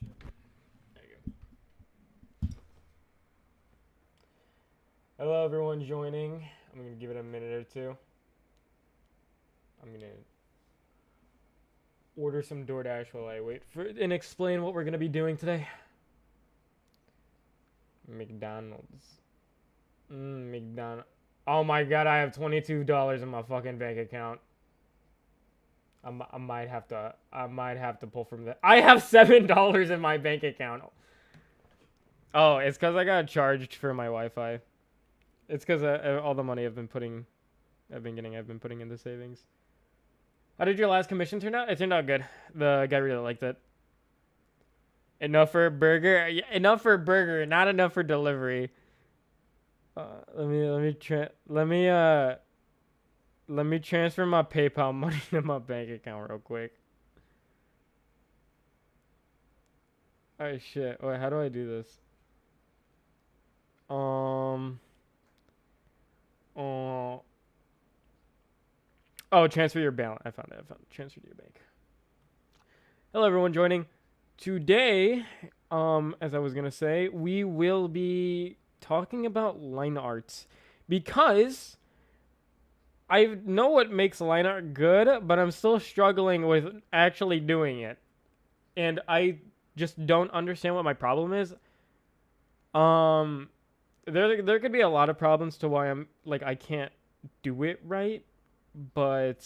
There you go. Hello, everyone joining. I'm gonna give it a minute or two. I'm gonna order some DoorDash while I wait for and explain what we're gonna be doing today. McDonald's. McDonald's. Oh my god, I have $22 in my fucking bank account. I might have to pull from that. I have $7 in my bank account. Oh, it's because I got charged for my Wi-Fi. It's because all the money I've been putting into savings. How did your last commission turn out? It turned out good. The guy really liked it. Enough for a burger. Enough for a burger. Not enough for delivery. Let me transfer my PayPal money to my bank account real quick. Oh shit. Wait, how do I do this? Oh, transfer your balance. I found it. Transfer to your bank. Hello, everyone joining. Today, as I was gonna say, we will be talking about Lineart because I know what makes Lineart good, but I'm still struggling with actually doing it, and I just don't understand what my problem is. There could be a lot of problems to why I can't do it right, but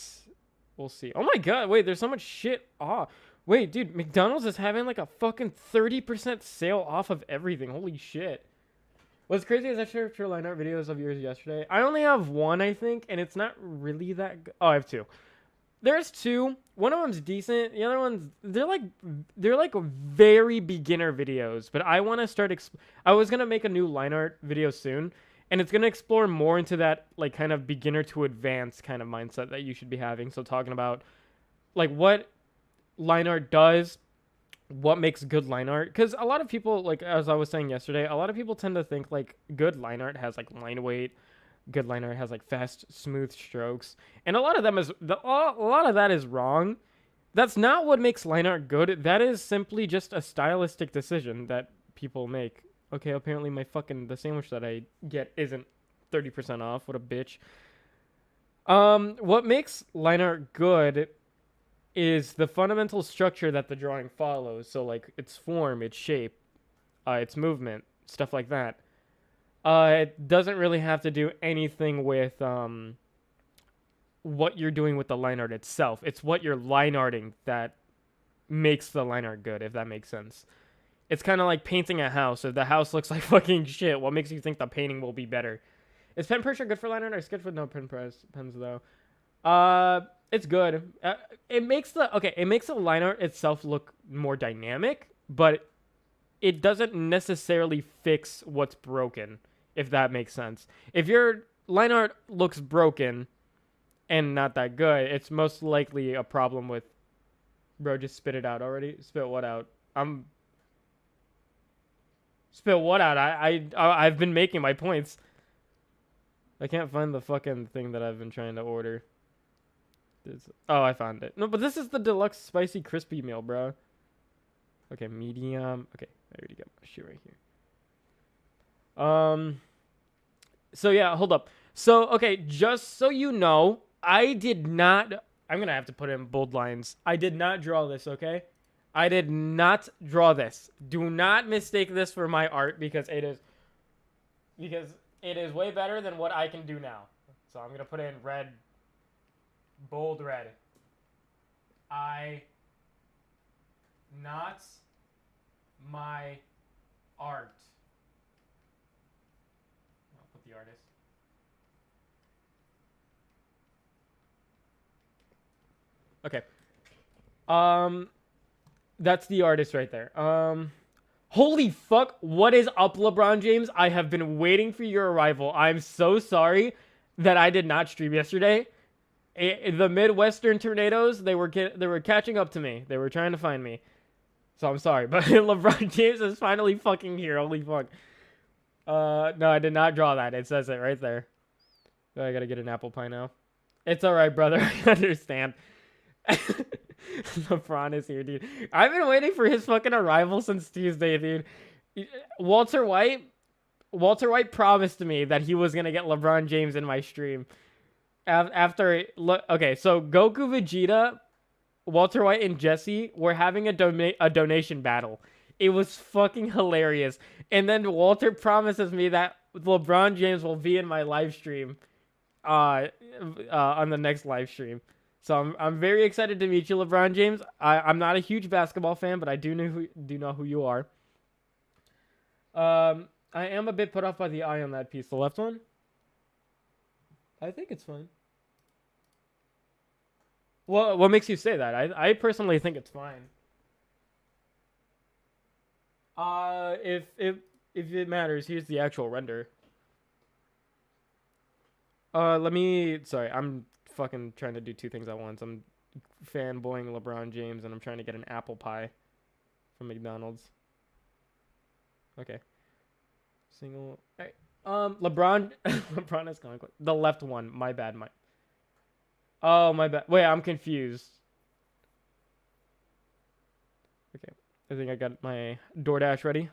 we'll see. Oh my god, wait, there's so much shit off. Wait, dude, McDonald's is having like a fucking 30% sale off of everything. Holy shit. What's crazy is I shared Lineart videos of yours yesterday. I only have one, I think, and it's not really that good. Oh, I have two. There's two. One of them's decent. The other one's they're like very beginner videos. But I want to start. I was gonna make a new Lineart video soon, and it's gonna explore more into that like kind of beginner to advanced kind of mindset that you should be having. So talking about like what Lineart does, what makes good Lineart, because a lot of people, like as I was saying yesterday, a lot of people tend to think like good Lineart has like line weight. Good Lineart has like fast, smooth strokes, and a lot of that is wrong. That's not what makes Lineart good. That is simply just a stylistic decision that people make. Okay, apparently the sandwich that I get isn't 30% off. What a bitch. What makes Lineart good is the fundamental structure that the drawing follows. So like its form, its shape, its movement, stuff like that. It doesn't really have to do anything with what you're doing with the line art itself. It's what you're line arting that makes the line art good, if that makes sense. It's kind of like painting a house. If the house looks like fucking shit, what makes you think the painting will be better? Is pen pressure good for line art? I sketch with no pens though. It's good. It makes the line art itself look more dynamic, but it doesn't necessarily fix what's broken, if that makes sense. If your line art looks broken and not that good, it's most likely a problem with... Bro, just spit it out already. Spit what out? Spit what out? I've been making my points. I can't find the fucking thing that I've been trying to order. Oh, I found it. No, but this is the deluxe spicy crispy meal, bro. Okay, medium. Okay, I already got my shit right here. So yeah, hold up. So, okay, just so you know, I'm gonna have to put in bold lines. I did not draw this, okay? I did not draw this. Do not mistake this for my art because it is way better than what I can do now. So I'm gonna put in red, bold red. Not my art. I'll put the artist. Okay. That's the artist right there. Holy fuck, what is up, LeBron James? I have been waiting for your arrival. I'm so sorry that I did not stream yesterday. The Midwestern tornadoes, they were catching up to me. They were trying to find me. So I'm sorry, but LeBron James is finally fucking here. Holy fuck. No, I did not draw that. It says it right there. I gotta get an apple pie now. It's alright, brother. I understand. LeBron is here, dude. I've been waiting for his fucking arrival since Tuesday, dude. Walter White, Walter White promised me that he was gonna get LeBron James in my stream. After okay, so Goku, Vegeta, Walter White, and Jesse were having a donation battle. It was fucking hilarious. And then Walter promises me that LeBron James will be in my live stream, on the next live stream. So I'm very excited to meet you, LeBron James. I'm not a huge basketball fan, but I do know who you are. I am a bit put off by the eye on that piece. The left one? I think it's fine. Well, what makes you say that? I personally think it's fine. If it matters, here's the actual render. Sorry, I'm fucking trying to do two things at once. I'm fanboying LeBron James, and I'm trying to get an apple pie from McDonald's. Okay. Single. Hey, LeBron is going quick. The left one. My bad. Oh, my bad. Wait, I'm confused. Okay. I think I got my DoorDash ready.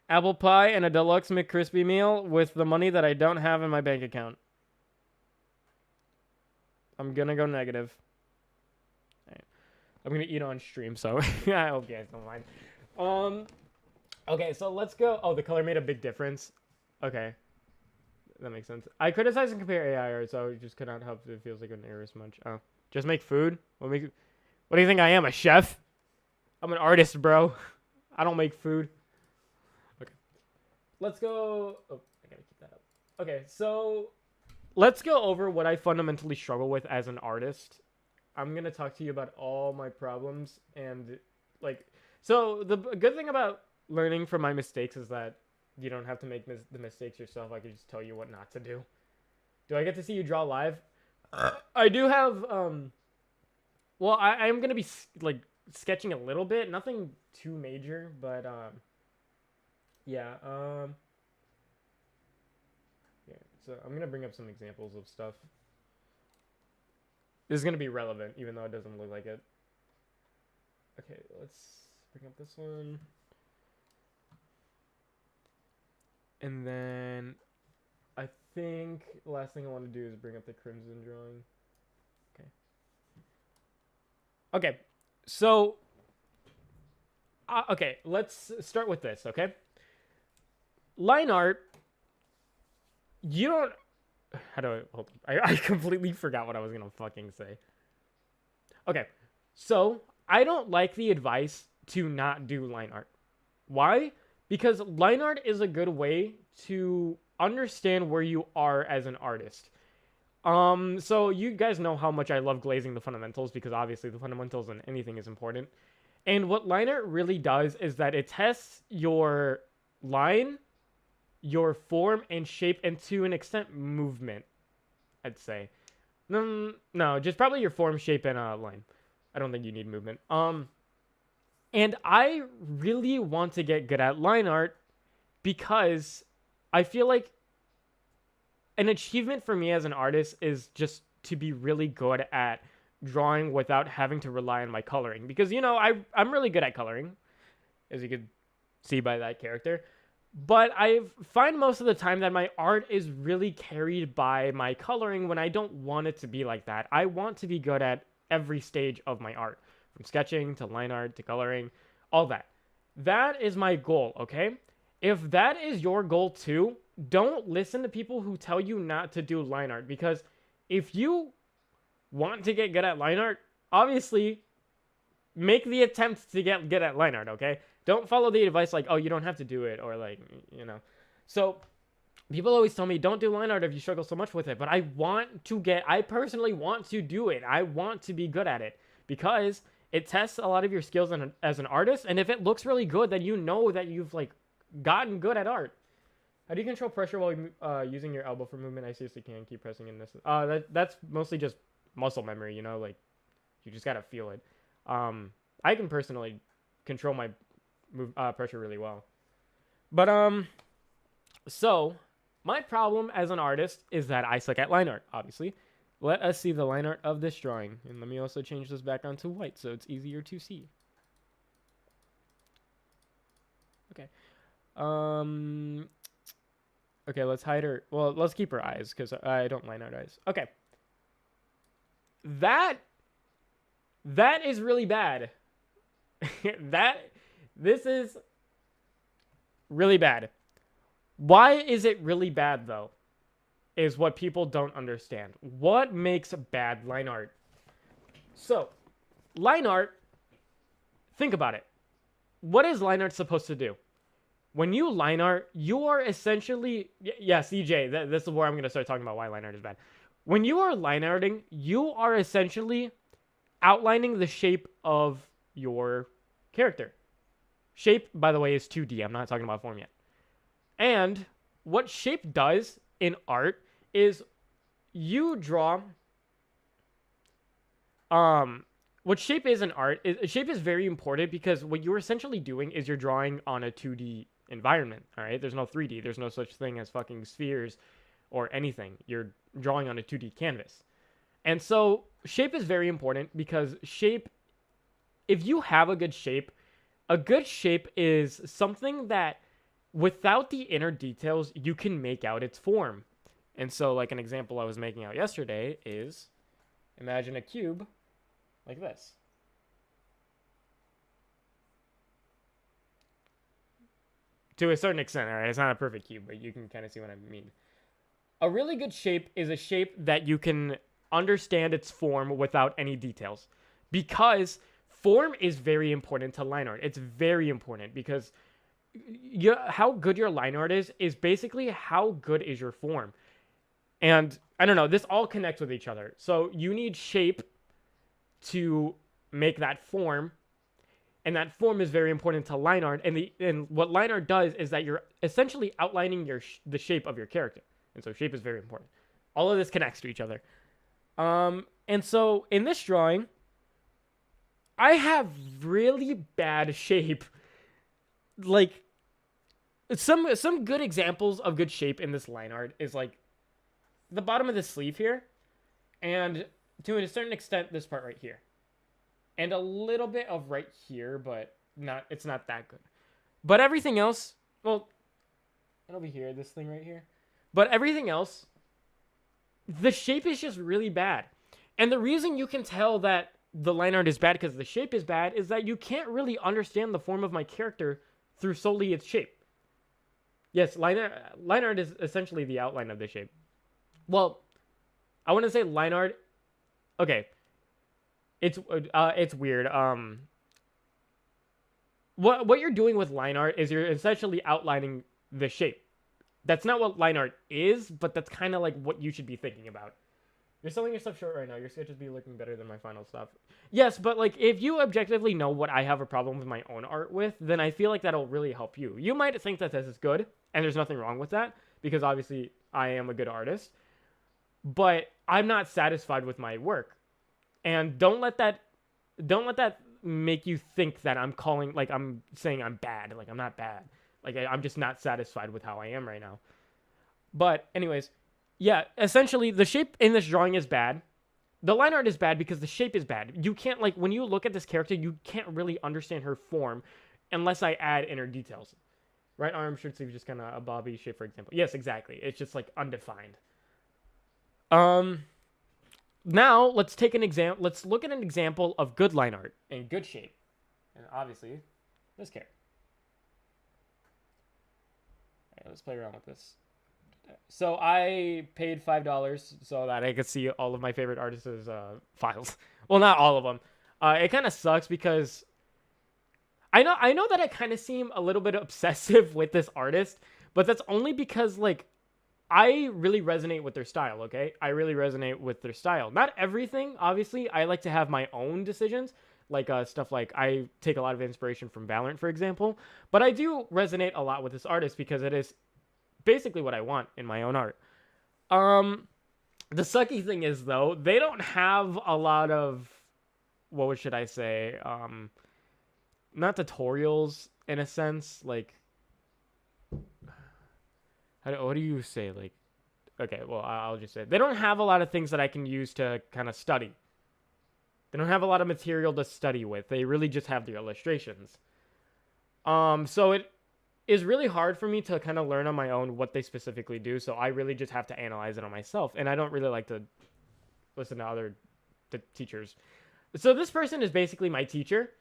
Apple pie and a deluxe McCrispy meal with the money that I don't have in my bank account. I'm gonna go negative. Right. I'm gonna eat on stream, so I hope you guys don't mind. Okay, so let's go. Oh, the color made a big difference. Okay. That makes sense. I criticize and compare AI art, so I just could not help if it feels like an error as much. Oh. Just make food? What do you think I am, a chef? I'm an artist, bro. I don't make food. Okay. Let's go. Oh, I gotta keep that up. Okay, so let's go over what I fundamentally struggle with as an artist. I'm going to talk to you about all my problems and so the good thing about learning from my mistakes is that you don't have to make the mistakes yourself. I can just tell you what not to do. Do I get to see you draw live? I do have, well, I'm going to be sketching a little bit, nothing too major, but, yeah, yeah, so I'm going to bring up some examples of stuff. This is going to be relevant, even though it doesn't look like it. Okay, let's bring up this one. And then I think the last thing I want to do is bring up the crimson drawing. Okay. Okay, so, okay, let's start with this, okay? Line art, you don't... How do I... Hold on. I completely forgot what I was going to fucking say. Okay, so I don't like the advice to not do line art. Why? Because line art is a good way to understand where you are as an artist. So you guys know how much I love glazing the fundamentals, because obviously the fundamentals in anything is important. And what line art really does is that it tests your line, your form, and shape, and to an extent, movement, I'd say. No, just probably your form, shape, and line. I don't think you need movement. And I really want to get good at line art because I feel like an achievement for me as an artist is just to be really good at drawing without having to rely on my coloring. Because, you know, I'm really good at coloring, as you could see by that character. But I find most of the time that my art is really carried by my coloring when I don't want it to be like that. I want to be good at every stage of my art, from sketching to line art to coloring, all that. That is my goal, okay? If that is your goal too, don't listen to people who tell you not to do line art, because if you want to get good at line art, obviously make the attempt to get good at line art, okay? Don't follow the advice like, oh, you don't have to do it, or like, you know. So people always tell me, don't do line art if you struggle so much with it. But I personally want to do it. I want to be good at it because it tests a lot of your skills as an artist. And if it looks really good, then you know that you've like gotten good at art. How do you control pressure while using your elbow for movement? I seriously can't keep pressing in this. That's mostly just muscle memory, you know, like you just gotta feel it. I can personally control my pressure really well. But so my problem as an artist is that I suck at line art, obviously. let us see the line art of this drawing. And let me also change this background to white so it's easier to see. Okay. Okay, let's hide her. Well, let's keep her eyes because I don't line art eyes. Okay. That is really bad. This is really bad. Why is it really bad though? Is what people don't understand. What makes bad line art? So, line art, think about it. What is line art supposed to do? When you line art, you are essentially... Yeah, CJ, this is where I'm going to start talking about why line art is bad. When you are line arting, you are essentially outlining the shape of your character. Shape, by the way, is 2D. I'm not talking about form yet. And what shape does in art is you draw... What shape is in art, shape is very important because what you're essentially doing is you're drawing on a 2D environment, all right? There's no 3D. There's no such thing as fucking spheres or anything. You're drawing on a 2D canvas. And so shape is very important because shape, if you have a good shape is something that without the inner details, you can make out its form. And so like an example I was making out yesterday is imagine a cube like this. To a certain extent, all right? It's not a perfect cube, but you can kind of see what I mean. A really good shape is a shape that you can understand its form without any details. Because form is very important to line art. It's very important because how good your line art is basically how good is your form. And I don't know, this all connects with each other. So you need shape to make that form, and that form is very important to line art. And what line art does is that you're essentially outlining the shape of your character, and so shape is very important. All of this connects to each other. And so in this drawing, I have really bad shape. Like some good examples of good shape in this line art is like the bottom of the sleeve here, and to a certain extent this part right here, and a little bit of right here, but it's not that good. But everything else, well, and over here, this thing right here, but everything else, the shape is just really bad. And the reason you can tell that the line art is bad because the shape is bad is that you can't really understand the form of my character through solely its shape. Yes, line art is essentially the outline of the shape. Well, I want to say line art. Okay, it's weird. What you're doing with line art is you're essentially outlining the shape. That's not what line art is, but that's kind of like what you should be thinking about. You're selling your stuff short right now. Your sketches be looking better than my final stuff. Yes, but like if you objectively know what I have a problem with my own art with, then I feel like that'll really help you. You might think that this is good, and there's nothing wrong with that because obviously I am a good artist, but I'm not satisfied with my work. And don't let that make you think that I'm saying I'm bad. Like I'm not bad. Like I'm just not satisfied with how I am right now. But anyways, yeah, essentially the shape in this drawing is bad. The line art is bad because the shape is bad. You can't, like, when you look at this character, you can't really understand her form unless I add inner details. Right arm, shirt sleeve, just kind of a bobby shape, for example. Yes, exactly. It's just like undefined. Now let's take an example. Let's look at an example of good line art and good shape. And obviously, this character. All right, let's play around with this. So I paid $5 so that I could see all of my favorite artists' files. Well, not all of them. It kind of sucks because I know that I kind of seem a little bit obsessive with this artist, but that's only because like I really resonate with their style, okay? I really resonate with their style. Not everything, obviously. I like to have my own decisions, like stuff like I take a lot of inspiration from Valorant, for example. But I do resonate a lot with this artist because it is basically what I want in my own art. The sucky thing is, though, they don't have a lot of, what should I say, not tutorials, in a sense, like, what do you say, like, okay, well, I'll just say they don't have a lot of things that I can use to kind of study. They don't have a lot of material to study with. They really just have the illustrations. So it is really hard for me to kind of learn on my own what they specifically do. So I really just have to analyze it on myself. And I don't really like to listen to other teachers. So this person is basically my teacher.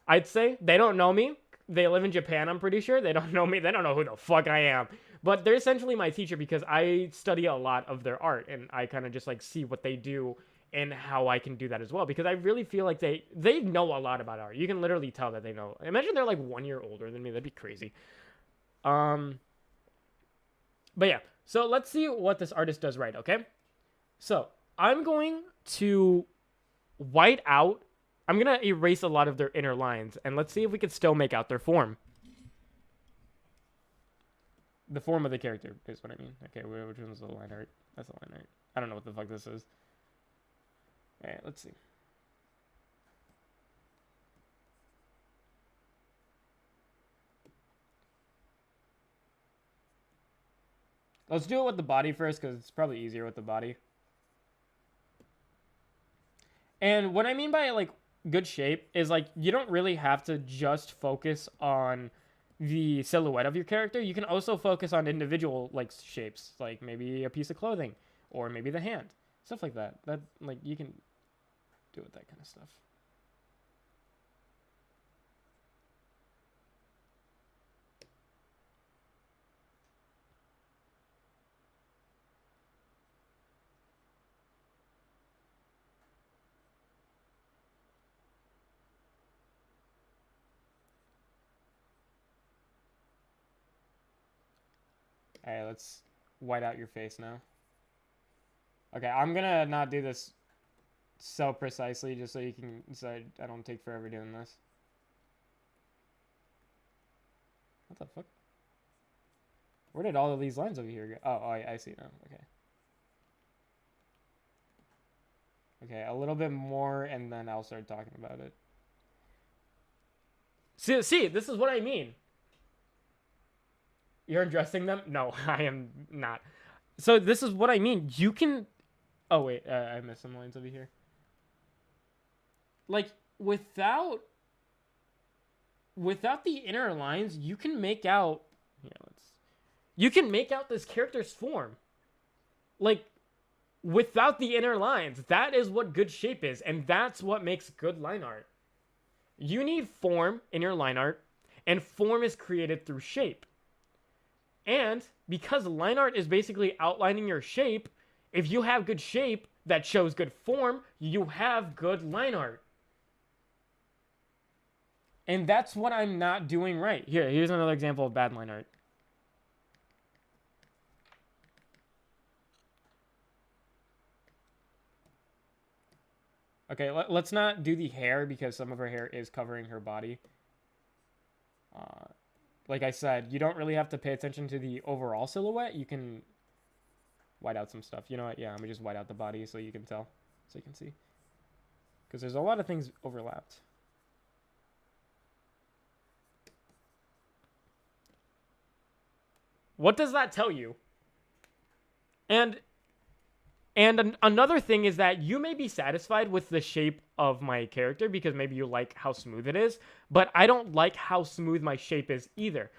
I'd say they don't know me. They live in Japan, I'm pretty sure. They don't know me. They don't know who the fuck I am. But they're essentially my teacher because I study a lot of their art and I kind of just like see what they do and how I can do that as well. Because I really feel like they know a lot about art. You can literally tell that they know. Imagine they're like 1 year older than me. That'd be crazy. But yeah. So let's see what this artist does right, okay? So I'm going to white out. I'm going to erase a lot of their inner lines, and let's see if we can still make out their form. The form of the character is what I mean. Okay, which one's the line art? That's the line art. I don't know what the fuck this is. All right, let's see. Let's do it with the body first, because it's probably easier with the body. And what I mean by, like, good shape is, like, you don't really have to just focus on the silhouette of your character. You can also focus on individual, like, shapes, like maybe a piece of clothing or maybe the hand, stuff like that. That, like, you can do with that kind of stuff. All right, let's white out your face now. Okay, I'm gonna not do this so precisely just so you can, so I don't take forever doing this. What the fuck? Where did all of these lines over here go? Oh, I see now. Okay. Okay, a little bit more, and then I'll start talking about it. See, this is what I mean. You're undressing them? No, I am not. So this is what I mean. You can... Oh, wait. I missed some lines over here. Like, without the inner lines, you can make out... Yeah, you can make out this character's form. Like, without the inner lines. That is what good shape is. And that's what makes good line art. You need form in your line art. And form is created through shape. And because line art is basically outlining your shape, if you have good shape that shows good form, you have good line art. And that's what I'm not doing right. Here's another example of bad line art. Okay, let's not do the hair because some of her hair is covering her body. Like I said, you don't really have to pay attention to the overall silhouette. You can white out some stuff. You know what? Yeah, I'm going to just white out the body so you can tell. So you can see. Because there's a lot of things overlapped. What does that tell you? And another thing is that you may be satisfied with the shape of my character because maybe you like how smooth it is, but I don't like how smooth my shape is either.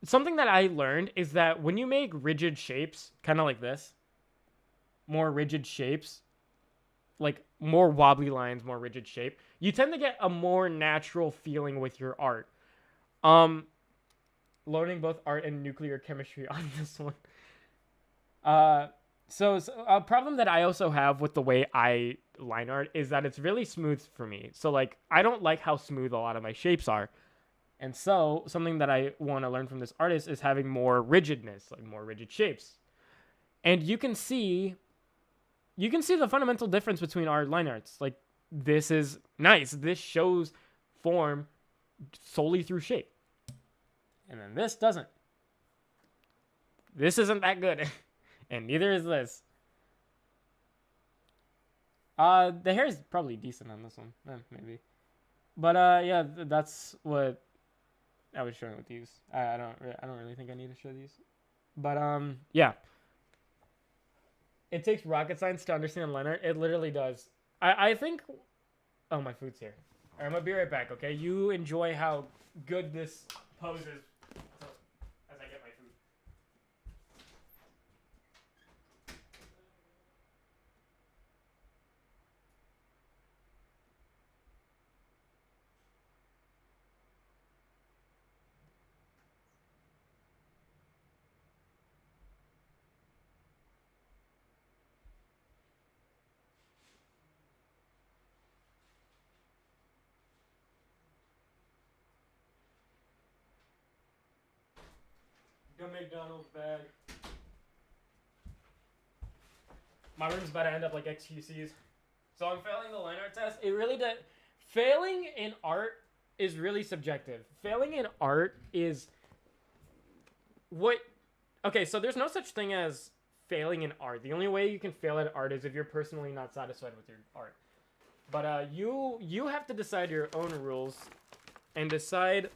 Something that I learned is that when you make rigid shapes, kind of like this, more rigid shapes, like more wobbly lines, more rigid shape, you tend to get a more natural feeling with your art. Loading both art and nuclear chemistry on this one. So a problem that I also have with the way I line art is that it's really smooth for me. So, like, I don't like how smooth a lot of my shapes are. And so, something that I want to learn from this artist is having more rigidness, like more rigid shapes. And you can see the fundamental difference between our line arts. Like, this is nice. This shows form solely through shape. And then this doesn't. This isn't that good. And neither is this. The hair is probably decent on this one. Maybe. But yeah, that's what I was showing with these. I don't really think I need to show these. But yeah. It takes rocket science to understand line art. It literally does. I think. Oh, my food's here. All right, I'm gonna be right back. Okay, you enjoy how good this pose is. So, as I get my food. The McDonald's bag. My room's about to end up like XQC's. So I'm failing the line art test. It really does. Failing in art is really subjective. Failing in art is what. Okay, so there's no such thing as failing in art. The only way you can fail at art is if you're personally not satisfied with your art. But you have to decide your own rules and decide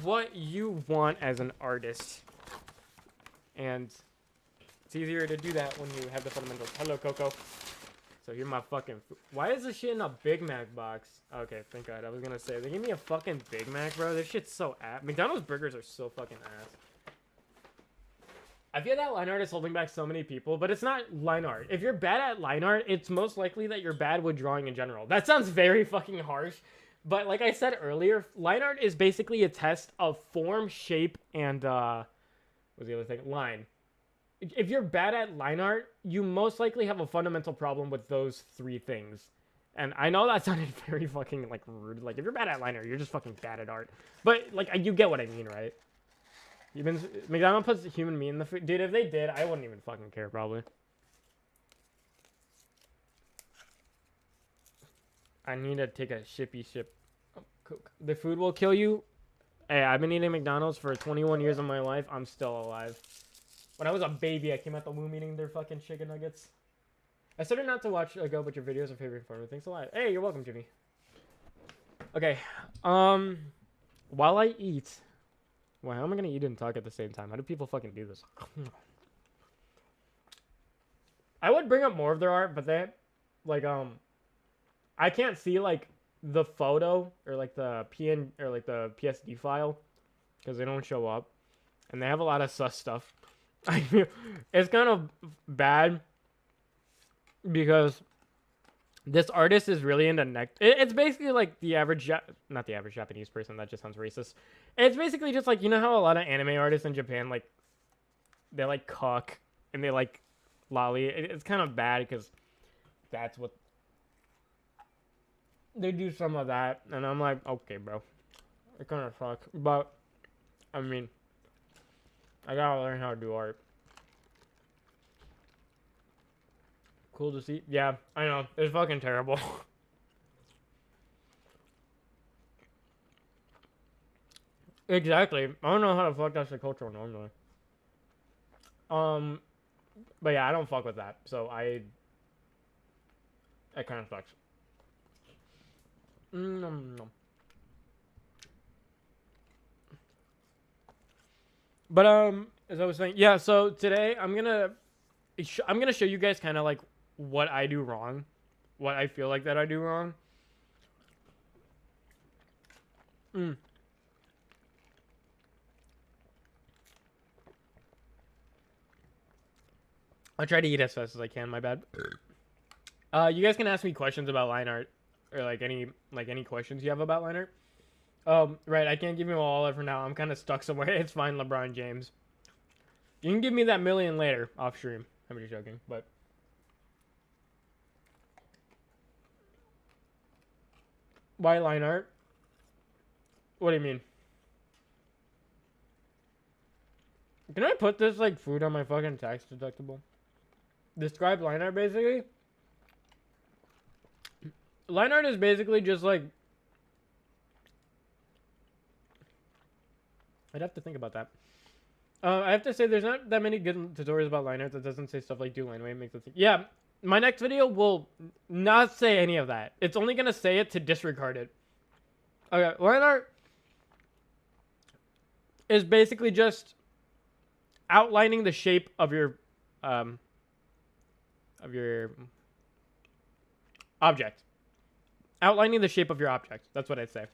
what you want as an artist. And it's easier to do that when you have the fundamentals. Hello, Coco. So here's my fucking food. Why is this shit in a Big Mac box? Okay, thank God. I was gonna say, they gave me a fucking Big Mac, bro. This shit's so ass. McDonald's burgers are so fucking ass. I feel that line art is holding back so many people, but it's not line art. If you're bad at line art, it's most likely that you're bad with drawing in general. That sounds very fucking harsh, but like I said earlier, line art is basically a test of form, shape, and what's the other thing? Line. If you're bad at line art, you most likely have a fundamental problem with those three things. And I know that sounded very fucking like rude. Like if you're bad at line art, you're just fucking bad at art. But like you get what I mean, right? McDonald's puts human meat in the food. Dude, if they did, I wouldn't even fucking care, probably. I need to take a shippy ship. Oh, Coke. The food will kill you. Hey, I've been eating McDonald's for 21 years of my life. I'm still alive. When I was a baby, I came out the womb eating their fucking chicken nuggets. I started not to watch Go, but your videos are favorite for me. Thanks a lot. Hey, you're welcome, Jimmy. Okay. While I eat... Well, how am I going to eat and talk at the same time? How do people fucking do this? I would bring up more of their art, but they... Like, I can't see, like, the photo or, like, the PN... Or, like, the PSD file. Because they don't show up. And they have a lot of sus stuff. I feel... It's kind of bad. Because... This artist is really into it's basically like the average, not the average Japanese person. That just sounds racist. It's basically just like, you know how a lot of anime artists in Japan, like, they like cock and they like lolly. It's kind of bad because that's what they do, some of that. And I'm like, okay, bro, it kind of sucks. But I mean, I gotta learn how to do art. Cool to see. Yeah, I know. It's fucking terrible. Exactly. I don't know how to fuck that's the cultural normally. But yeah, I don't fuck with that. So it kind of sucks. But as I was saying, yeah. So today I'm gonna show you guys kind of like what I do wrong, what I feel like that I do wrong. I'll try to eat as fast as I can. My bad. You guys can ask me questions about line art, or like any questions you have about line art. Right. I can't give you all for now. I'm kind of stuck somewhere. It's fine, LeBron James. You can give me that million later off stream. I'm just joking, but. Why line art? What do you mean? Can I put this like food on my fucking tax deductible? Describe line art basically. Line art is basically just like... I'd have to think about that. I have to say there's not that many good tutorials about line art that doesn't say stuff like do line weight, make the thing. Yeah, my next video will not say any of that. It's only going to say it to disregard it. Okay, line art is basically just outlining the shape of your object. Outlining the shape of your object. That's what I'd say.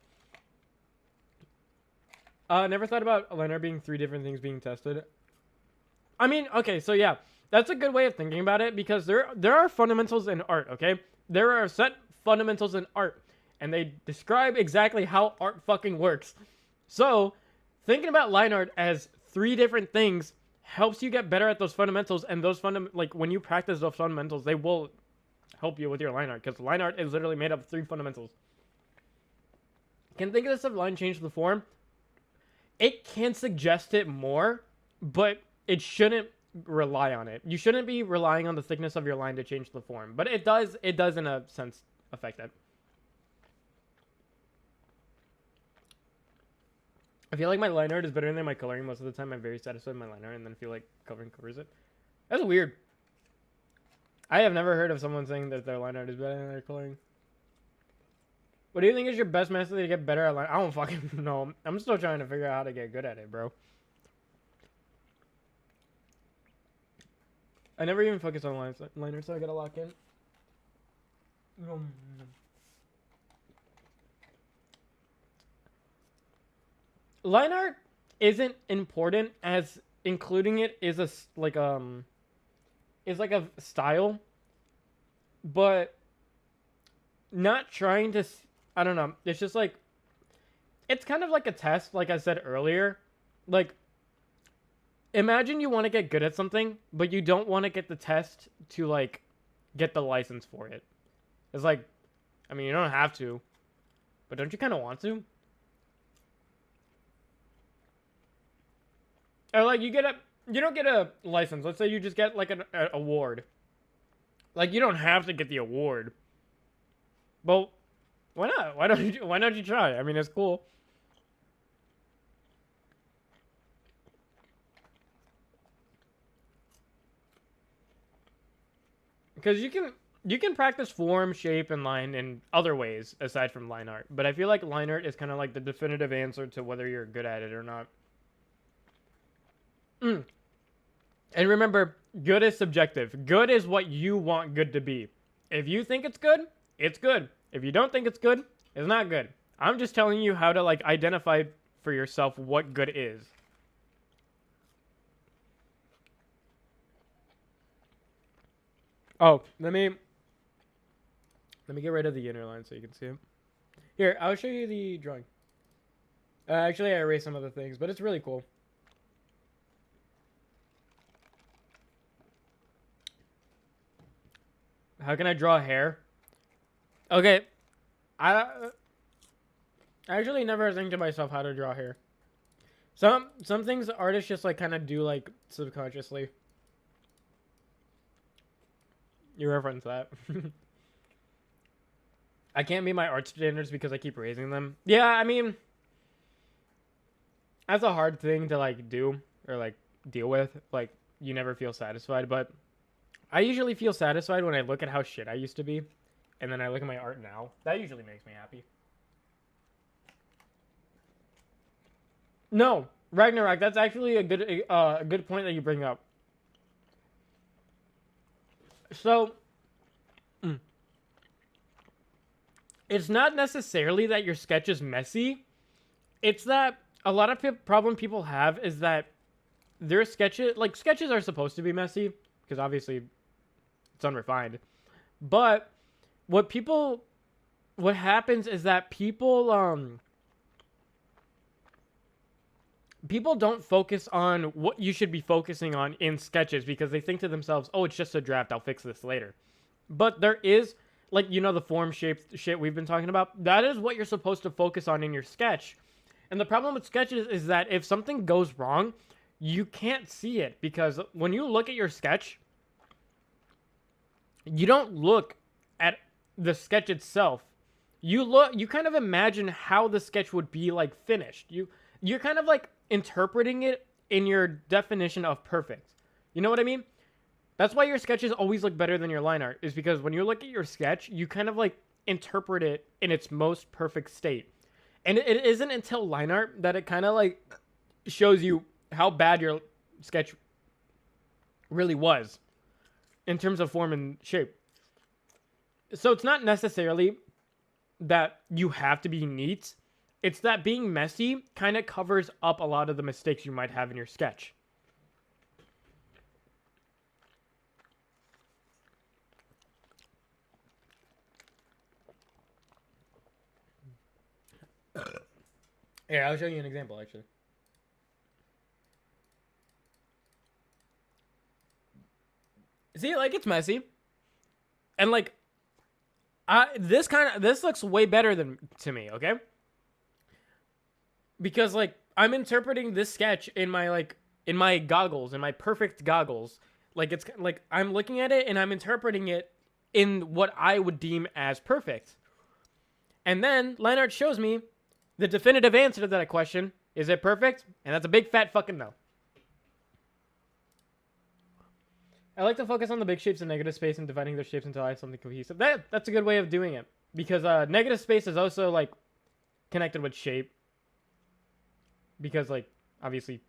Never thought about a line art being 3 different things being tested. I mean, okay, so yeah, that's a good way of thinking about it because there are fundamentals in art, okay? There are set fundamentals in art, and they describe exactly how art fucking works. So, thinking about line art as 3 different things helps you get better at those fundamentals, and those like when you practice those fundamentals, they will help you with your line art because line art is literally made up of 3 fundamentals. Can think of this of line change the form? It can suggest it more, but it shouldn't rely on it. You shouldn't be relying on the thickness of your line to change the form, but it does in a sense affect it. I feel like my line art is better than my coloring most of the time. I'm very satisfied with my line art and then feel like covering covers it. That's weird. I have never heard of someone saying that their line art is better than their coloring. What do you think is your best method to get better at line? I don't fucking know. I'm still trying to figure out how to get good at it, bro. I never even focus on liner, so I gotta lock in. Line art isn't important as including it is a like a style, but not trying to. I don't know. It's just like it's kind of like a test, like I said earlier. Like, imagine you want to get good at something, but you don't want to get the test to, like, get the license for it. It's like, I mean, you don't have to, but don't you kind of want to? Or, like, you don't get a license. Let's say you just get, like, an award. Like, you don't have to get the award. Well, why not? Why don't you try? I mean, it's cool. Because you can practice form, shape, and line in other ways aside from line art. But I feel like line art is kind of like the definitive answer to whether you're good at it or not. And remember, good is subjective. Good is what you want good to be. If you think it's good, it's good. If you don't think it's good, it's not good. I'm just telling you how to, like, identify for yourself what good is. Oh, let me get rid of the inner line so you can see it. Here, I'll show you the drawing. Actually, I erased some of the things, but it's really cool. How can I draw hair? Okay, I actually never think to myself how to draw hair. Some things artists just, like, kind of do, like, subconsciously. You reference that. I can't meet my art standards because I keep raising them. Yeah, I mean, that's a hard thing to, like, do or, like, deal with. Like, you never feel satisfied, but I usually feel satisfied when I look at how shit I used to be, and then I look at my art now. That usually makes me happy. No, Ragnarok, that's actually a good point that you bring up. So, it's not necessarily that your sketch is messy. It's that a lot of problem people have is that their sketches, like, sketches are supposed to be messy because obviously it's unrefined. But what happens is that people don't focus on what you should be focusing on in sketches because they think to themselves, oh, it's just a draft, I'll fix this later. But there is, like, you know, the form shape shit we've been talking about. That is what you're supposed to focus on in your sketch. And the problem with sketches is that if something goes wrong, you can't see it because when you look at your sketch, you don't look at the sketch itself. You kind of imagine how the sketch would be, like, finished. You're kind of, like, interpreting it in your definition of perfect. You know what I mean? That's why your sketches always look better than your line art, is because when you look at your sketch, you kind of, like, interpret it in its most perfect state. And it isn't until line art that it kind of, like, shows you how bad your sketch really was. in terms of form and shape. So it's not necessarily that you have to be neat. It's that being messy kind of covers up a lot of the mistakes you might have in your sketch. Here, I'll show you an example, actually. See, like, it's messy. And, like, this looks way better than to me, okay? Because, like, I'm interpreting this sketch in my goggles, in my perfect goggles. Like, it's like I'm looking at it and I'm interpreting it in what I would deem as perfect. And then Lineart shows me the definitive answer to that question. Is it perfect? And that's a big fat fucking no. I like to focus on the big shapes in negative space and dividing their shapes until I have something cohesive. That's a good way of doing it. Because negative space is also, like, connected with shape. Because, like, obviously,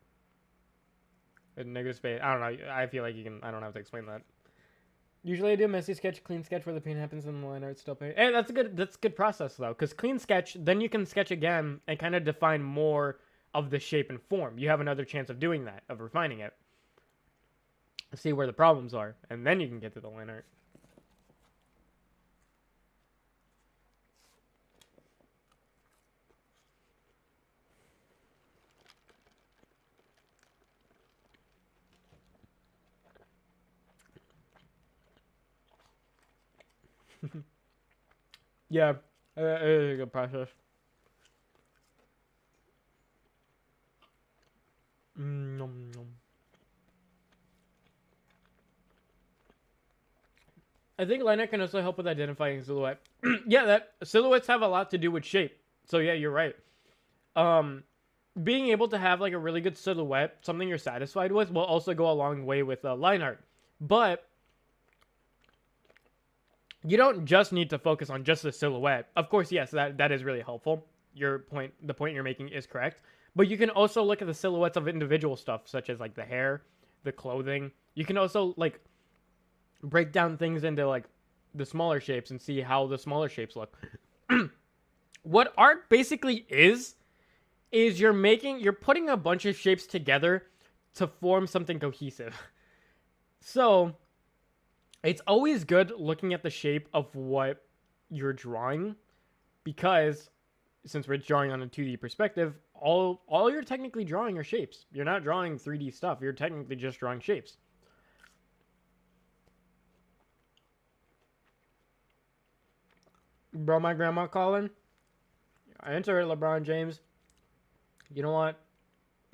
in negative space, I don't know. I feel like I don't have to explain that. Usually I do a messy sketch, clean sketch where the paint happens and the line art still paint. Hey, that's a good process, though. Because clean sketch, then you can sketch again and kind of define more of the shape and form. You have another chance of doing that, of refining it. See where the problems are, and then you can get to the line art. Yeah, it is a good process. Nom, nom. I think liner can also help with identifying silhouette. Yeah, that silhouettes have a lot to do with shape. So yeah, you're right. Being able to have like a really good silhouette, something you're satisfied with, will also go a long way with line art. But you don't just need to focus on just the silhouette. Of course, yes, that is really helpful. The point you're making is correct. But you can also look at the silhouettes of individual stuff, such as like the hair, the clothing. You can also like break down things into like the smaller shapes and see how the smaller shapes look. What art basically is you're putting a bunch of shapes together to form something cohesive. So it's always good looking at the shape of what you're drawing, because since we're drawing on a 2D perspective, all you're technically drawing are shapes. You're not drawing 3D stuff. You're technically just drawing shapes. Bro, my grandma calling. I answer it, LeBron James. You don't want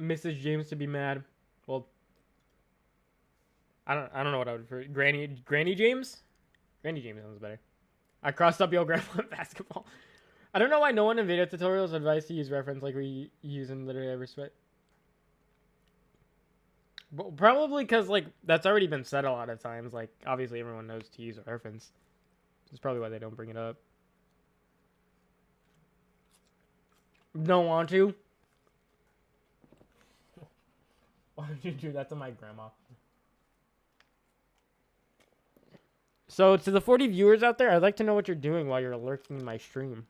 Mrs. James to be mad. Well, I don't know what I would prefer. Granny James? Granny James sounds better. I crossed up your grandma in basketball. I don't know why no one in video tutorials advise to use reference like we use in literary respect. But probably because like that's already been said a lot of times. Like obviously everyone knows to use a reference. That's probably why they don't bring it up. Don't want to? Why would you do that to my grandma? So to the 40 viewers out there, I'd like to know what you're doing while you're lurking my stream.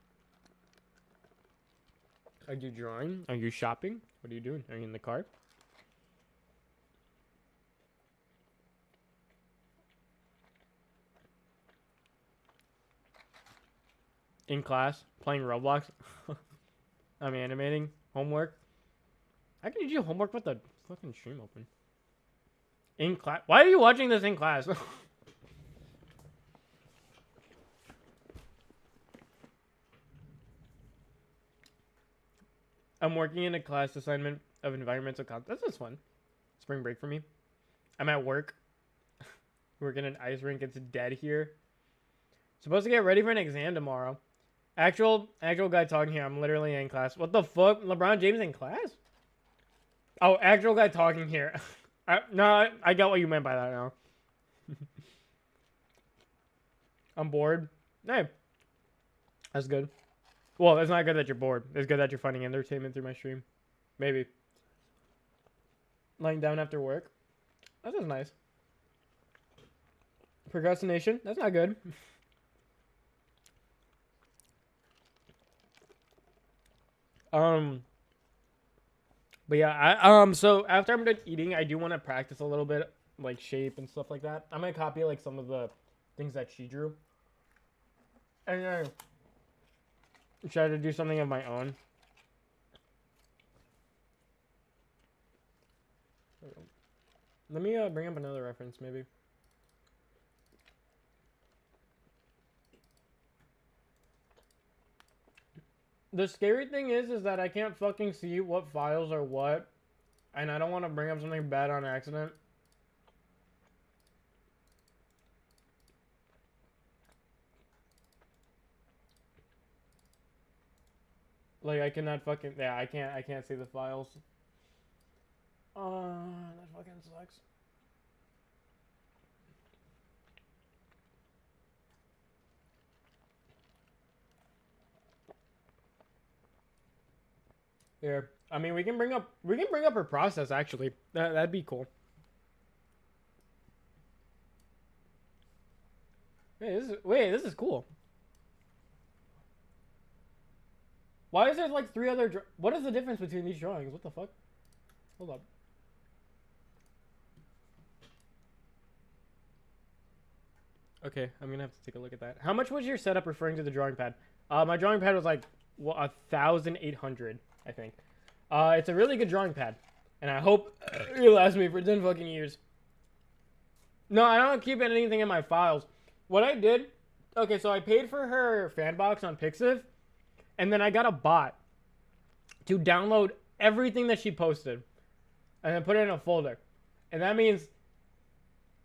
Are you drawing? Are you shopping? What are you doing? Are you in the car? In class? Playing Roblox? I'm animating. Homework? How can you do homework with the fucking stream open? In class? Why are you watching this in class? I'm working in a class assignment of environmental content. This is fun. Spring break for me. I'm at work. Working in an ice rink. It's dead here. Supposed to get ready for an exam tomorrow. Actual guy talking here. I'm literally in class. What the fuck? LeBron James in class? Oh, actual guy talking here. I got what you meant by that now. I'm bored. Hey. That's good. Well, it's not good that you're bored. It's good that you're finding entertainment through my stream. Maybe. Lying down after work. That is nice. Procrastination. That's not good. But yeah, so after I'm done eating, I do want to practice a little bit, like shape and stuff like that. I'm gonna copy like some of the things that she drew, and then try to do something of my own. Let me bring up another reference, maybe. The scary thing is that I can't fucking see what files are what, and I don't want to bring up something bad on accident. Like I cannot fucking I can't see the files. That fucking sucks. Here, I mean, we can bring up her process actually. That'd be cool. This is cool. Why is there like 3 other? What is the difference between these drawings? What the fuck? Hold up. Okay, I'm gonna have to take a look at that. How much was your setup referring to the drawing pad? My drawing pad was like 1,800, I think. It's a really good drawing pad, and I hope it'll last me for 10 fucking years. No, I don't keep anything in my files. What I did, okay, so I paid for her fan box on Pixiv, and then I got a bot to download everything that she posted, and then put it in a folder, and that means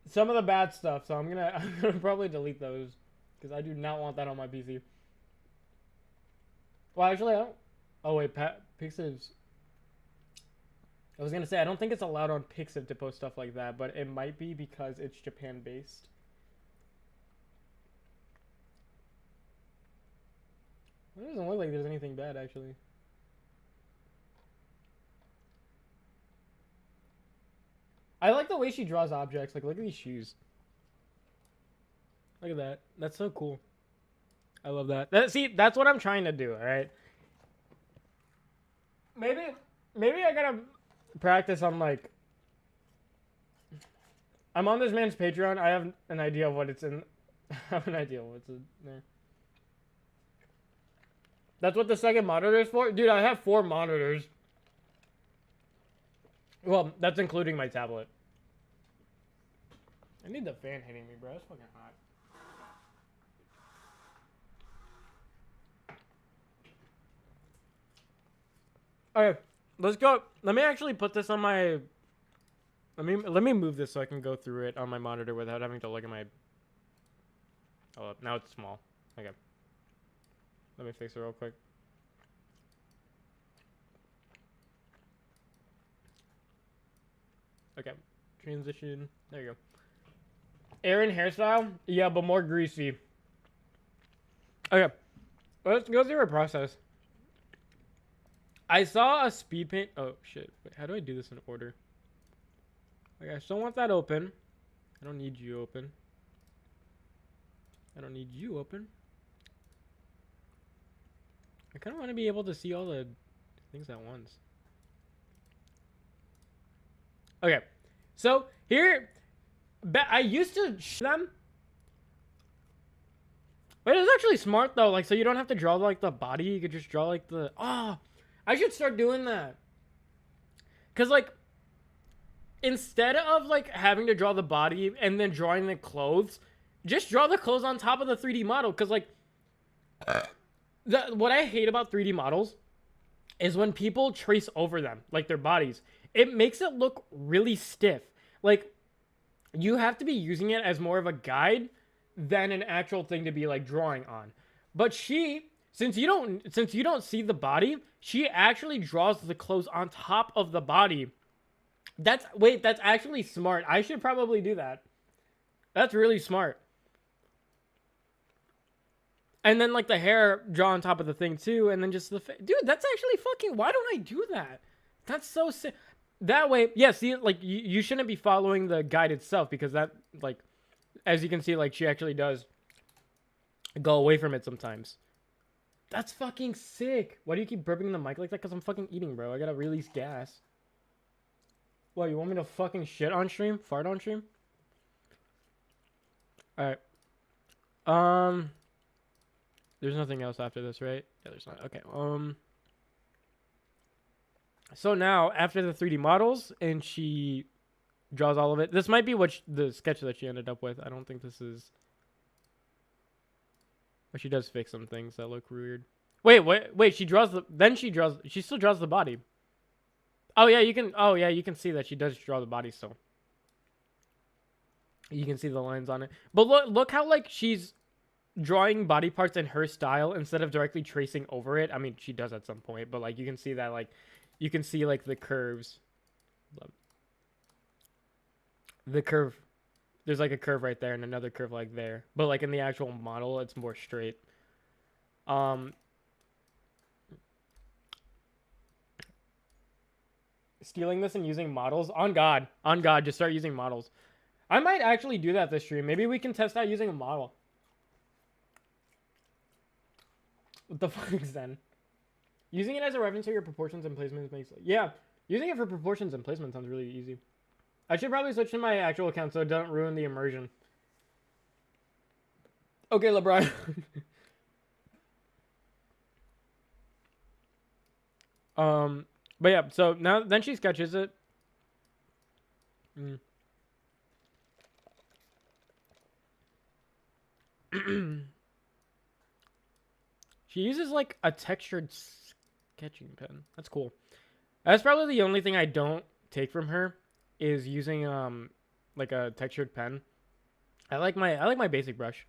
some of the bad stuff. So I'm gonna probably delete those because I do not want that on my PC. Well, actually, I don't. Oh wait, Pixiv's. I was gonna say I don't think it's allowed on Pixiv to post stuff like that, but it might be because it's Japan based. It doesn't look like there's anything bad actually. I like the way she draws objects. Like, look at these shoes. Look at that. That's so cool. I love that. See, that's what I'm trying to do, all right? Maybe I gotta practice on, like... I'm on this man's Patreon. I have an idea of what it's in. I have an idea of what's in there. That's what the second monitor is for? Dude, I have 4 monitors. Well, that's including my tablet. I need the fan hitting me, bro. It's fucking hot. Okay, let's go. Let me actually put this on my... Let me move this so I can go through it on my monitor without having to look at my... Oh, now it's small. Okay. Let me fix it real quick. Okay. Transition. There you go. Aaron hairstyle? Yeah, but more greasy. Okay. Let's go through our process. I saw a speed paint. Oh, shit. Wait, how do I do this in order? Okay, I still want that open. I don't need you open. I don't need you open. I kind of want to be able to see all the things at once. Okay, so here, I used to them. But it's actually smart though, like, so you don't have to draw like the body, you could just draw like the, oh, I should start doing that. Cause like, instead of like having to draw the body and then drawing the clothes, just draw the clothes on top of the 3D model. Cause like, what I hate about 3D models is when people trace over them, like their bodies. It makes it look really stiff. Like, you have to be using it as more of a guide than an actual thing to be like drawing on. But she, since you don't see the body, she actually draws the clothes on top of the body. That's actually smart. I should probably do that. That's really smart. And then like the hair draw on top of the thing too, and then just the face. Dude, that's actually fucking, why don't I do that? That's so sick. That way, yeah, see, like, you shouldn't be following the guide itself because that, like, As you can see, like, she actually does go away from it sometimes. That's fucking sick. Why do you keep burping in the mic like that? Because I'm fucking eating, bro. I gotta release gas. What, you want me to fucking shit on stream? Fart on stream? Alright. There's nothing else after this, right? Yeah, there's not. Okay. So now, after the 3D models, and she draws all of it. This might be the sketch that she ended up with. I don't think this is... But she does fix some things that look weird. Wait, she draws the... Then she still draws the body. Oh, yeah, you can see that she does draw the body still. You can see the lines on it. But look how, like, she's drawing body parts in her style instead of directly tracing over it. I mean, she does at some point, but, like, you can see that, like, you can see, like, the curves. The curve. There's, like, a curve right there and another curve, like, there. But, like, in the actual model, it's more straight. Stealing this and using models? On God. On God, just start using models. I might actually do that this stream. Maybe we can test out using a model. What the fuck is then? Using it as a reference to your proportions and placements makes... Yeah, using it for proportions and placement sounds really easy. I should probably switch to my actual account so it doesn't ruin the immersion. Okay, LeBron. But yeah, so now then she sketches it. She uses like a textured sketching pen. That's cool. That's probably the only thing I don't take from her is using like a textured pen. I like my basic brush.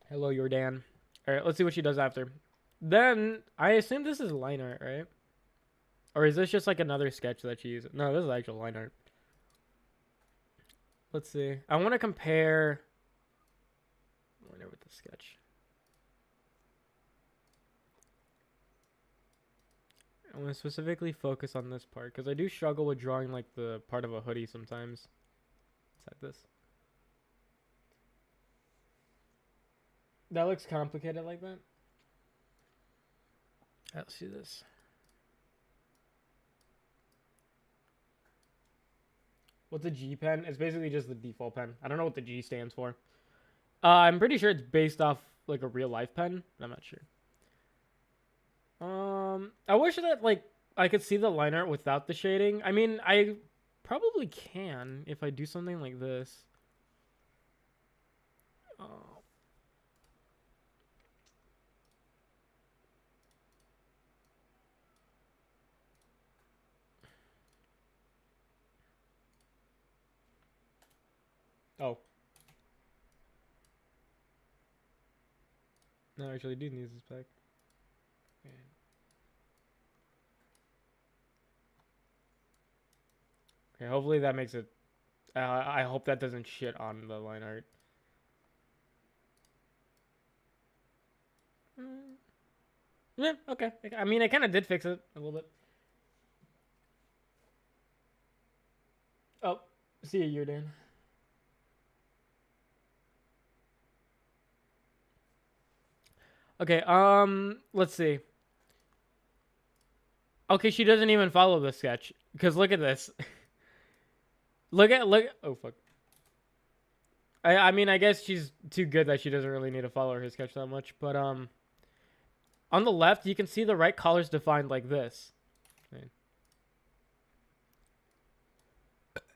Hello, Jordan. All right, let's see what she does after. Then I assume this is line art, right? Or is this just like another sketch that she uses? No, this is actual line art. Let's see. I want to compare. Whatever with the sketch. I want to specifically focus on this part because I do struggle with drawing like the part of a hoodie sometimes. It's like this. That looks complicated like that. Let's see this. What's a G pen? It's basically just the default pen. I don't know what the G stands for. I'm pretty sure it's based off like a real life pen, but I'm not sure. I wish that like I could see the line art without the shading. I mean, I probably can if I do something like this. Oh. No, actually, I do need this back. Okay. Okay, hopefully that makes it... I hope that doesn't shit on the line art. Yeah, okay. I mean, I kind of did fix it a little bit. Oh, see you, Dan. Okay, let's see. Okay, she doesn't even follow the sketch. Because look at this. look. Oh, fuck. I mean, I guess she's too good that she doesn't really need to follow her sketch that much. But, on the left, you can see the right colors defined like this. Okay.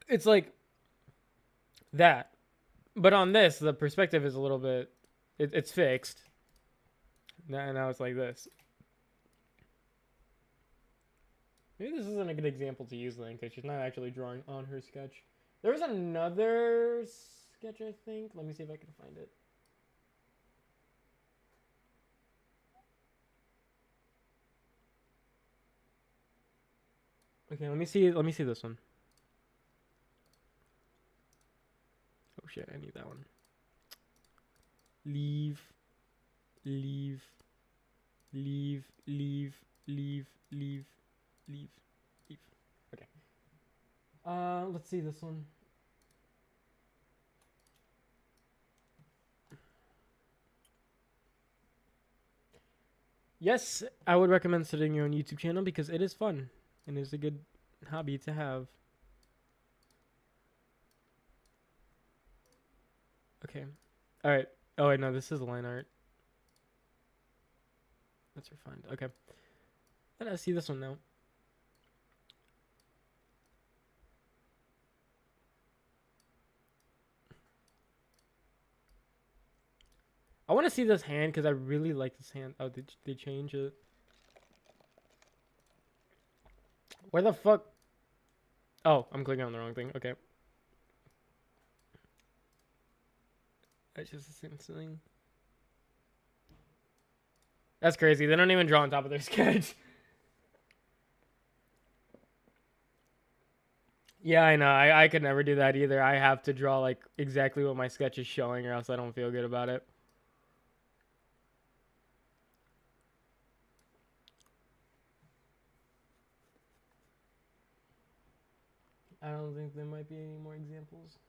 It's like that. But on this, the perspective is a little bit... It's fixed. Now it's like this. Maybe this isn't a good example to use then, because she's not actually drawing on her sketch. There was another sketch, I think. Let me see if I can find it. Okay, let me see this one. Oh shit, I need that one. Leave. Okay. Let's see this one. Yes, I would recommend starting your own YouTube channel because it is fun and it's a good hobby to have. Okay. All right. Oh wait, no, this is Lineart. That's refined. Okay. I see this one now. I want to see this hand because I really like this hand. Oh, did they change it? Where the fuck? Oh, I'm clicking on the wrong thing. Okay. It's just the same thing. That's crazy. They don't even draw on top of their sketch. Yeah, I know. I could never do that either. I have to draw like exactly what my sketch is showing or else I don't feel good about it. I don't think there might be any more examples.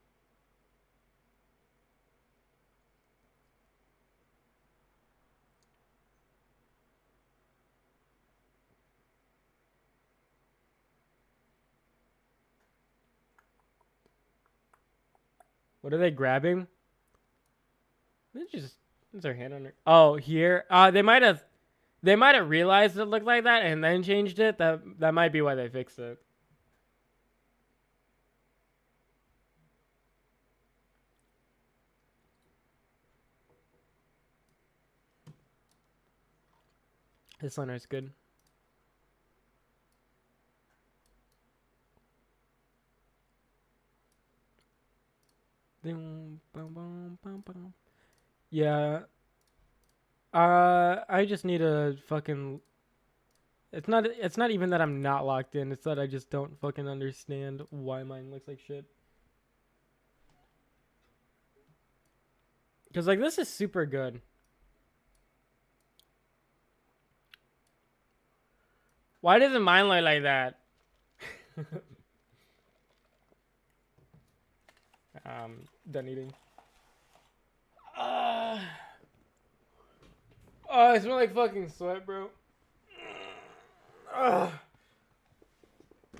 What are they grabbing? They just is their hand under. Oh, here. They might have realized it looked like that and then changed it. That might be why they fixed it. This liner's good. Yeah. I just need a fucking. It's not even that I'm not locked in. It's that I just don't fucking understand why mine looks like shit. Cause like this is super good. Why doesn't mine look like that? Done eating. Oh, I smell like fucking sweat, bro. Yeah,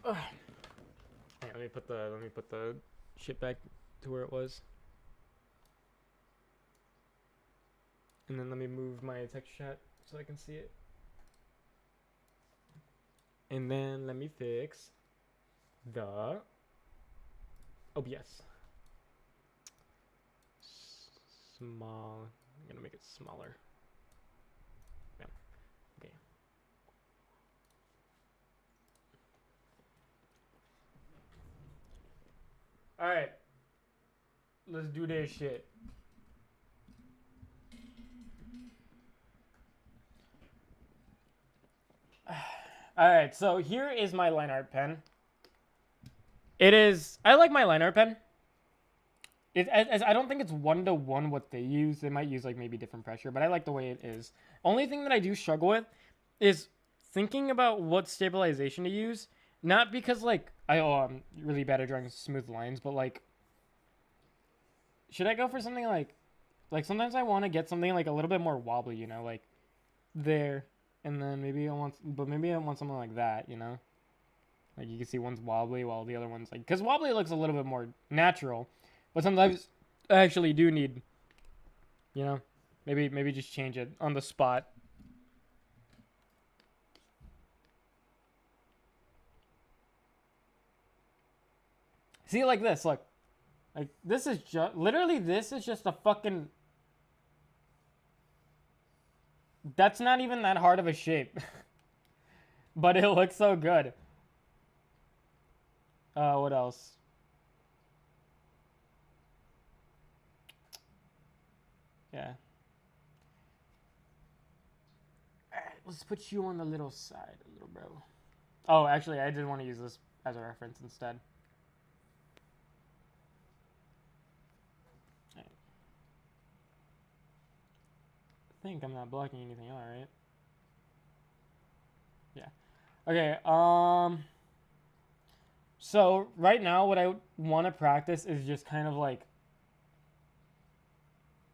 let me put the shit back to where it was. And then let me move my text chat so I can see it. And then let me fix the OBS. Small. I'm gonna make it smaller. Yeah. Okay. All right. Let's do this shit. All right. So here is my line art pen. It is. I like my line art pen. I don't think it's 1-to-1 what they use. They might use like maybe different pressure, but I like the way it is. Only thing that I do struggle with is thinking about what stabilization to use. Not because like I'm really bad at drawing smooth lines, but like should I go for something like sometimes I want to get something like a little bit more wobbly, you know, like there, and then maybe I want something like that, you know, like you can see one's wobbly while the other one's like because wobbly looks a little bit more natural, but sometimes I actually do need, you know, maybe just change it on the spot. See, like this, look, like this is just literally this is just a fucking. That's not even that hard of a shape. But it looks so good. What else? Yeah. Alright, let's put you on the little side, little bro. Oh, actually, I did want to use this as a reference instead. Right. I think I'm not blocking anything, alright. Yeah. Okay, So right now, what I want to practice is just kind of like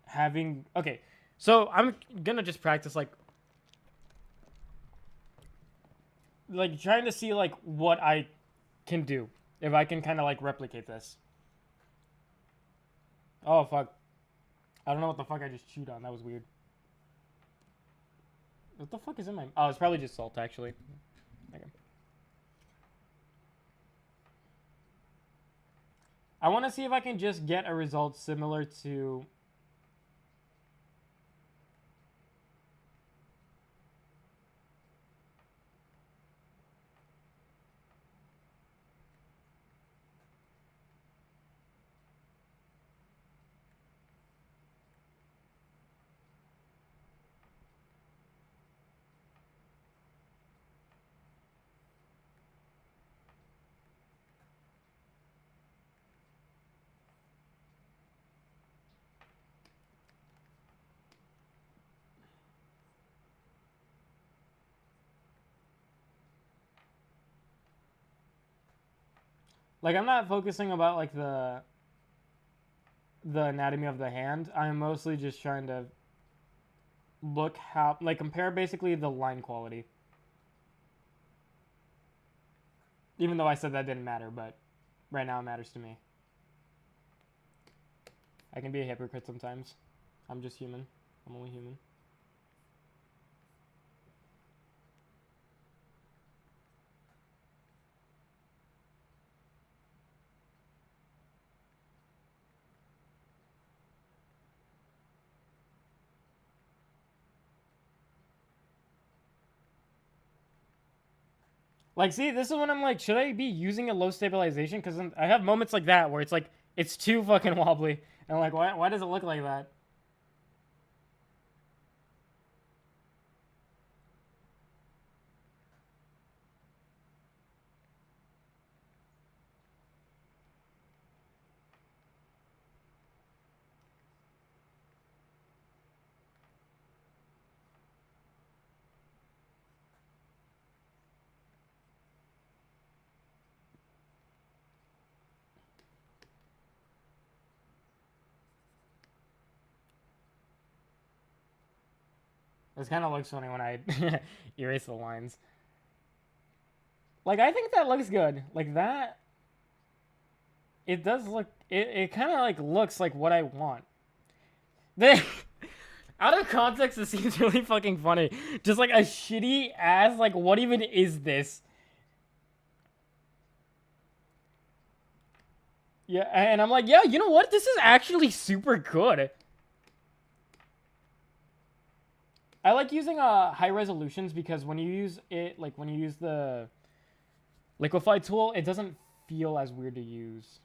having. Okay, so I'm gonna just practice like trying to see like what I can do if I can kind of like replicate this. Oh fuck! I don't know what the fuck I just chewed on. That was weird. What the fuck is in my? Oh, it's probably just salt actually. Okay. I want to see if I can just get a result similar to. Like I'm not focusing about like the anatomy of the hand. I'm mostly just trying to look how like compare basically the line quality. Even though I said that didn't matter, but right now it matters to me. I can be a hypocrite sometimes. I'm just human. I'm only human. Like, see, this is when I'm like, should I be using a low stabilization? Because I have moments like that where it's like, it's too fucking wobbly. And I'm like, why does it look like that? This kind of looks funny when I erase the lines. Like, I think that looks good. Like, that, it does look, it kind of, like, looks like what I want. Out of context, it seems really fucking funny. Just, like, a shitty ass, like, what even is this? Yeah, and I'm like, yeah, you know what? This is actually super good. I like using high resolutions because when you use it, like when you use the liquify tool, it doesn't feel as weird to use.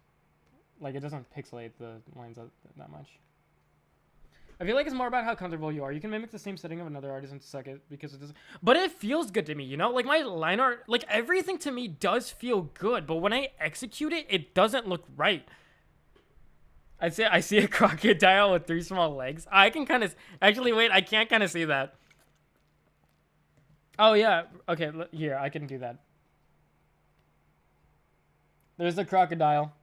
Like it doesn't pixelate the lines that much. I feel like it's more about how comfortable you are. You can mimic the same setting of another artist and suck it because it doesn't. But it feels good to me, you know? Like my line art, like everything to me does feel good, but when I execute it, it doesn't look right. I see a crocodile with 3 small legs. I can kind of actually wait. I can't kind of see that. Oh yeah. Okay. Here I can do that. There's the crocodile.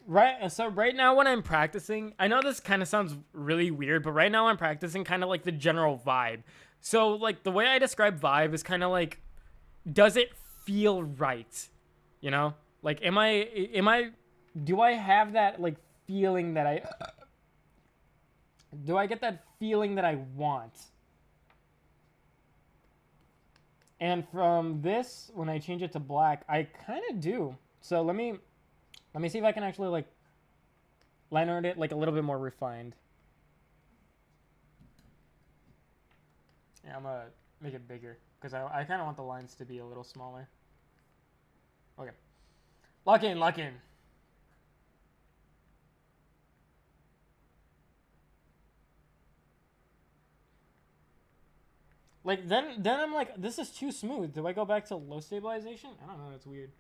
Right, so right now when I'm practicing, I know this kind of sounds really weird, but right now I'm practicing kind of like the general vibe. So like the way I describe vibe is kind of like, does it feel right? You know, like do I have that like feeling that do I get that feeling that I want? And from this, when I change it to black, I kind of do. So let me see if I can actually like line art it like a little bit more refined. Yeah, I'm gonna make it bigger because I kind of want the lines to be a little smaller. Okay, lock in, lock in. Like then I'm like, this is too smooth. Do I go back to low stabilization? I don't know. It's weird.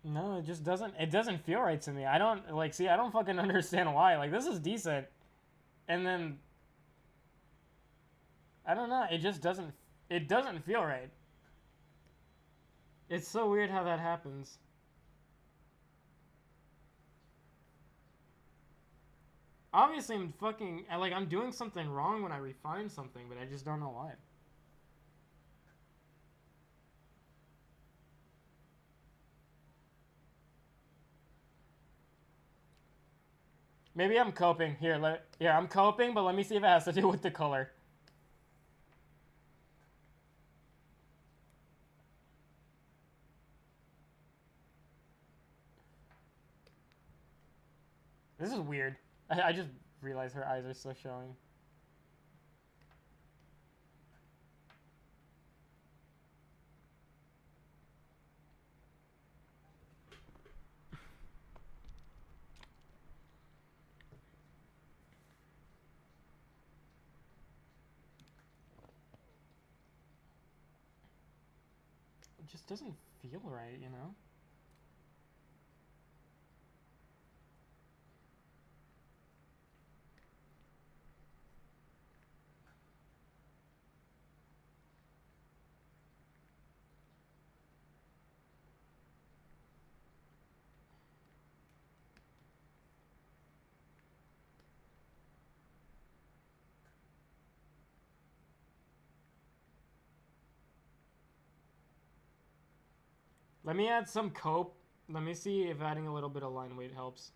No, it just doesn't. It doesn't feel right to me. I don't like. See, I don't fucking understand why. Like, this is decent, and then I don't know. It just doesn't. It doesn't feel right. It's so weird how that happens. Obviously, I'm fucking like I'm doing something wrong when I refine something, but I just don't know why. Maybe I'm coping. Yeah, I'm coping, but let me see if it has to do with the color. This is weird. I just realized her eyes are still showing. It just doesn't feel right, you know? Let me add some cope. Let me see if adding a little bit of line weight helps.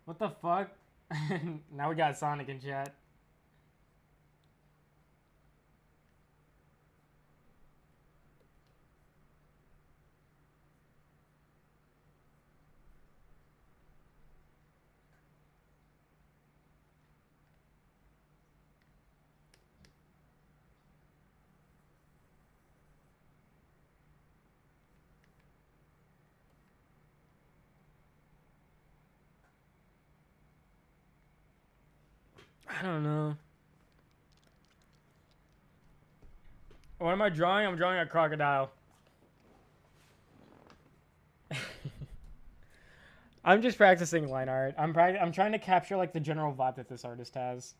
What the fuck? Now we got Sonic in chat. I don't know. What am I drawing? I'm drawing a crocodile. I'm just practicing line art. I'm trying to capture like the general vibe that this artist has.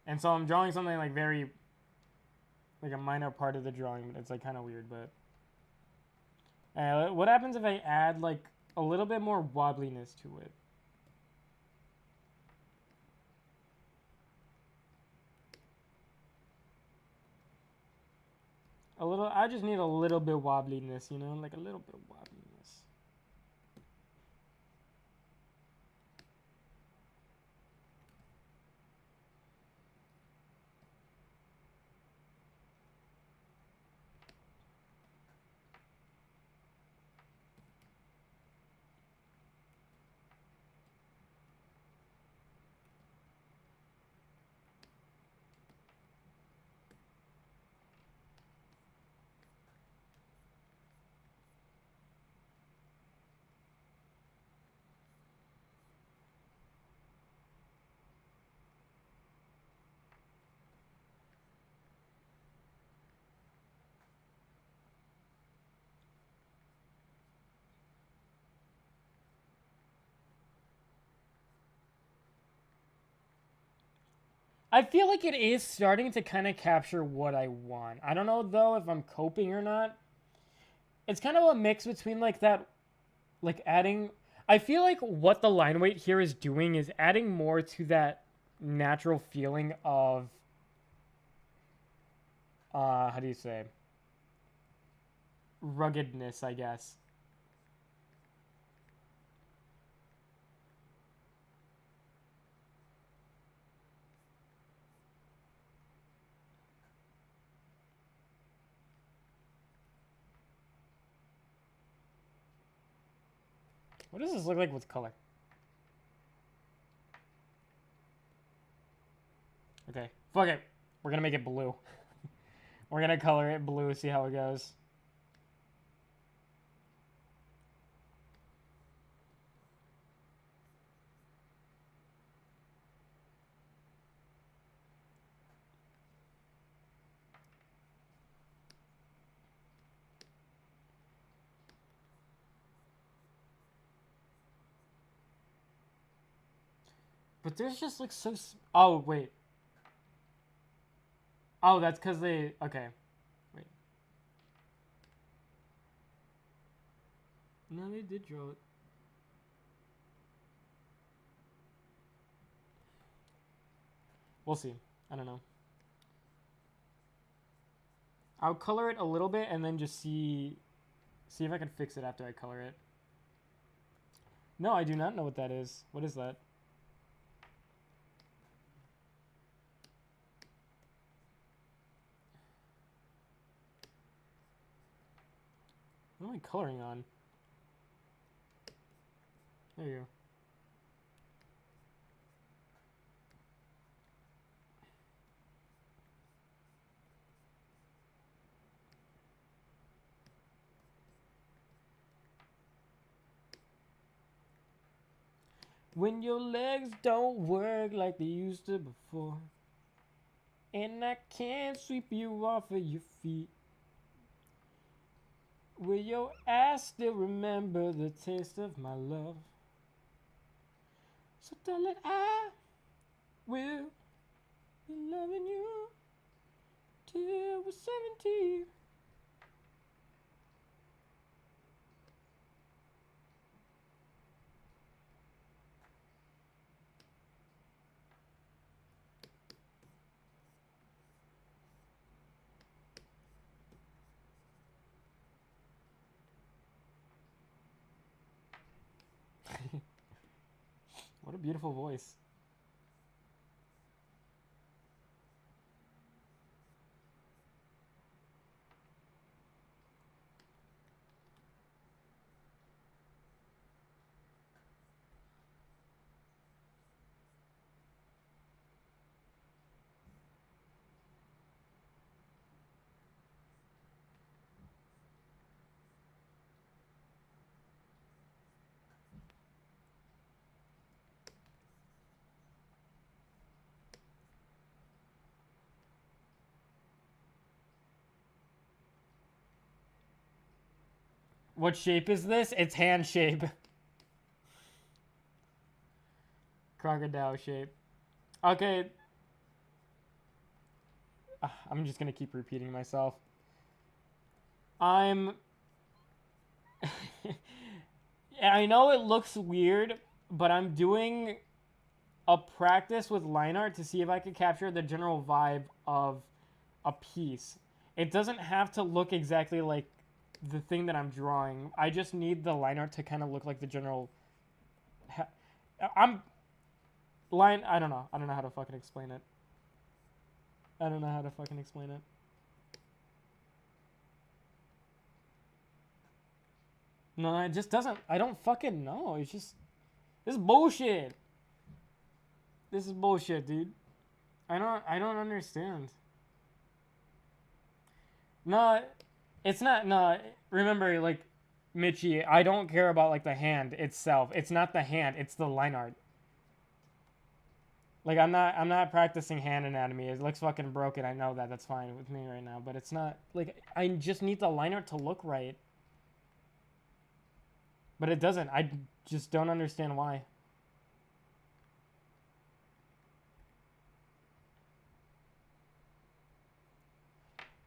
And so I'm drawing something like very like a minor part of the drawing, but it's like kind of weird, but what happens if I add like a little bit more wobbliness to it? A little, I just need a little bit wobbliness, you know, like a little bit of wobbliness. I feel like it is starting to kind of capture what I want. I don't know though if I'm coping or not. It's kind of a mix between like that, like adding. I feel like what the line weight here is doing is adding more to that natural feeling of, how do you say? Ruggedness, I guess. What does this look like with color? Okay, fuck it. We're gonna make it blue. We're gonna color it blue, see how it goes. But there's just like so. Oh wait. Oh, that's because they. Okay. Wait. No, they did draw it. We'll see. I don't know. I'll color it a little bit and then just see if I can fix it after I color it. No, I do not know what that is. What is that? What am I coloring on? There you go. When your legs don't work like they used to before, and I can't sweep you off of your feet, will your ass still remember the taste of my love? So darling, I will be loving you till we're 70. What a beautiful voice. What shape is this? It's hand shape. Crocodile shape. Okay. I'm just gonna keep repeating myself. I know it looks weird, but I'm doing a practice with Lineart to see if I could capture the general vibe of a piece. It doesn't have to look exactly like the thing that I'm drawing. I just need the Lineart to kind of look like the general. I don't know. I don't know how to fucking explain it. I don't know how to fucking explain it. No, it just doesn't. I don't fucking know. It's just. This is bullshit. This is bullshit, dude. I don't understand. No, it's not. No, remember, like, Mitchie, I don't care about, like, the hand itself. It's not the hand. It's the line art. Like, I'm not practicing hand anatomy. It looks fucking broken. I know that. That's fine with me right now. But it's not, like, I just need the line art to look right. But it doesn't. I just don't understand why.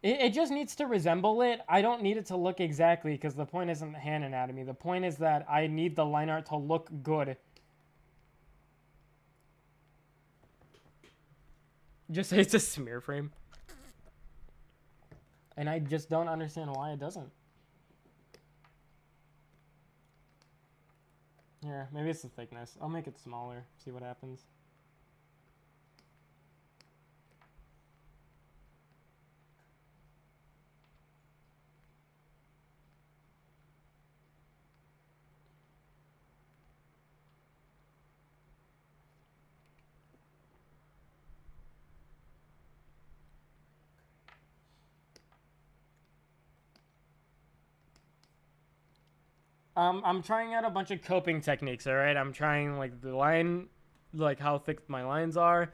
It just needs to resemble it. I don't need it to look exactly because the point isn't hand anatomy. The point is that I need the line art to look good. Just say it's a smear frame. And I just don't understand why it doesn't. Here, maybe it's the thickness. I'll make it smaller, see what happens. I'm trying out a bunch of coping techniques, alright? I'm trying, like, the line, like, how thick my lines are.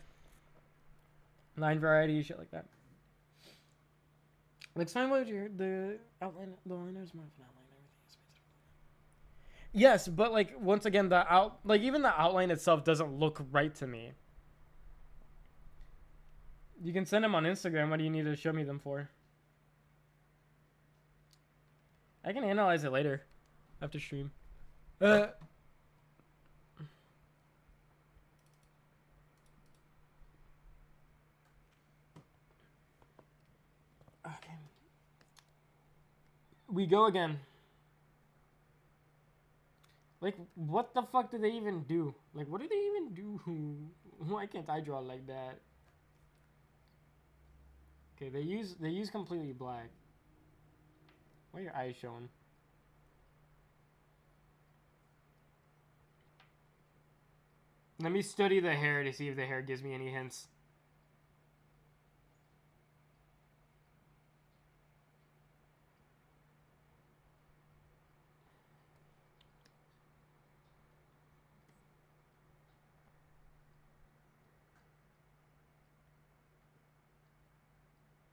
Line variety, shit like that. Like, fine with the outline, the liner's more of an outline, everything is basically. Yes, but, like, once again, even the outline itself doesn't look right to me. You can send them on Instagram. What do you need to show me them for? I can analyze it later. After stream. Okay. We go again. Like, what the fuck do they even do? Like, what do they even do? Why can't I draw like that? Okay, they use completely black. Why are your eyes showing? Let me study the hair to see if the hair gives me any hints.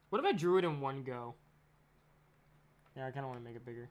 What if I drew it in one go? Yeah, I kind of want to make it bigger.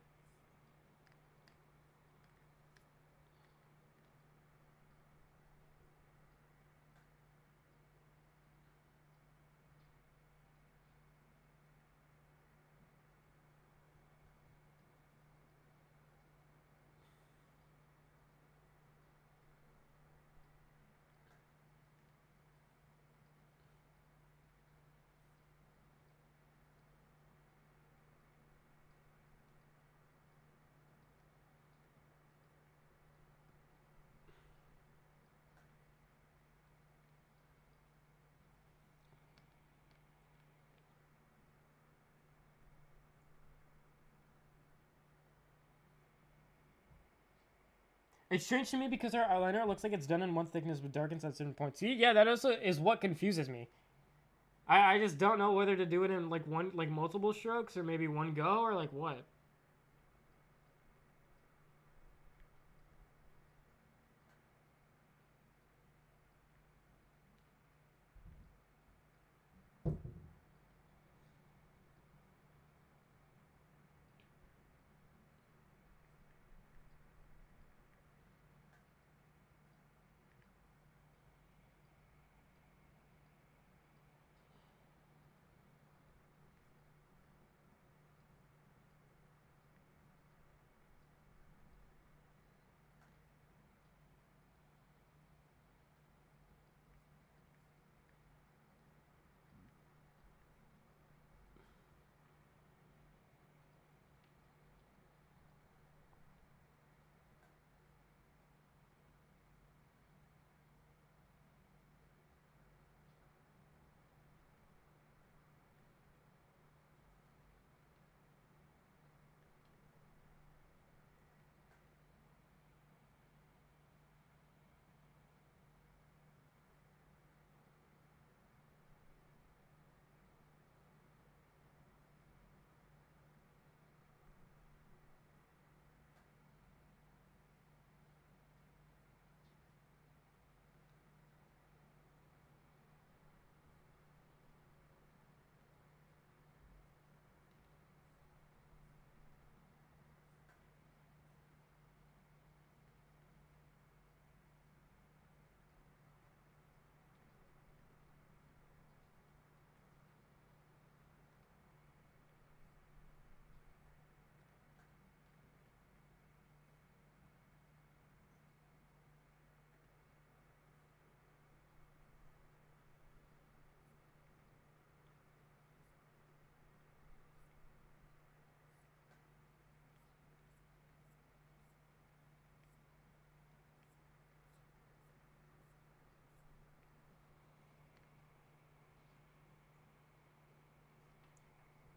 It's strange to me because our eyeliner looks like it's done in one thickness but darkens at certain points. See, yeah, that also is what confuses me. I just don't know whether to do it in like multiple strokes or maybe one go or like what.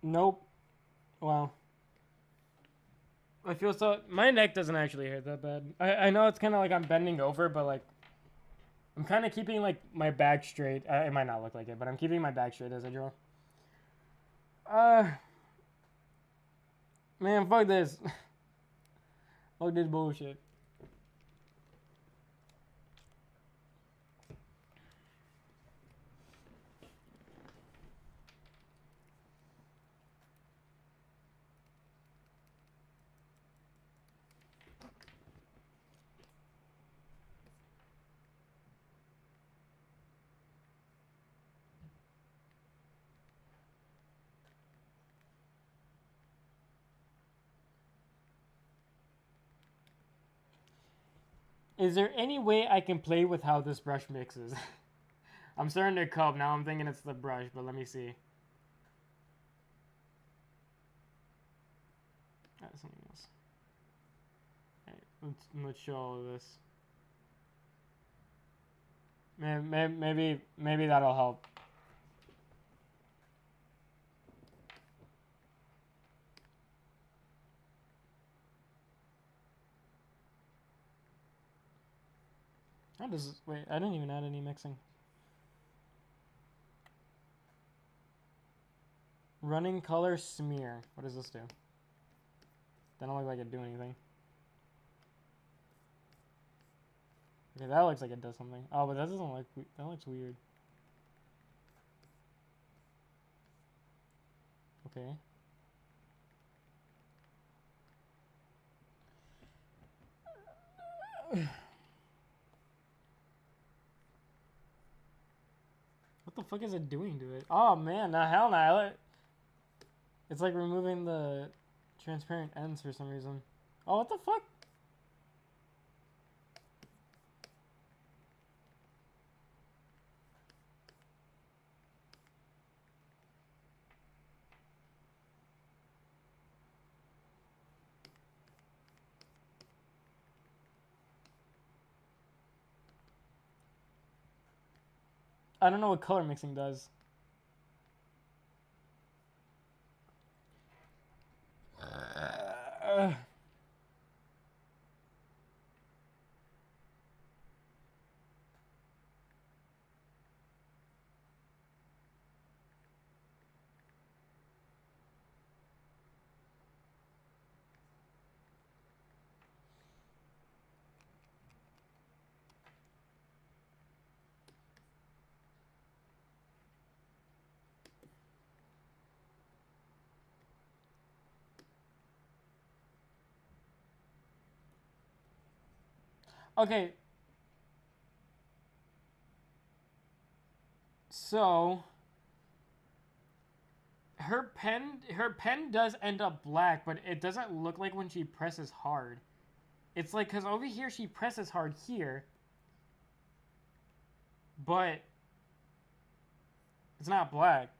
Nope. Wow. I feel so. My neck doesn't actually hurt that bad. I know it's kind of like I'm bending over, but like I'm kind of keeping like my back straight. It might not look like it, but I'm keeping my back straight as I draw. Uh, man, fuck this. Fuck this bullshit. Is there any way I can play with how this brush mixes? I'm starting to cup. Now I'm thinking it's the brush, but let me see. That's something else. Alright, let's show all of this. Maybe that'll help. How does this, wait? I didn't even add any mixing. Running color smear. What does this do? Doesn't look like it do anything. Okay, that looks like it does something. Oh, but that doesn't look. That looks weird. Okay. What the fuck is it doing to it? Oh man, no, hell no. It's like removing the transparent ends for some reason. Oh, what the fuck? I don't know what color mixing does. Okay. So her pen does end up black, but it doesn't look like when she presses hard. It's like, because over here she presses hard here, but it's not black.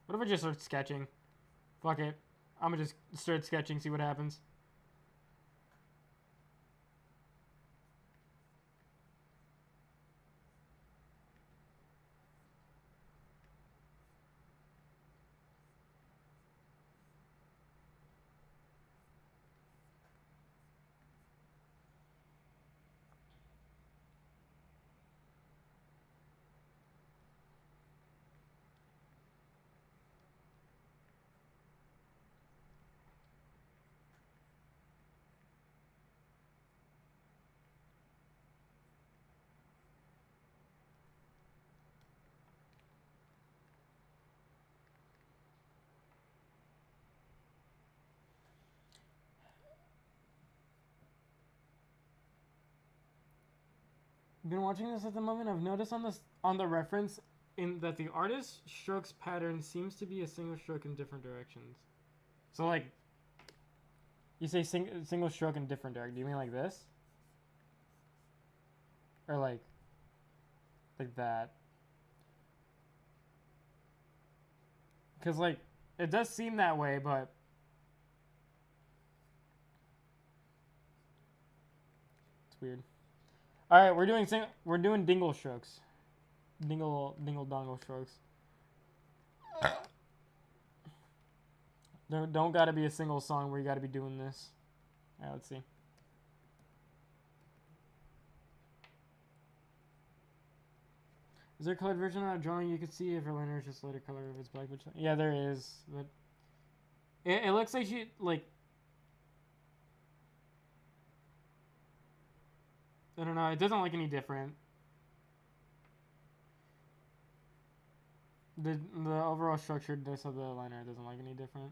What if I just start sketching? Fuck it. I'm gonna just start sketching, see what happens. Been watching this at the moment. I've noticed on the reference in that the artist's strokes pattern seems to be a single stroke in different directions. So like, you say single stroke in different direction. Do you mean like this, or like that? Because like it does seem that way, but it's weird. All right, we're doing dingle strokes, dingle dongle strokes. Don't gotta be a single song where you gotta be doing this. All right, let's see. Is there a colored version of that drawing you could see if her liner is just lighter color if it's black? Yeah, there is, but it looks like she like. I don't know. It doesn't look any different. The overall structuredness of the liner doesn't look any different.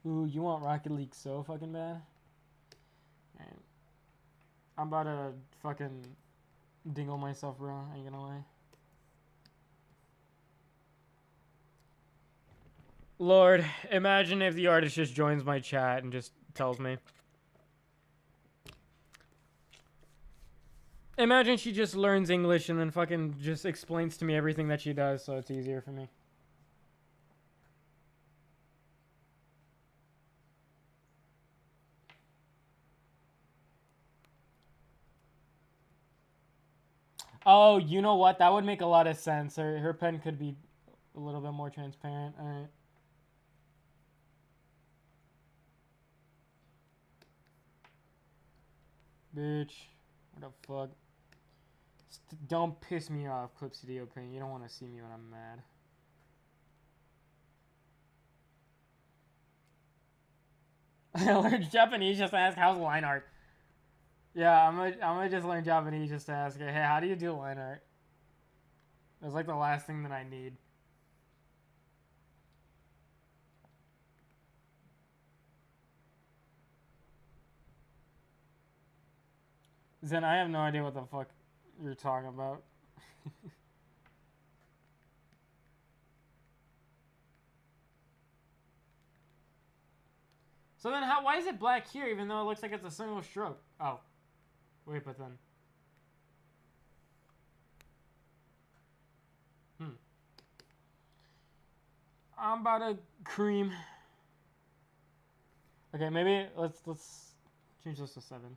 Ooh, you want Rocket League so fucking bad? Alright. I'm about to fucking dingle myself, bro. I ain't gonna lie. Lord, imagine if the artist just joins my chat and just tells me. Imagine she just learns English and then fucking just explains to me everything that she does so it's easier for me. Oh, you know what? That would make a lot of sense. Her pen could be a little bit more transparent. Alright. Bitch. What the fuck? Don't piss me off, Clipstudio Paint. You don't want to see me when I'm mad. I learned Japanese just to ask how's line art. Yeah, I'm gonna just learn Japanese just to ask, hey, how do you do line art? It's like the last thing that I need. Zen, I have no idea what the fuck you're talking about. So then why is it black here even though it looks like it's a single stroke? Oh. Wait, but then. I'm about to cream. Okay, maybe let's change this to 7.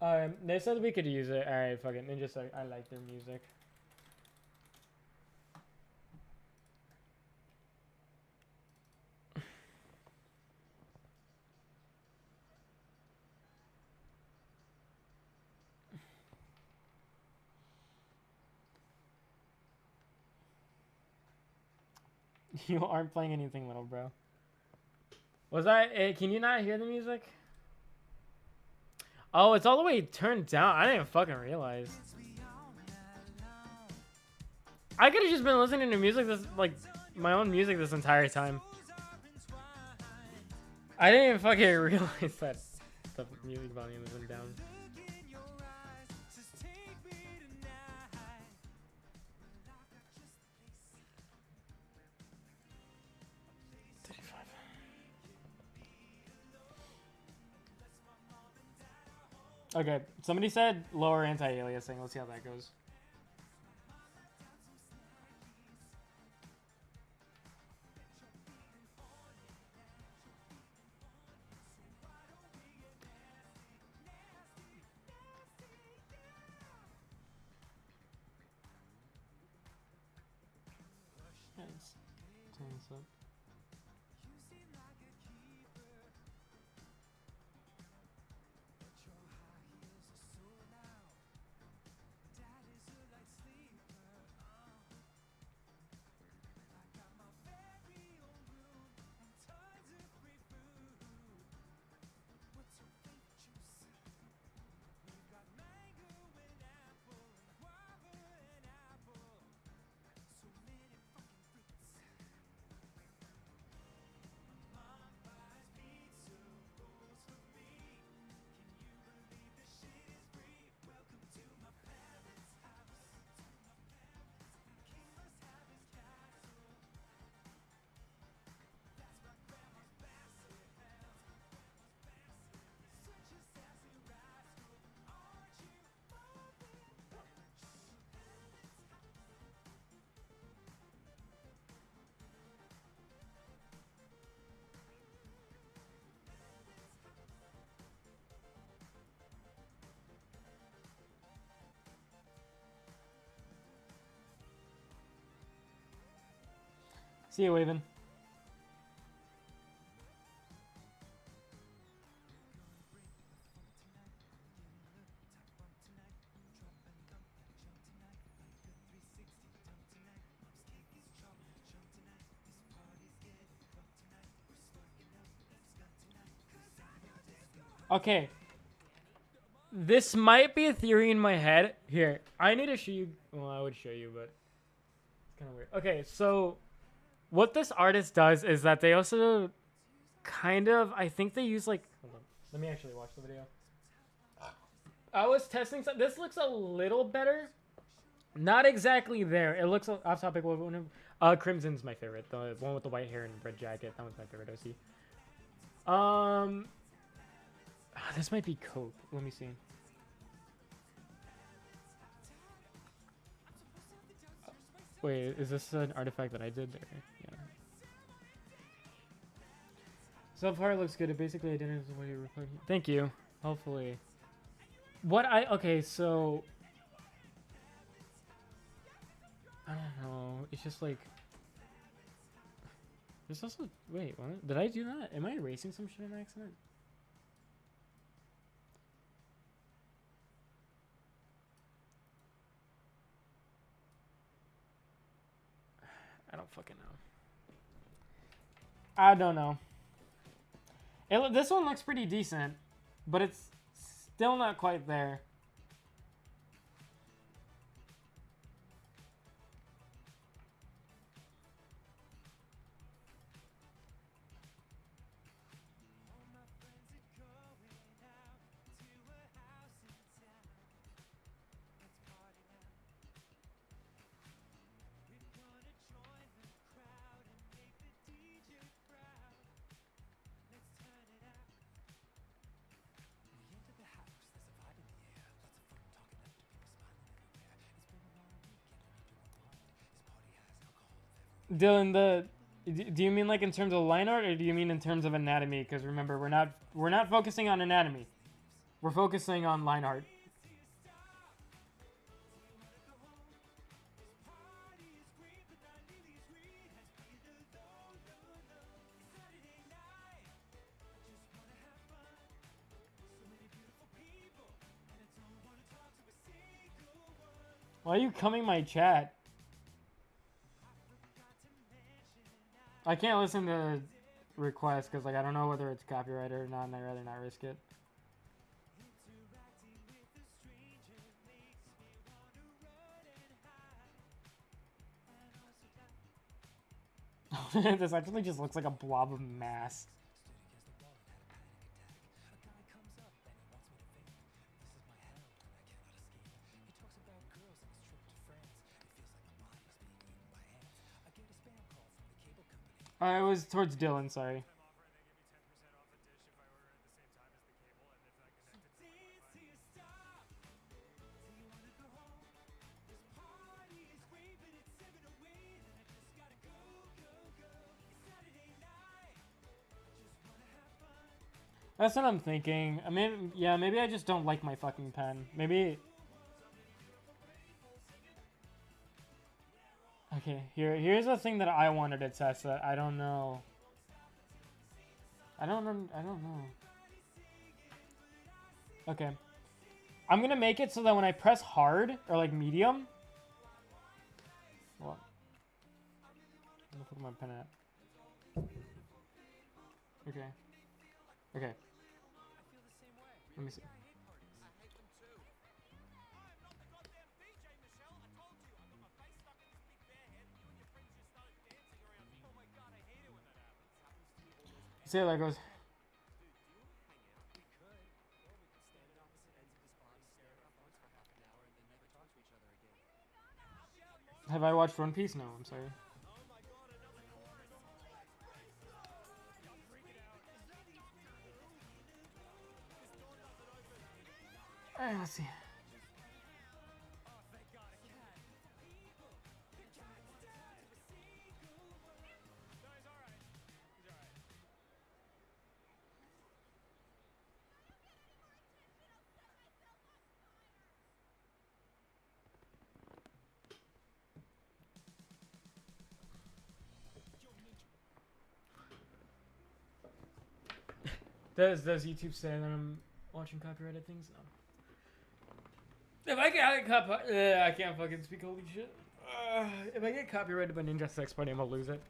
They said we could use it. All right, fuck it. Ninja said I like their music. You aren't playing anything, little bro. Was I? Can you not hear the music? Oh, it's all the way turned down. I didn't even fucking realize. I could have just been listening to music this, like, my own music this entire time. I didn't even fucking realize that the music volume isn't down. Okay, somebody said lower anti-aliasing. Let's see how that goes. Nice. Turn this up. See you, Waven. Okay. This might be a theory in my head. Here, I need to show you. Well, I would show you, but it's kind of weird. Okay, so what this artist does is that they also kind of, I think they use like, hold on, let me actually watch the video. I was testing some, this looks a little better. Not exactly there. It looks off topic. Crimson's my favorite. The one with the white hair and red jacket. That was my favorite OC. This might be Cope. Let me see. Wait, is this an artifact that I did? There? Yeah. So far, it looks good. It basically identifies the way you record. Thank you. Hopefully. Okay, so I don't know. It's just like there's also wait. What? Did I do that? Am I erasing some shit on accident? I don't fucking know. I don't know. This one looks pretty decent, but it's still not quite there. Dylan, do you mean like in terms of line art, or do you mean in terms of anatomy? Because remember, we're not focusing on anatomy. We're focusing on line art. Why are you coming my chat? I can't listen to requests because like I don't know whether it's copyrighted or not, and I'd rather not risk it. This actually just looks like a blob of mass. I was towards Dylan, sorry. That's what I'm thinking. I mean, yeah, maybe I just don't like my fucking pen. Maybe... Okay, here's the thing that I wanted to test that I don't know. I don't know. Okay. I'm gonna make it so that when I press hard, or like medium... What? Where the fuck my pen at? Okay. Okay. Let me see. See how that goes. Have I watched One Piece? No, I'm sorry. Alright, let's see. Does YouTube say that I'm watching copyrighted things? No. If I get I can't fucking speak. Holy shit. If I get copyrighted by Ninja Sex Party, I'm gonna lose it.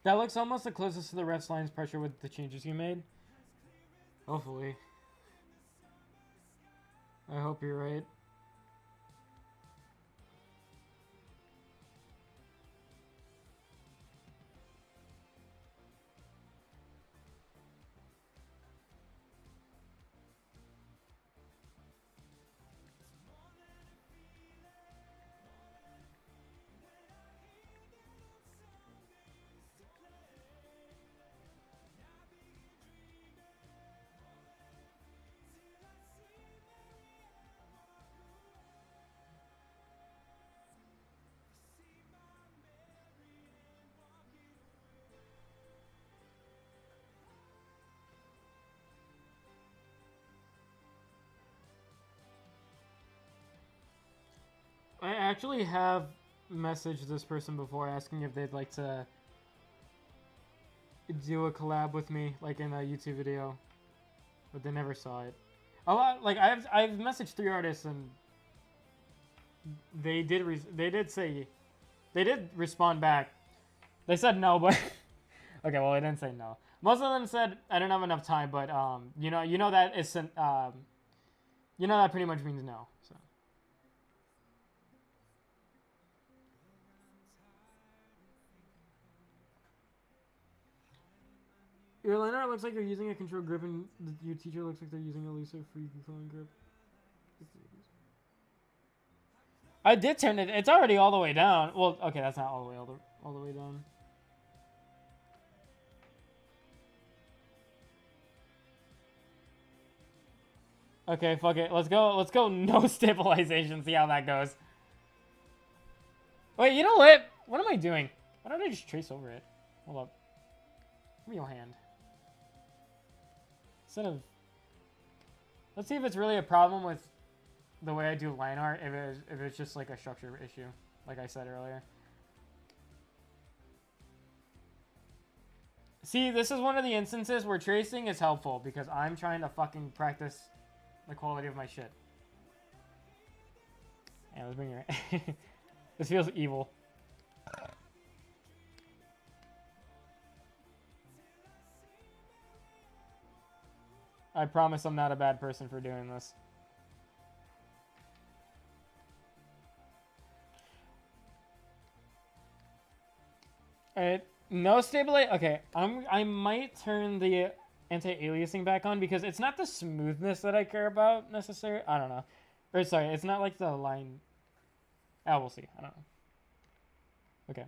That looks almost the closest to the ref's lines pressure with the changes you made. Hopefully. I hope you're right. actually have messaged this person before asking if they'd like to do a collab with me, like in a YouTube video, but they never saw it. A lot, like I've messaged 3 artists and they did respond back. They said no, but okay, well they didn't say no. Most of them said I don't have enough time, but you know that is you know that pretty much means no. So. Your Lineart looks like you're using a control grip, and your teacher looks like they're using a looser free controlling grip. I did turn it. It's already all the way down. Well, okay, that's not all the way down. Okay, fuck it. Let's go no stabilization, see how that goes. Wait, you know what? What am I doing? Why don't I just trace over it? Hold up. Give me your hand. Instead of... Let's see if it's really a problem with the way I do line art, if it's just like a structure issue, like I said earlier. See, this is one of the instances where tracing is helpful because I'm trying to fucking practice the quality of my shit. Yeah, let's bring it. This feels evil. I promise I'm not a bad person for doing this. Alright, no stabilize. Okay, I might turn the anti-aliasing back on because it's not the smoothness that I care about necessarily. I don't know. Or sorry, it's not like the line. Oh, we'll see. I don't know. Okay.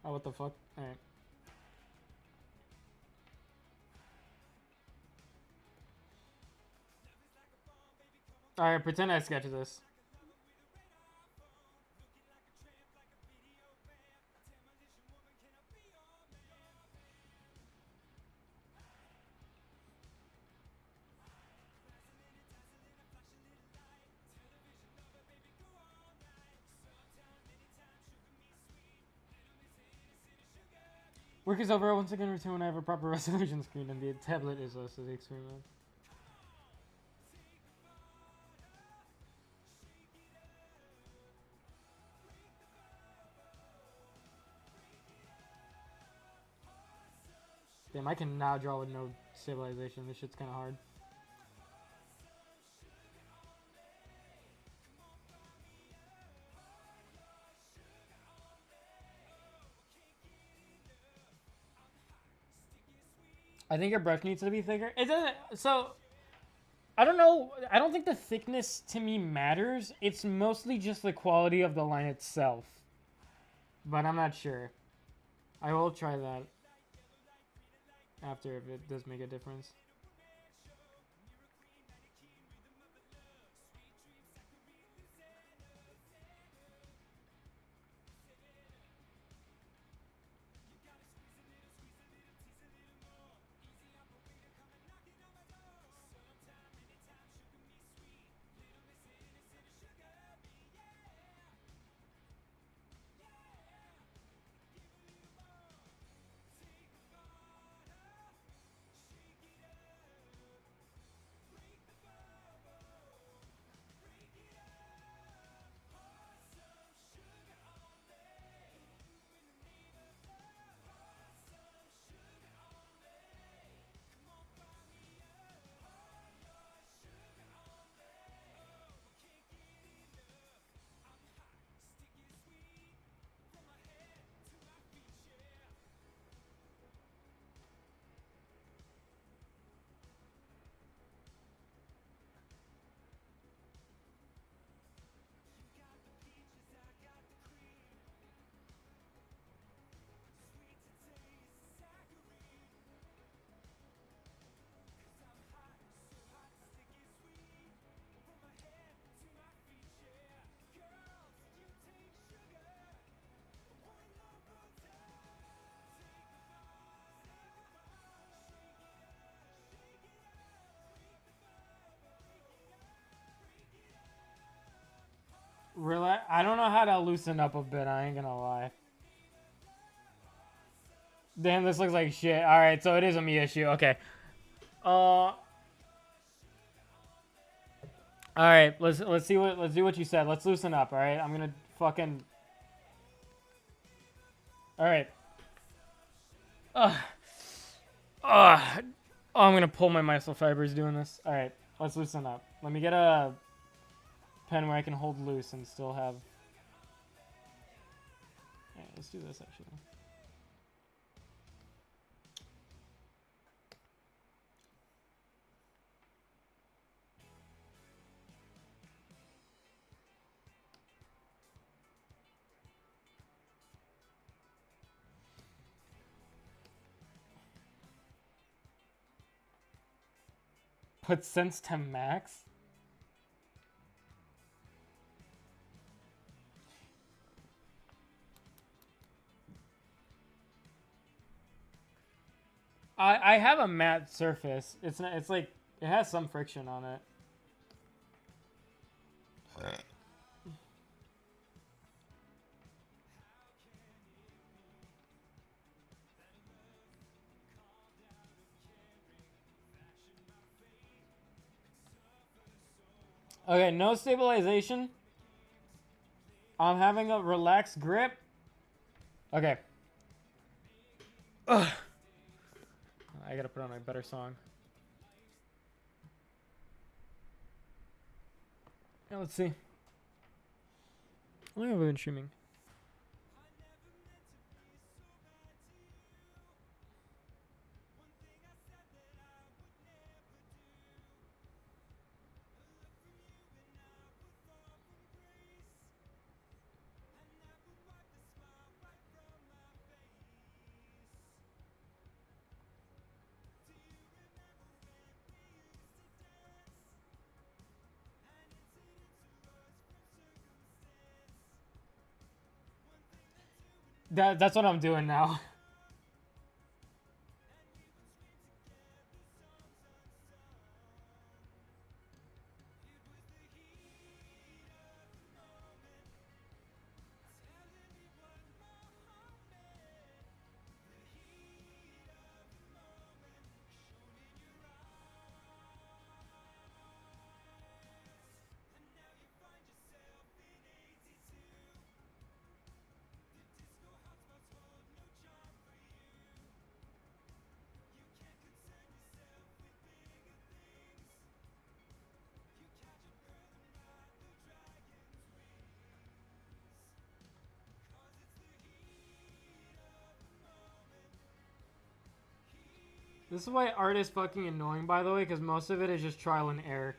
Oh, what the fuck? Alright. Alright, pretend I sketched this. Work is over. Once again, return when I have a proper resolution screen and the tablet is less as the experiment. Damn, I can now draw with no stabilization. This shit's kind of hard. I think your brush needs to be thicker. It doesn't. So, I don't know. I don't think the thickness to me matters. It's mostly just the quality of the line itself. But I'm not sure. I will try that after if it does make a difference. Relax. I don't know how to loosen up a bit. I ain't gonna lie. Damn, this looks like shit. All right, so it is a me issue. Okay. All right, let's see what you said. Let's loosen up. All right, I'm gonna fucking. All right. Oh, I'm gonna pull my muscle fibers doing this. All right, let's loosen up. Let me get a pen where I can hold loose and still have. All right, let's do this actually. Put sense to max. I have a matte surface. It's not. It's like it has some friction on it. Okay, no stabilization. I'm having a relaxed grip. Okay. Ugh. I gotta put on a better song. Yeah, let's see. How long have I been streaming? That's what I'm doing now. This is why art is fucking annoying, by the way, because most of it is just trial and error.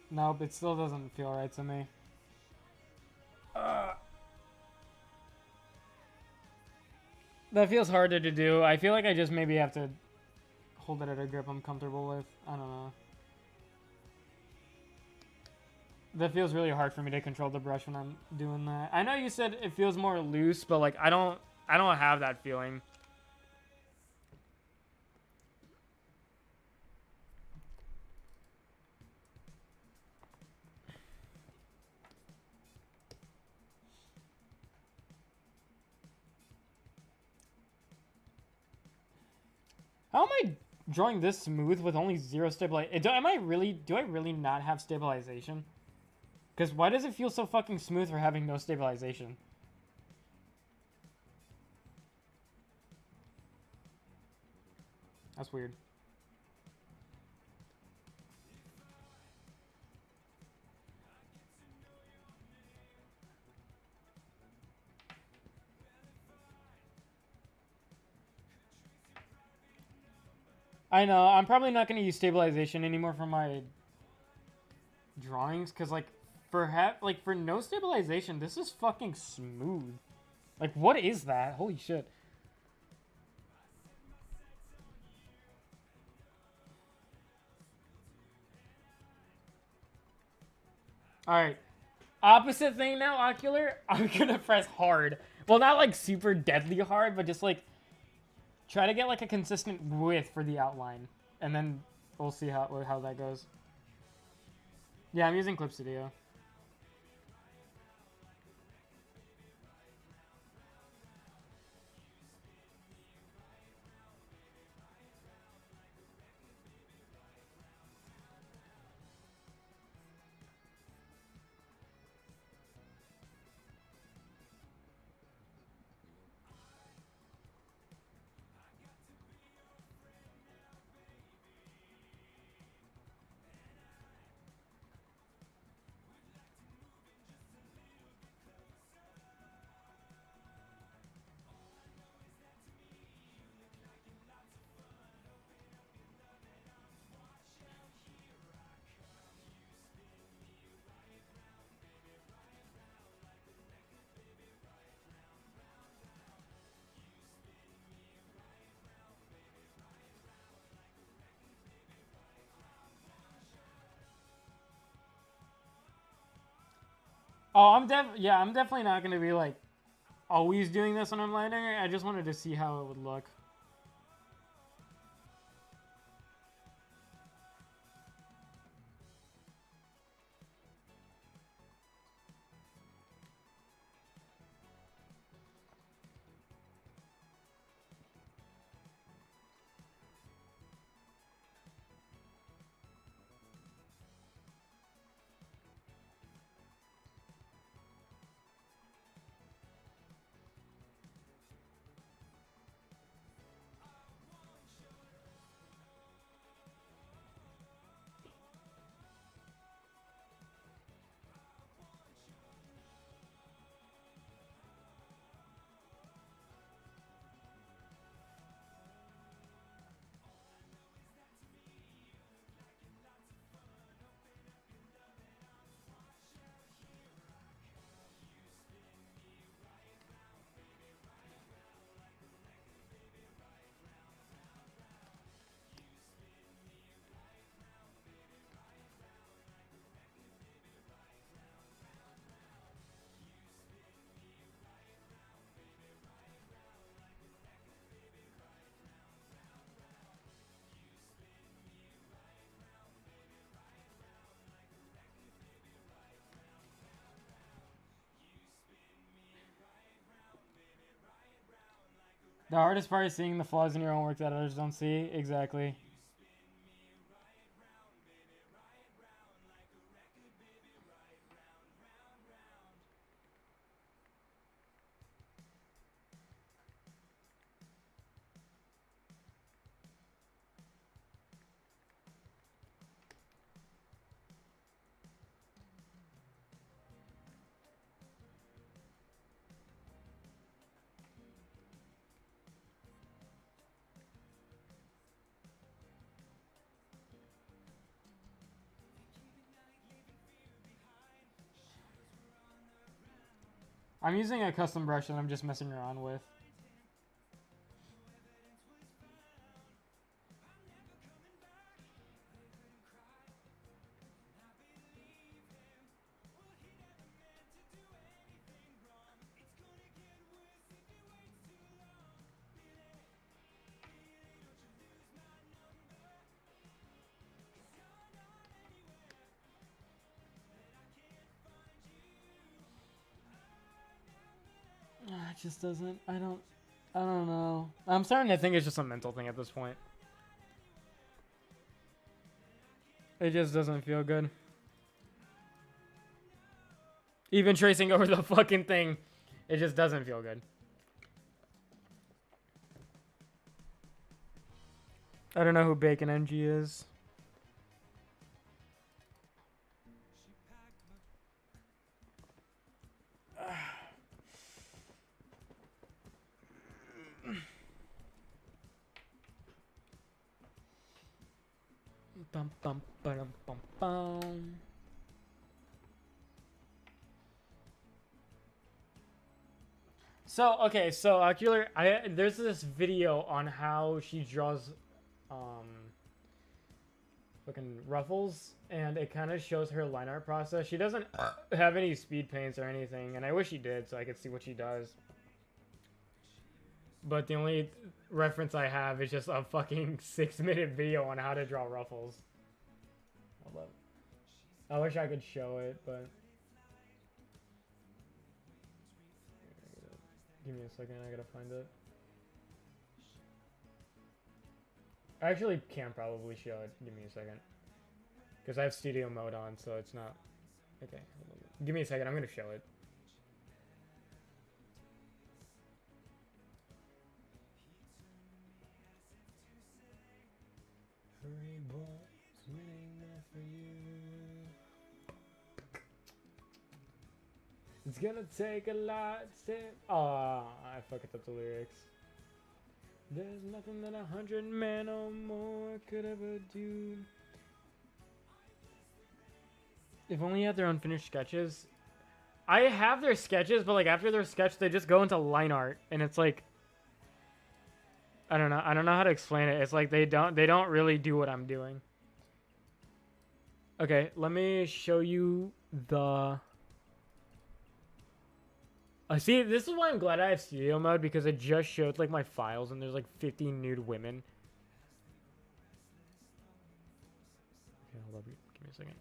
Nope, it still doesn't feel right to me. That feels harder to do. I feel like I just maybe have to hold it at a grip I'm comfortable with. I don't know. That feels really hard for me to control the brush when I'm doing that. I know you said it feels more loose, but like I don't have that feeling. I drawing this smooth with only 0 stabilization? Do I really not have stabilization? Because why does it feel so fucking smooth for having no stabilization? That's weird. I know, I'm probably not going to use stabilization anymore for my drawings, because, like, for no stabilization, this is fucking smooth. Like, what is that? Holy shit. Alright. Opposite thing now, Ocular. I'm gonna press hard. Well, not, like, super deadly hard, but just, like, try to get, like, a consistent width for the outline. And then we'll see how that goes. Yeah, I'm using Clip Studio. Oh, I'm definitely not gonna be, like, always doing this when I'm lighting it. I just wanted to see how it would look. The hardest part is seeing the flaws in your own work that others don't see. Exactly. I'm using a custom brush that I'm just messing around with. It just doesn't. I don't know. I'm starting to think it's just a mental thing at this point. It just doesn't feel good. Even tracing over the fucking thing, it just doesn't feel good. I don't know who Bacon MG is. Bum, bum, ba-dum, bum, bum. So, okay, so Ocular, there's this video on how she draws fucking ruffles, and it kind of shows her line art process. She doesn't have any speed paints or anything, and I wish she did so I could see what she does. But the only reference I have is just a fucking 6-minute video on how to draw ruffles. I wish I could show it, but... Give me a second, I gotta find it. I actually can probably show it. Give me a second. Because I have studio mode on, so it's not... Okay, give me a second, I'm gonna show it. Hurry, boys, waiting there for you. It's gonna take a lot to... Aw, I fucked up the lyrics. There's nothing that 100 men or more could ever do. If only you had their unfinished sketches. I have their sketches, but like after their sketch, they just go into line art, and it's like... I don't know how to explain it. It's like they don't really do what I'm doing. Okay, let me show you the... see, this is why I'm glad I have studio mode, because it just showed like my files and there's like 50 nude women. Okay, hold up, give me a second.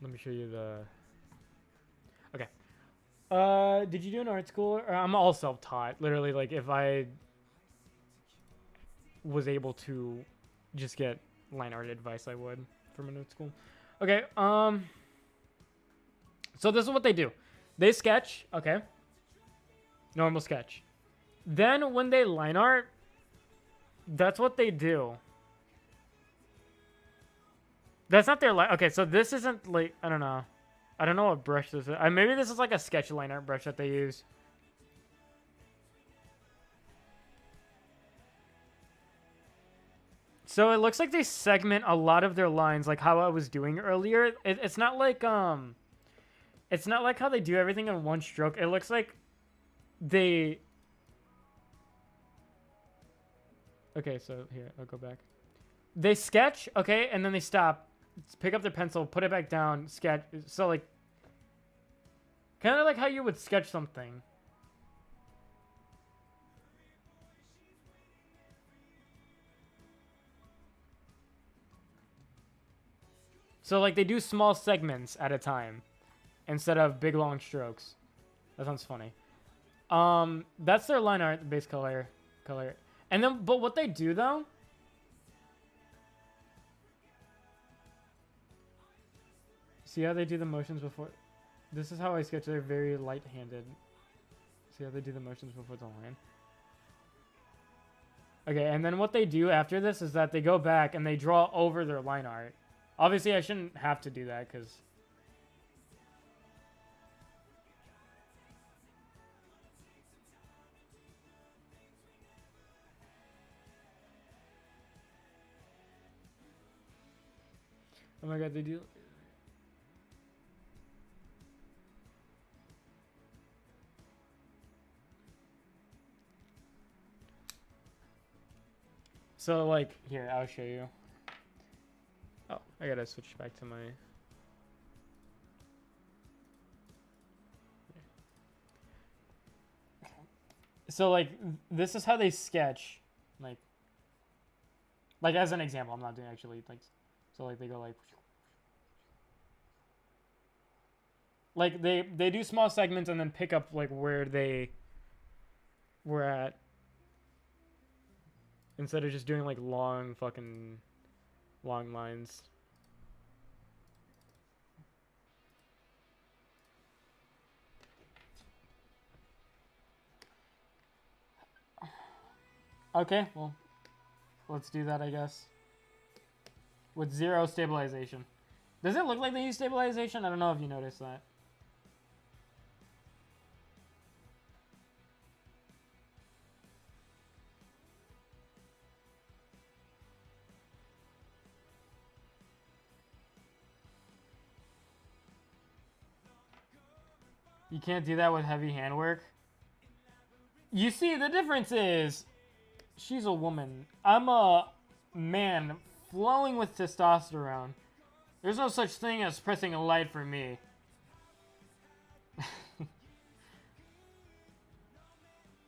Let me show you the... Okay. Did you do an art school? I'm all self-taught. Literally, like, if I was able to just get line art advice, I would from an art school. Okay, so this is what they do. They sketch, okay. Normal sketch. Then when they line art, that's what they do. That's not their line. Okay, so this isn't like, I don't know what brush this is. Maybe this is like a sketch line art brush that they use. So it looks like they segment a lot of their lines, like how I was doing earlier. It's not like how they do everything in one stroke. It looks like they... Okay, so here, I'll go back. They sketch, okay, and then they stop, pick up their pencil, put it back down, sketch. So like, kind of like how you would sketch something. So like they do small segments at a time instead of big long strokes. That sounds funny. That's their line art, base color. And then, but what they do though, see how they do the motions before? This is how I sketch. They're very light-handed. See how they do the motions before the line? Okay, and then what they do after this is that they go back and they draw over their line art. Obviously, I shouldn't have to do that because... Oh my god, they do... So, like, here, I'll show you. Oh, I gotta switch back to my... So, like, this is how they sketch. Like as an example, I'm not doing actually, like... So, like, they go, like... they do small segments and then pick up, like, where they... we're at. Instead of just doing like long fucking long lines. Okay, well, let's do that, I guess. With 0 stabilization. Does it look like they use stabilization? I don't know if you noticed that. You can't do that with heavy handwork. You see, the difference is she's a woman. I'm a man flowing with testosterone. There's no such thing as pressing a light for me.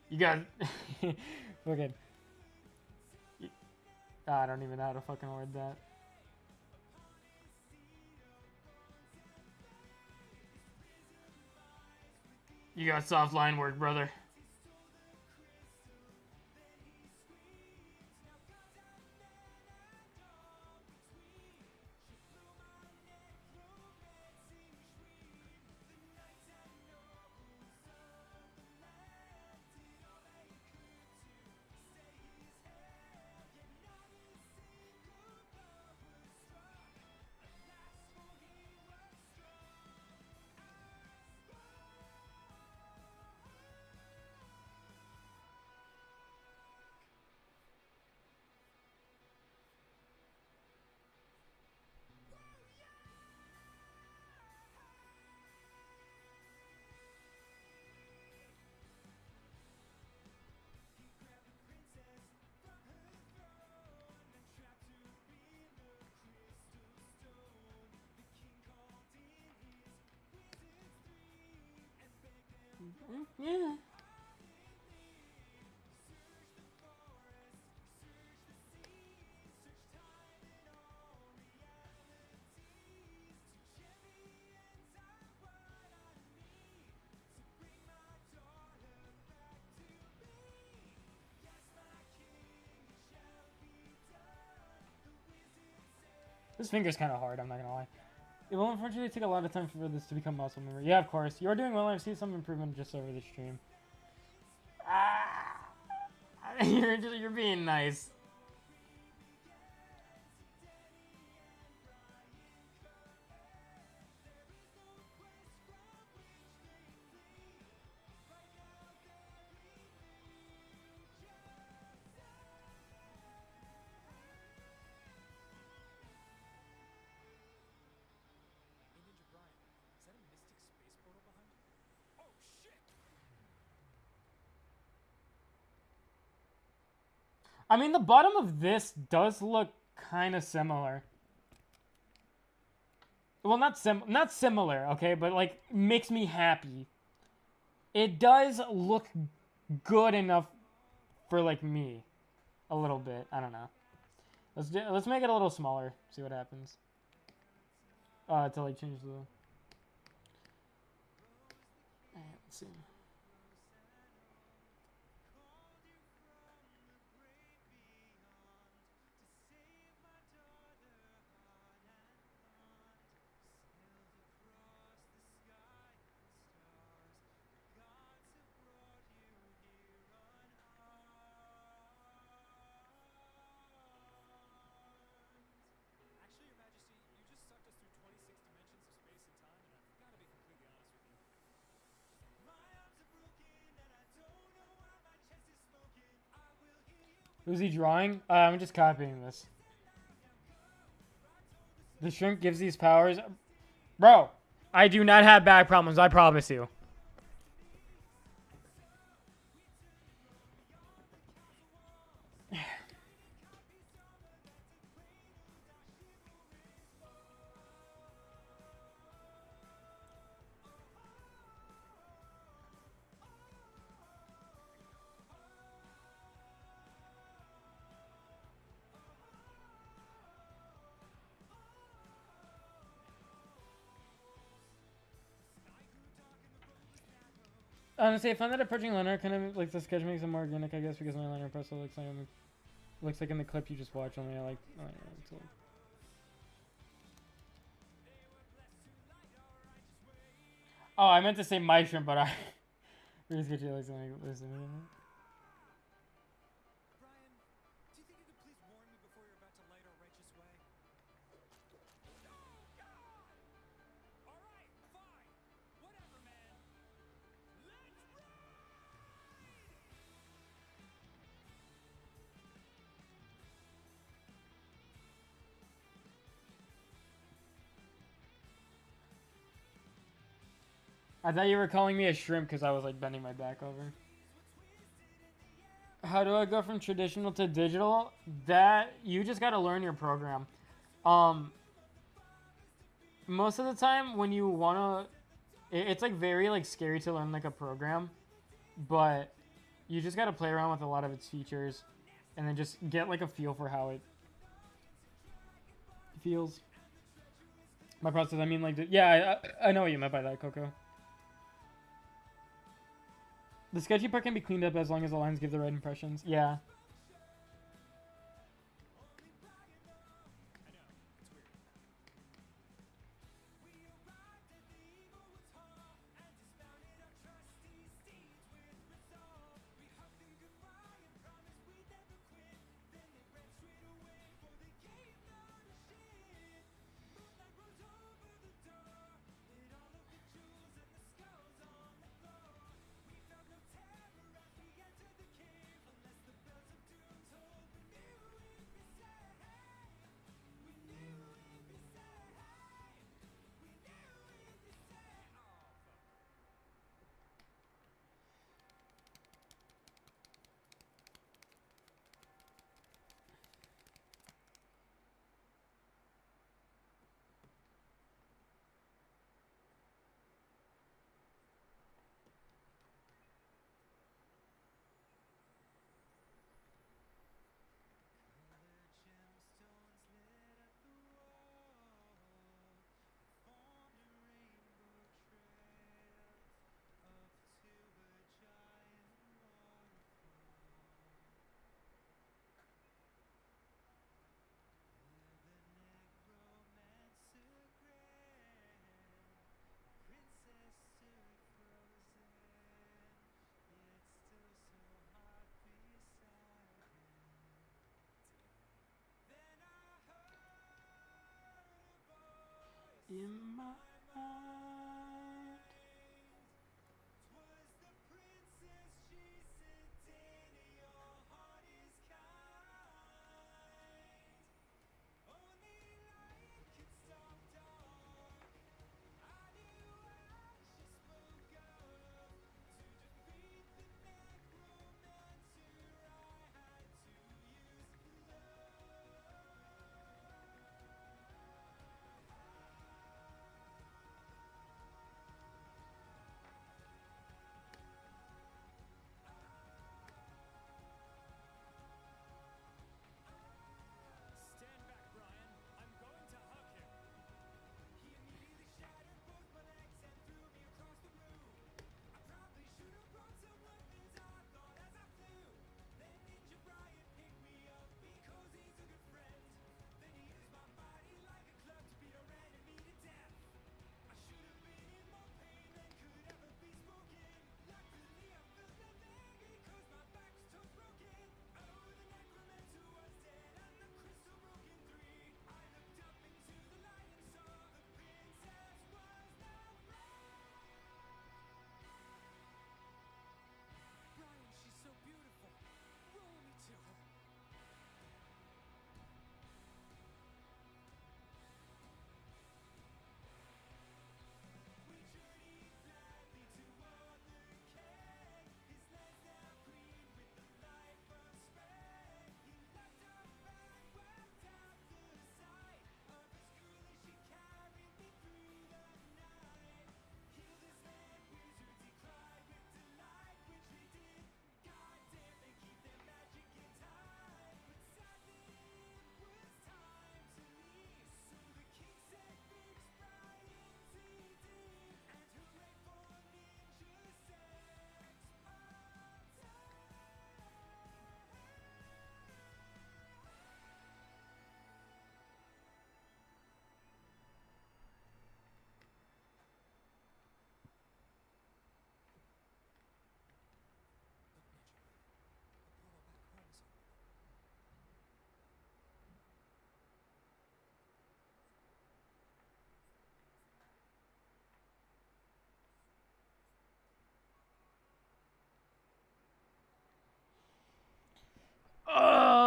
You got... Fucking... I don't even know how to fucking word that. You got soft line work, brother. Yeah. This finger's kind of hard, I'm not gonna lie. It will unfortunately take a lot of time for this to become muscle memory. Yeah, of course. You're doing well. I've seen some improvement just over the stream. Ah, you're being nice. I mean, the bottom of this does look kind of similar. Well, not similar, okay, but like makes me happy. It does look good enough for like me, a little bit. I don't know. Let's make it a little smaller. See what happens. To like change the. Let's see. Who's he drawing? I'm just copying this. The shrimp gives these powers. Bro, I do not have back problems, I promise you. Honestly, I find that approaching Lineart kind of like the sketch makes it more organic, I guess, because my Lineart pencil looks like in the clip you just watched. Only I like. Oh, I meant to say my shrimp, but I. We're just gonna like something. Listen. I thought you were calling me a shrimp because I was like bending my back over. How do I go from traditional to digital? That you just gotta learn your program. Um, most of the time when you wanna, it's like very like scary to learn like a program, but you just gotta play around with a lot of its features, and then just get like a feel for how it feels. My process, I mean, like, yeah, I know what you meant by that, Coco. The sketchy part can be cleaned up as long as the lines give the right impressions. Yeah. In my mind.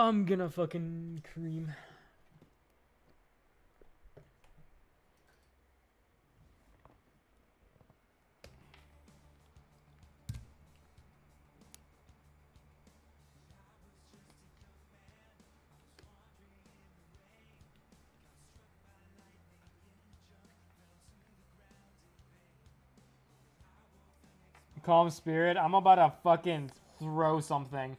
I'm gonna fucking cream. Calm spirit. I'm about to fucking throw something.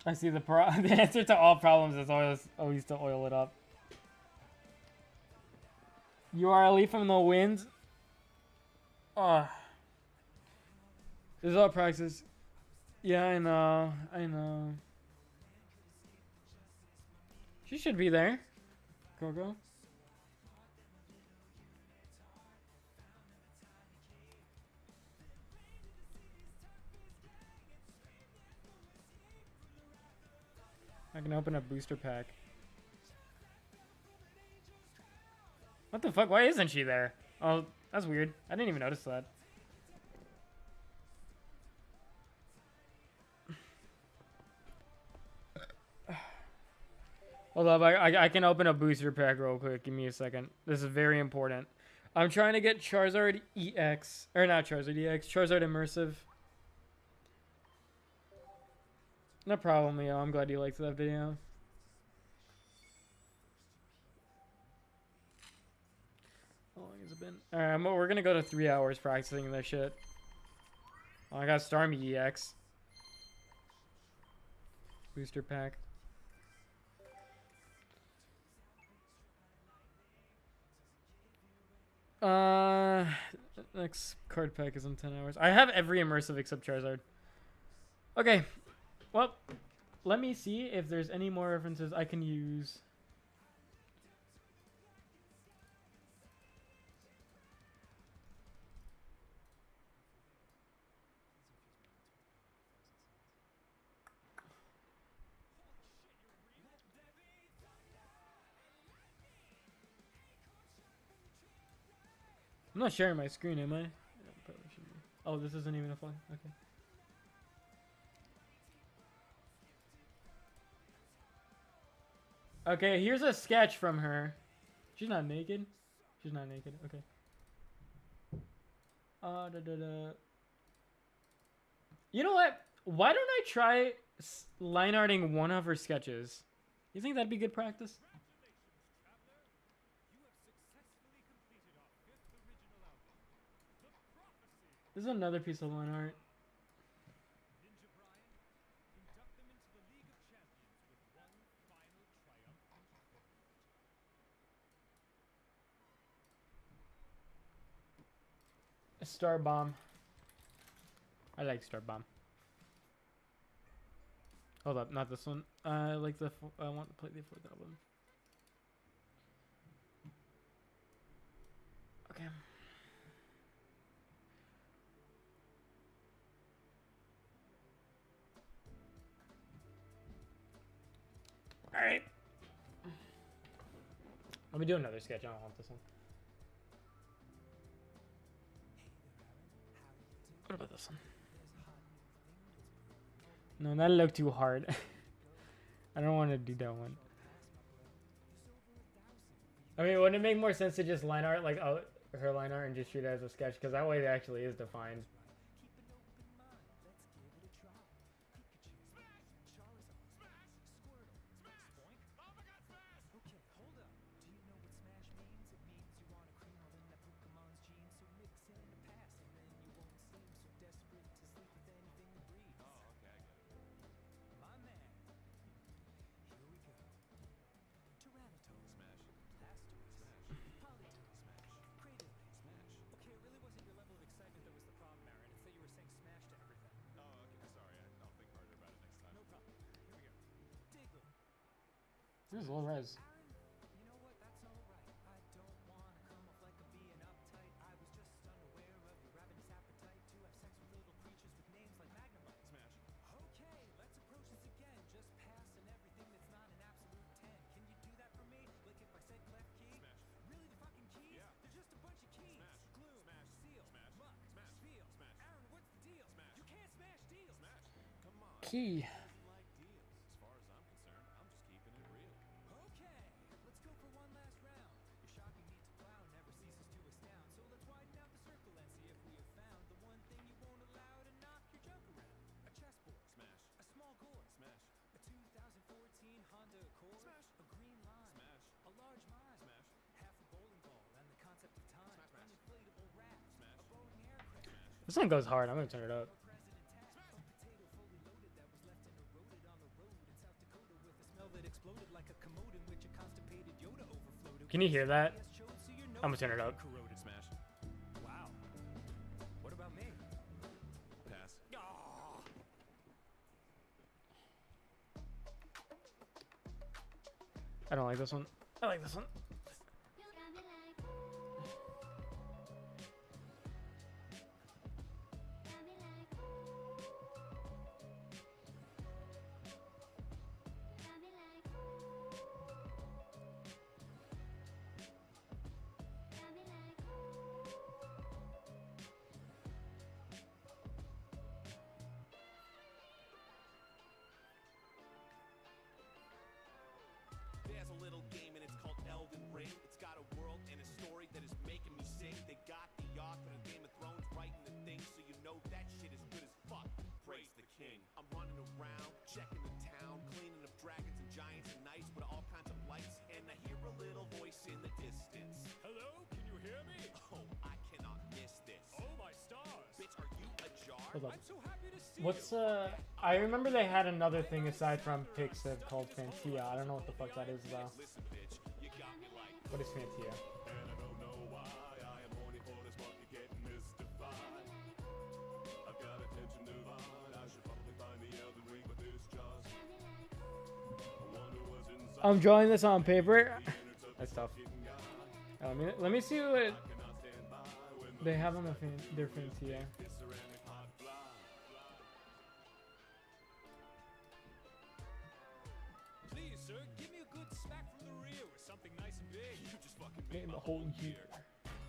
I see the the answer to all problems is always to oil it up. You are a leaf from the wind. Ugh. This is all practice. Yeah, I know. I know. She should be there. Go. I can open a booster pack. What the fuck? Why isn't she there? Oh, that's weird. I didn't even notice that. Hold up, I can open a booster pack real quick. Give me a second. This is very important. I'm trying to get Charizard EX. Or not Charizard EX. Charizard Immersive. No problem, Leo. I'm glad you liked that video. How long has it been? Alright, we're gonna go to 3 hours practicing this shit. Oh, I got Starmie EX. Booster pack. Next card pack is in 10 hours. I have every immersive except Charizard. Okay. Well, let me see if there's any more references I can use. I'm not sharing my screen, am I? Yeah, probably should be. Oh, this isn't even a fun. Okay. Okay, here's a sketch from her. She's not naked. She's not naked. Okay. You know what? Why don't I try line arting one of her sketches? You think that'd be good practice? This is another piece of line art. A Star Bomb. I like Star Bomb. Hold up, not this one. I like the. I want to play the fourth album. Okay. All right. Let me do another sketch. I don't want this one. What about this one? No, that looked too hard. I don't want to do that one. I mean, wouldn't it make more sense to just line art like her line art and just treat it as a sketch? Because that way it actually is defined. This is low res. key. As far as I'm concerned, I'm just keeping it real. Okay, let's go for one last round. Your shocking need to plow never ceases to astound. So let's widen out the circle and see if we have found the one thing you won't allow to knock your junk around. A chessboard, Smash. a small gourd, Smash. a 2014 Honda Accord, Smash. a green line, Smash. a large mine, Smash. half a bowling ball, and the concept of time, Smash, an smash. inflatable raft, Smash. a Boeing aircraft, Smash. This one goes hard. I'm gonna turn it up. a president tax, a potato fully loaded that was left and eroded on the road in South Dakota with a smell that exploded like a commode in which a constipated Yoda overflowed. Can you hear that? I'm gonna turn it up. Corroded. Smash. Wow. What about me? Pass. Oh. I don't like this one. I like this one. There's a little game and it's called Elden Ring. It's got a world and a story that is making me sing. They got the author of Game of Thrones writing the thing, so you know that shit is good as fuck. Praise the king. I'm running around, checking the town, cleaning up dragons and giants and knights with all kinds of lights, and I hear a little voice in the distance. Hello, can you hear me? Oh, I cannot miss this. Oh my stars. Bitch, are you a jar? Hold up. I'm so happy to see What's you. I remember they had another thing aside from Pixiv called Fantia. I don't know what the fuck that is though. Listen, bitch, you got me like. What is Fantia? And I don't know why I am horny for this market getting mystified. I've got attention divine. I should probably find the Elden Ring, but this just. I wonder what's inside. I'm drawing this on paper. That's tough. Let me see what Cannot stand by when they have on their Fantia. the ceramic pot fly. Please, sir, give me a good smack from the rear with something nice and big. You just fucking Made made the my whole whole year. year.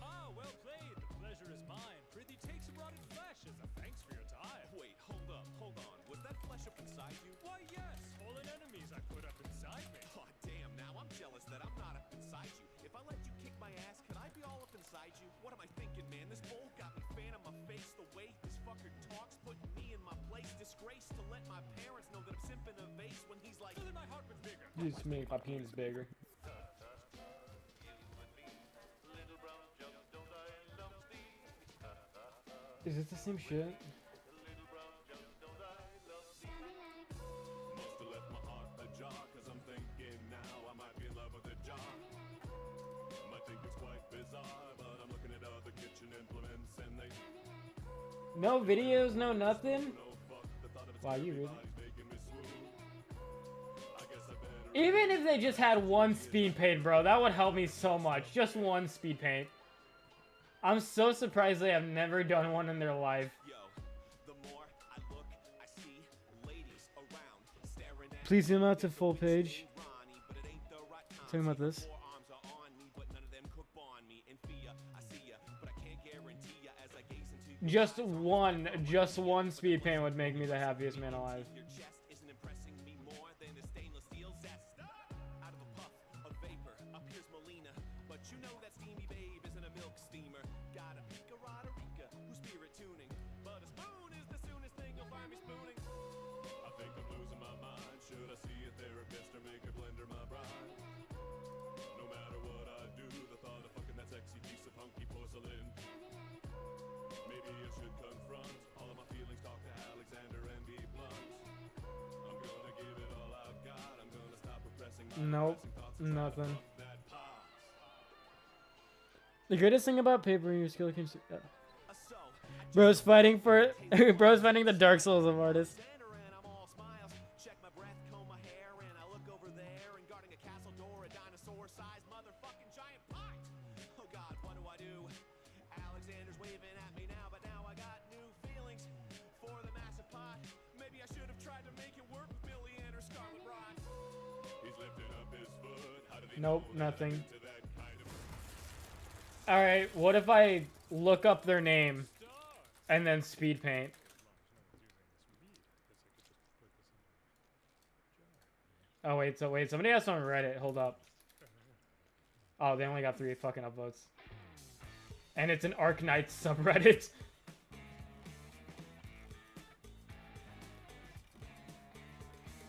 Ah, well played. The pleasure is mine. Prithee, take some rotted flesh as a thanks for your time. Wait, hold up, hold on. Was that flesh up inside you? Why, yes, fallen enemies I put up inside me. Oh, damn, now I'm jealous that I'm not up inside you. If I let you kick my ass, could I be all up inside you? What am I thinking, man? This bowl got me fan on my face. The way this fucker talks, putting me in my place. Disgrace to let my parents know that I'm simping a vase when he's like, So that my heart was bigger. You just make my penis bigger. Is it the same shit? must have left my heart ajar, cause I'm thinking now I might be in love with a jar. Might think it's quite bizarre, but I'm looking at other kitchen implements and they No videos, no nothing. no fuck. The thought of its Wow, you really? body's making me swoon. I guess I better Even if they just had one speed paint, bro, that would help me so much. Just one speed paint. I'm so surprised they have never done one in their life. Yo, the more I look, I see ladies around staring at Please zoom out to full page. Ronnie, but it ain't the right time. Talking about this. Forearms are on me, but none of them could bond me. In fear, I see ya, but I can't guarantee ya as I gaze into your Just eyes. one speed paint would make me the happiest man alive. Your chest isn't impressing me more than the stainless steel zest. Out of a puff of vapor appears Melina, but you know that steamy babe isn't a milk steamer. Got a pica roderica who's spirit tuning, but a spoon is the soonest thing you'll find me spooning. I think I'm losing my mind. Should I see a therapist or make a blender my bride? No matter what I do, the thought of fucking that sexy piece of hunky porcelain. Maybe I should confront all of my feelings, talk to Alexander and be blunt. I'm gonna give it all I've got. I'm gonna stop repressing my Nope, depressing thoughts and try to nothing. fuck that pause. The greatest thing about paper in your skill can. So, Bro's fighting for. Bro's fighting the Dark Souls of artists. center and I'm all smiles. Check my breath, comb my hair, and I look over there and guarding a castle door, a dinosaur-sized motherfucking giant pot. Oh God, what do I do? Alexander's waving at me now, but now I got new feelings for the massive pot. Maybe I should have tried to make it work with Billy and her Scarlet Rot. He's lifting up his foot. How do they Nope, know that I'm nothing. into that kind of- Alright, what if I look up their name and then speed paint? Oh wait, so wait, somebody asked on Reddit. Hold up. Oh, they only got 3 fucking upvotes. And it's an Arknight subreddit.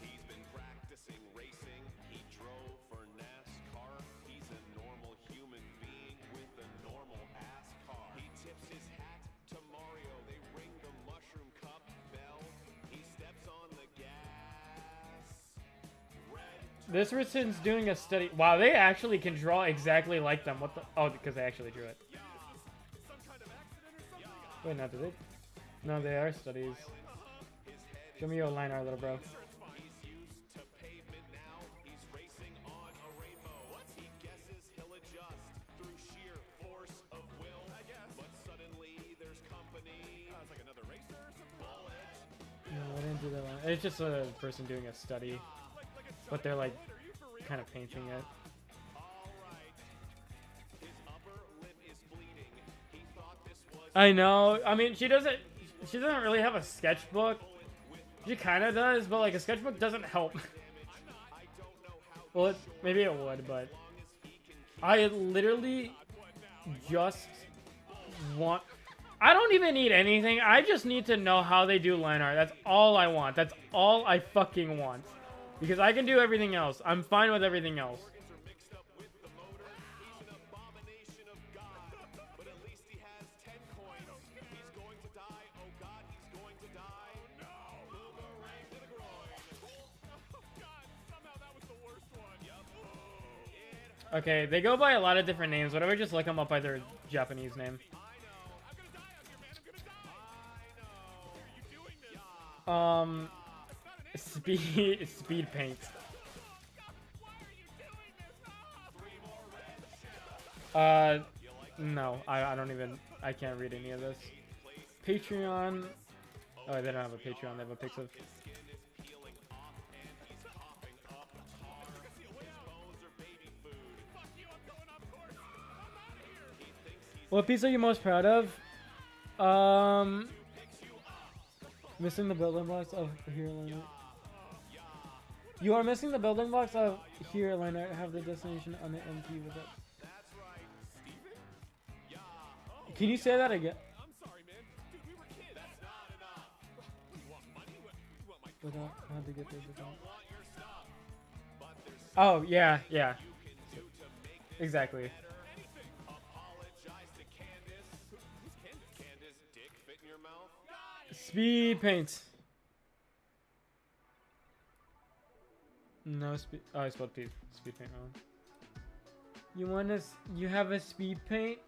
He's been practicing racing. He drove for NASCAR. He's a normal human being with a normal ass car. He tips his hat to Mario. They ring the mushroom cup bell. He steps on the gas. Red. This person's doing a study. Wow, they actually can draw exactly like them. What the? Oh, because they actually drew it. Some kind of accident or something. Wait, no, did they? No, they are studies. Show me your line art, little bro. He's used to pavement now. He's racing on a rainbow. He guesses he'll adjust through sheer force of will. I guess. But suddenly there's company. It's like another racer or something. No, I didn't do that one. It's just a person doing a study, but they're like kind of painting it. All right. His upper lip is bleeding. He thought this was I know. I mean, she doesn't really have a sketchbook. She kind of does, but like a sketchbook doesn't help. Well, maybe it would, but I literally just want. I don't even need anything. I just need to know how they do line art. That's all I want. That's all I fucking want. Because I can do everything else. I'm fine with everything else. mixed up with the motor. He's an abomination of God. But at least he has 10 coins. He's going to die. Oh God, he's going to die. No. Boomerang to the groin. Oh God, somehow that was the worst one. Yup. Okay, they go by a lot of different names. Why don't we just look them up by their Japanese name? I know. I'm gonna die out here, man. I'm gonna die. I know. Are you doing this? Speed paint. No, I don't even, I can't read any of this. Patreon. Oh, they don't have a Patreon, they have a Pixel. What piece are you most proud of? Missing the building blocks of Here Lineart. You are missing the building blocks of Here Lineart. Have the destination on the MP with it. Can you say that again? I'm sorry, man. Dude, we were kids. That's not enough. You want money? You want my Without how to get this without. want your stuff. But there's Oh yeah, yeah, you can do to make this exactly. better. Apologize to Candace. Who's Candace? Candace, dick fit in your mouth? Speed paint. No speed. Oh, I spelled speed paint wrong. You want to? You have a speed paint?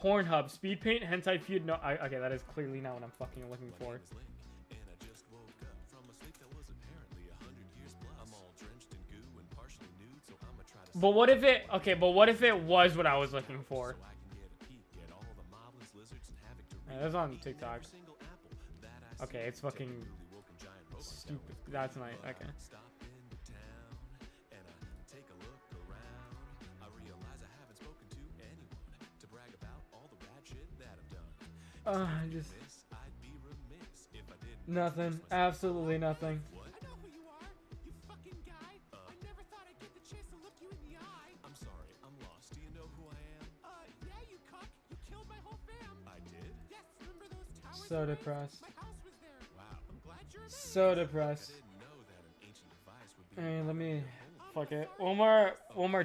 Pornhub speed paint hentai feud. No, okay, that is clearly not what I'm fucking looking for. But what if it? Okay, but what if it was what I was looking for? That's on TikTok. Okay, it's fucking stupid. That's nice. Okay. Just nothing. Absolutely nothing. I know who you are, you fucking guy. I never thought I'd get the chance to look you in the eye. I'm sorry, I'm lost. Do you know who I am? Yeah, you cuck. You killed my whole fam. I did? Yes, remember those towers? So around? depressed. My house was there. Wow. I'm glad you're a man. So depressed. Didn't know that an ancient device would be. Hey, let me. Fuck it. One more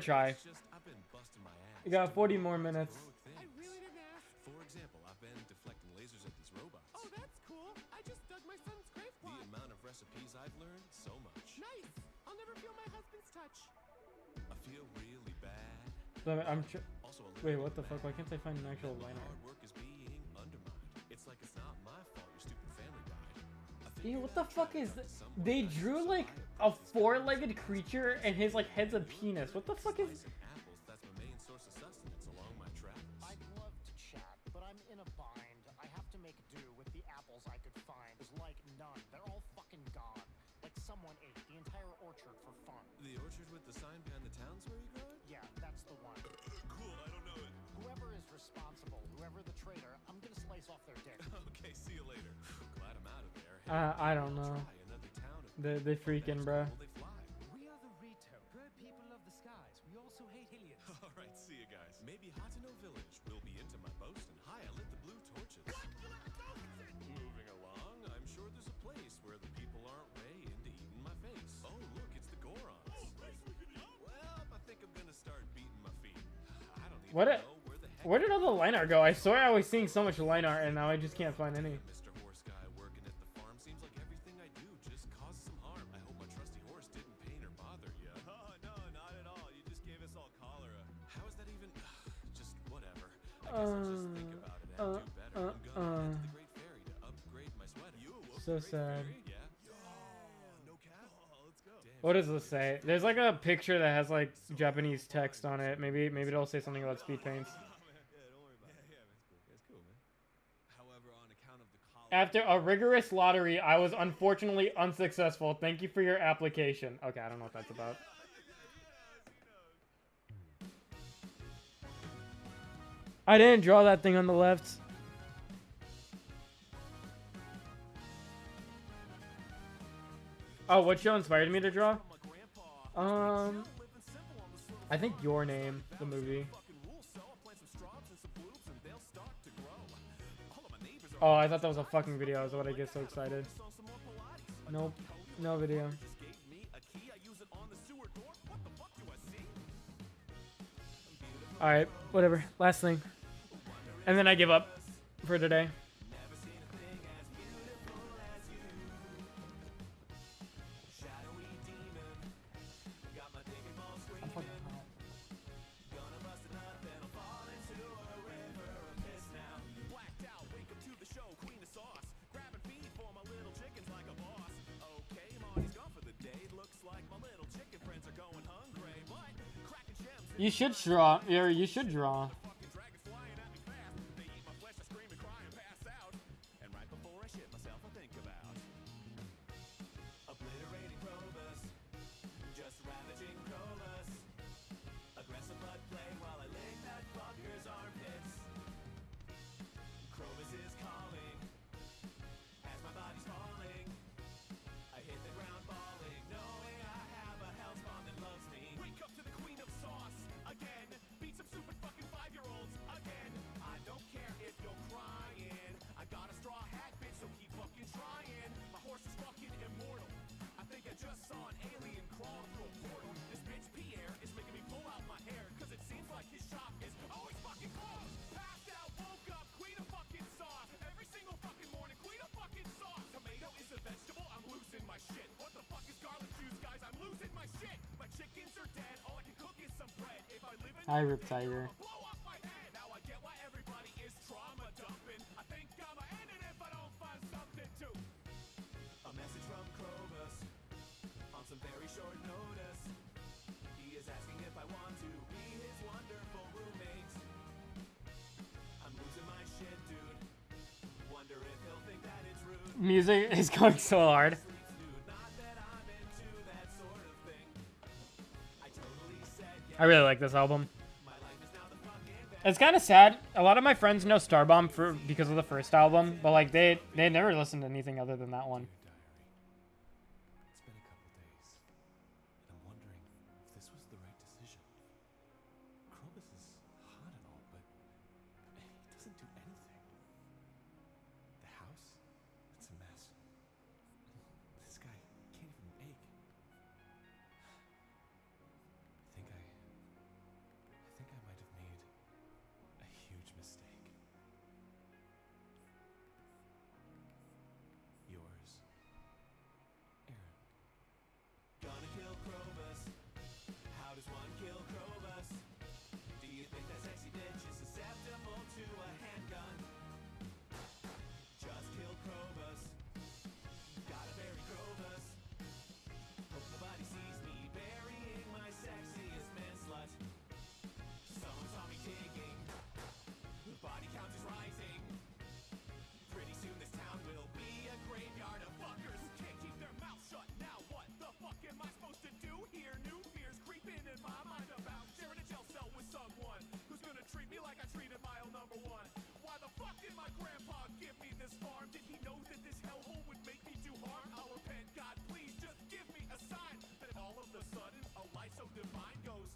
try. It's just I've been busting my ass. You got 40 more minutes. I really didn't ask. For example, I've been deflecting lasers at these robots. Oh, that's cool. I just dug my son's grave The plot. amount of recipes I've learned, so much. Nice. I'll never feel my husband's touch. I feel really bad. Also, a little Wait, what the fuck? Why can't I find an actual my line art? hard work is being undermined. It's like it's not my fault your stupid family died. I Ew, what the fuck is this? They drew like a 4-legged creature and his like head's a penis. What the fuck is? apples, that's my main source of sustenance along my travels. I'd love to chat, but I'm in a bind. I have to make do with the apples I could find. There's like none. They're all fucking gone. Like someone ate the entire orchard for fun. The orchard with the sign behind the town's where you grow it? Yeah, that's the one. Cool, I don't know it. Whoever is responsible, whoever the traitor, I'm gonna slice off their dick. Okay, see you later. Glad I'm out of there. I don't know. Try another town if They freaking, bro. will they fly? also hate Hillians. All right, see you guys. Maybe Hatano Village will be into my boast, and hi, I lit the blue torches. Moving along, I'm sure there's a place where the people aren't way into eating my face. Oh, look, it's the Gorons. Well, I think I'm gonna start beating my feet. I don't even know where the heck Where did all the line art go? I swear I was seeing so much line art and now I just can't find any. Mr. Horse Guy working at the farm seems like everything I do just causes some harm. I hope my trusty horse didn't pain or bother you. Oh, no, not at all. You just gave us all cholera. How is that even? Just whatever. I guess I'll just think about it and do better. I'm gonna head to the Great Fairy to upgrade my sweater. You a So Great sad. Fairy? Yeah. No cap. Let's go. What does this say? There's like a picture that has like Japanese text on it. Maybe it'll say something about speed paints. That's cool, man. However, on account of the cholera. After a rigorous lottery, I was unfortunately unsuccessful. Thank you for your application. Okay, I don't know what that's about. I didn't draw that thing on the left. Oh, what show inspired me to draw? I think Your Name, the movie. Oh, I thought that was a fucking video. Is what I get so excited. Nope, no video. All right, whatever. Last thing, and then I give up for today. You should draw. Or you should draw. Hi, Rip Tiger. Music is going so hard. I really like this album. It's kind of sad. A lot of my friends know Starbomb because of the first album, but like they never listened to anything other than that one. It's been a couple days, and I'm wondering if this was the right decision. Krobus is hot and all, but he doesn't do anything. The house, it's a mess. This guy can't even bake. I think I might have made a huge mistake. Yours, Aaron. Gonna kill Krobus. How does one kill Krobus? Do you think that sexy bitch is susceptible to a handgun? Just kill Krobus. Gotta bury Krobus. Hope nobody sees me burying my sexiest man slut. Someone saw me digging. Body count is rising. Pretty soon this town will be a graveyard of fuckers. Can't keep their mouth shut. Now what the fuck am I supposed to do here? New fears creeping in my mind about sharing a jail cell with someone who's gonna treat me like I treated mile number one. Why the fuck did my grandpa give me this farm? Did he know that this hellhole would make me do harm? I'll repent, God, please just give me a sign that all of a sudden a light so divine goes.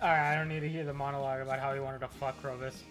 Alright, I don't need to hear the monologue about how he wanted to fuck Clovis.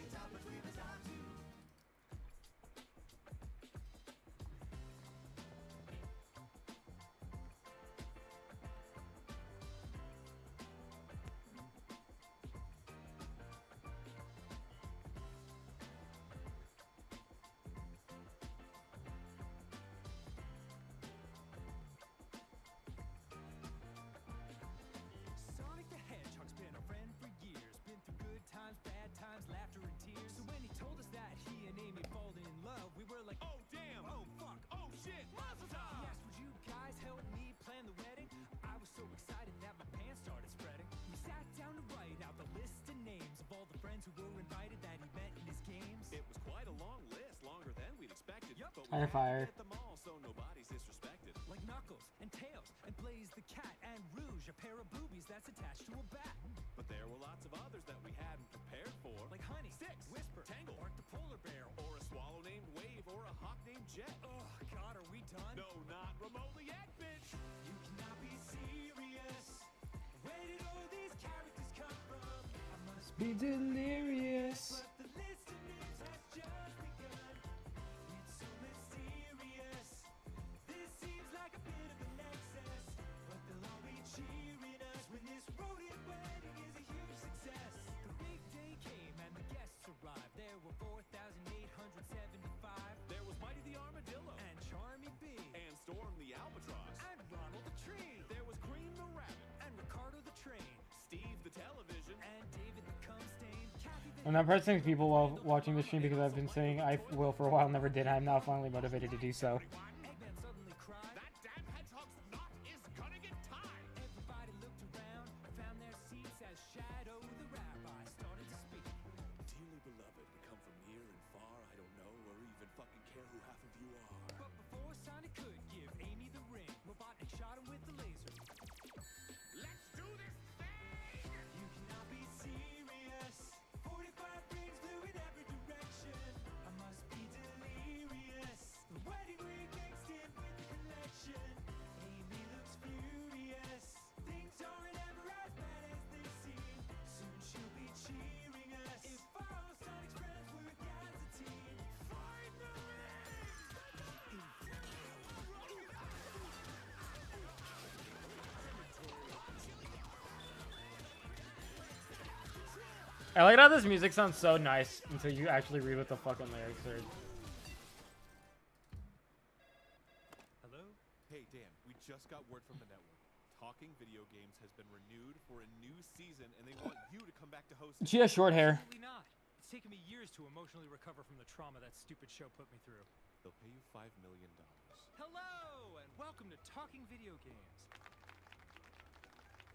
Sonic the Hedgehog's been a friend for years. Been through good times, bad times, laughter and tears. So when he told us that he and Amy fallen in love, we were like, Oh damn! Oh fuck! Oh shit! Mazel He tov! asked, would you guys help me plan the wedding? I was so excited that my pants started spreading. We sat down to write out the list of names of all the friends who were invited that he met in his games. It was quite a long list, longer than we'd expected. Yup. But we Fire, had to fire. get them all so nobody's disrespected. Like Knuckles and Tails and Blaze the cat and Rouge, a pair of boobies that's attached to a bat. But there were lots of others that we hadn't prepared for. Like Honey, Six, Whisper, Tangle, Bark the polar bear. or a swallow named Wave, or a hawk named Jet. Oh God, are we done? No, not remotely yet, bitch. You cannot be serious. Where did all these characters come from? I must Be delirious. but the list of names has just begun. It's so mysterious. This seems like a bit of an excess, but they'll all be cheering us when this rodent wedding is a huge success. The big day came and the guests arrived. There were 4,875 There was Mighty the Armadillo, and Charmy B and Storm the Albatross. and Ronald the Tree There was Cream the Rabbit, and Ricardo the Train Steve the Television, and David the Cum Stain, Kathy the I'm not pressing people while watching the stream because I've been saying I will for a while, never did. I'm now finally motivated to do so. Eggman suddenly cried. that damn hedgehog's knot is gonna get tied. Everybody looked around, found their seats as Shadow the Rabbi started to speak. Dearly beloved, we come from near and far. I don't know or even fucking care who half of you are. But before Sonic could give Amy the ring, Robotnik shot him with the laser. Let's do this thing! You cannot be serious. 45 rings flew in every direction. I must be delirious. The wedding ring mixed in with the collection. Amy looks furious. Things aren't ever as bad as they seem. Soon she'll be cheering us. If all Sonic's friends work as a team. I like how this music sounds so nice until you actually read what the fucking lyrics are. Hello? Hey Dan, we just got word from the network. Talking Video Games has been renewed for a new season, and they want you to come back to host it. She has short hair. Absolutely not. It's taken me years to emotionally recover from the trauma that stupid show put me through. They'll pay you $5 million. Hello, and welcome to Talking Video Games.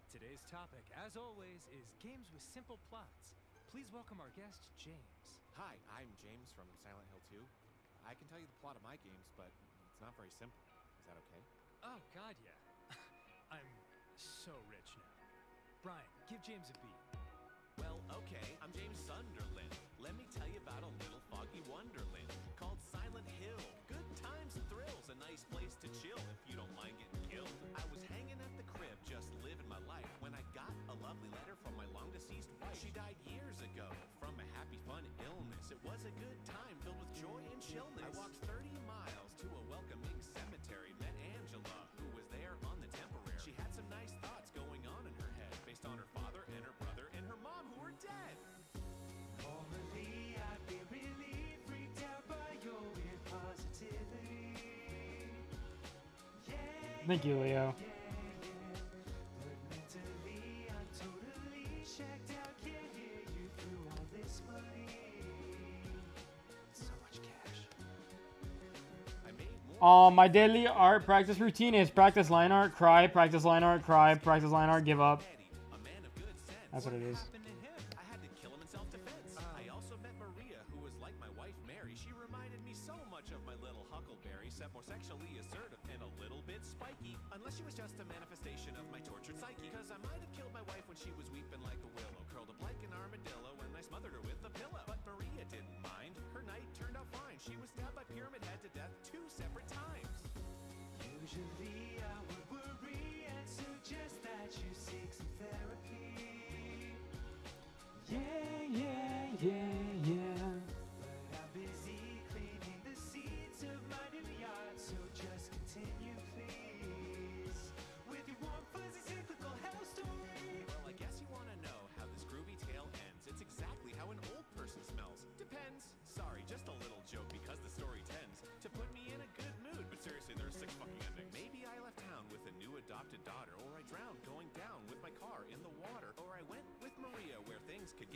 Today's topic, as always, is games with simple plots. Please welcome our guest, James. Hi, I'm James from Silent Hill 2. I can tell you the plot of my games, but it's not very simple. Is that okay? Oh, God, yeah. I'm so rich now. Brian, give James a beat. Well, okay, I'm James Sunderland. Let me tell you about a little foggy wonderland called Silent Hill. Good times and thrills, a nice place to chill if you don't mind getting killed. I was hanging at the crib, just living my life, when I got a lovely letter from my long deceased wife. She died years ago from a happy, fun illness. It was a good time filled with joy and chillness. I walked 30 miles to a welcoming cemetery, met Angela, who was there on the temporary. She had some nice thoughts going on in her head, based on her father and her brother and her mom who were dead. Formerly, I've been really freaked out by your weird positivity. Yeah, Thank you, Leo. but mentally, I'm totally checked out. Can't hear you through all this money. So much cash. I made more My daily art practice routine is practice line art, cry, practice line art, cry, practice line art, give up. Eddie, a man of good sense. That's what it is. Happened to him? I had to kill him in self-defense. I also met Maria, who was like my wife Mary. She reminded me so much of my little Huckleberry, except more sexually assertive and a little bit spiky. Unless she was just a manifestation of my tortured psyche. Cause I might have killed my wife when she was weeping like a willow, curled up like an armadillo, and I smothered her with a pillow. But Maria didn't mind. Her night turned out fine. She was stabbed by Pyramid Head to death 2 separate times. Usually I would worry and suggest that you seek some therapy.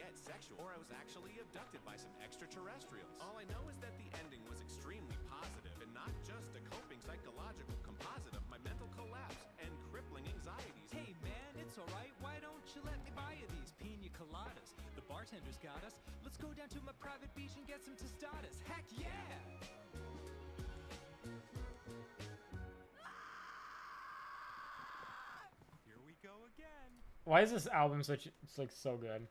get sexual, or I was actually abducted by some extraterrestrials. All I know is that the ending was extremely positive, and not just a coping psychological composite of my mental collapse and crippling anxieties. Hey man, it's alright. Why don't you let me buy you these pina coladas? The bartender's got us. Let's go down to my private beach and get some tostadas. Heck yeah! Here we go again. Why is this album such? It's like so good.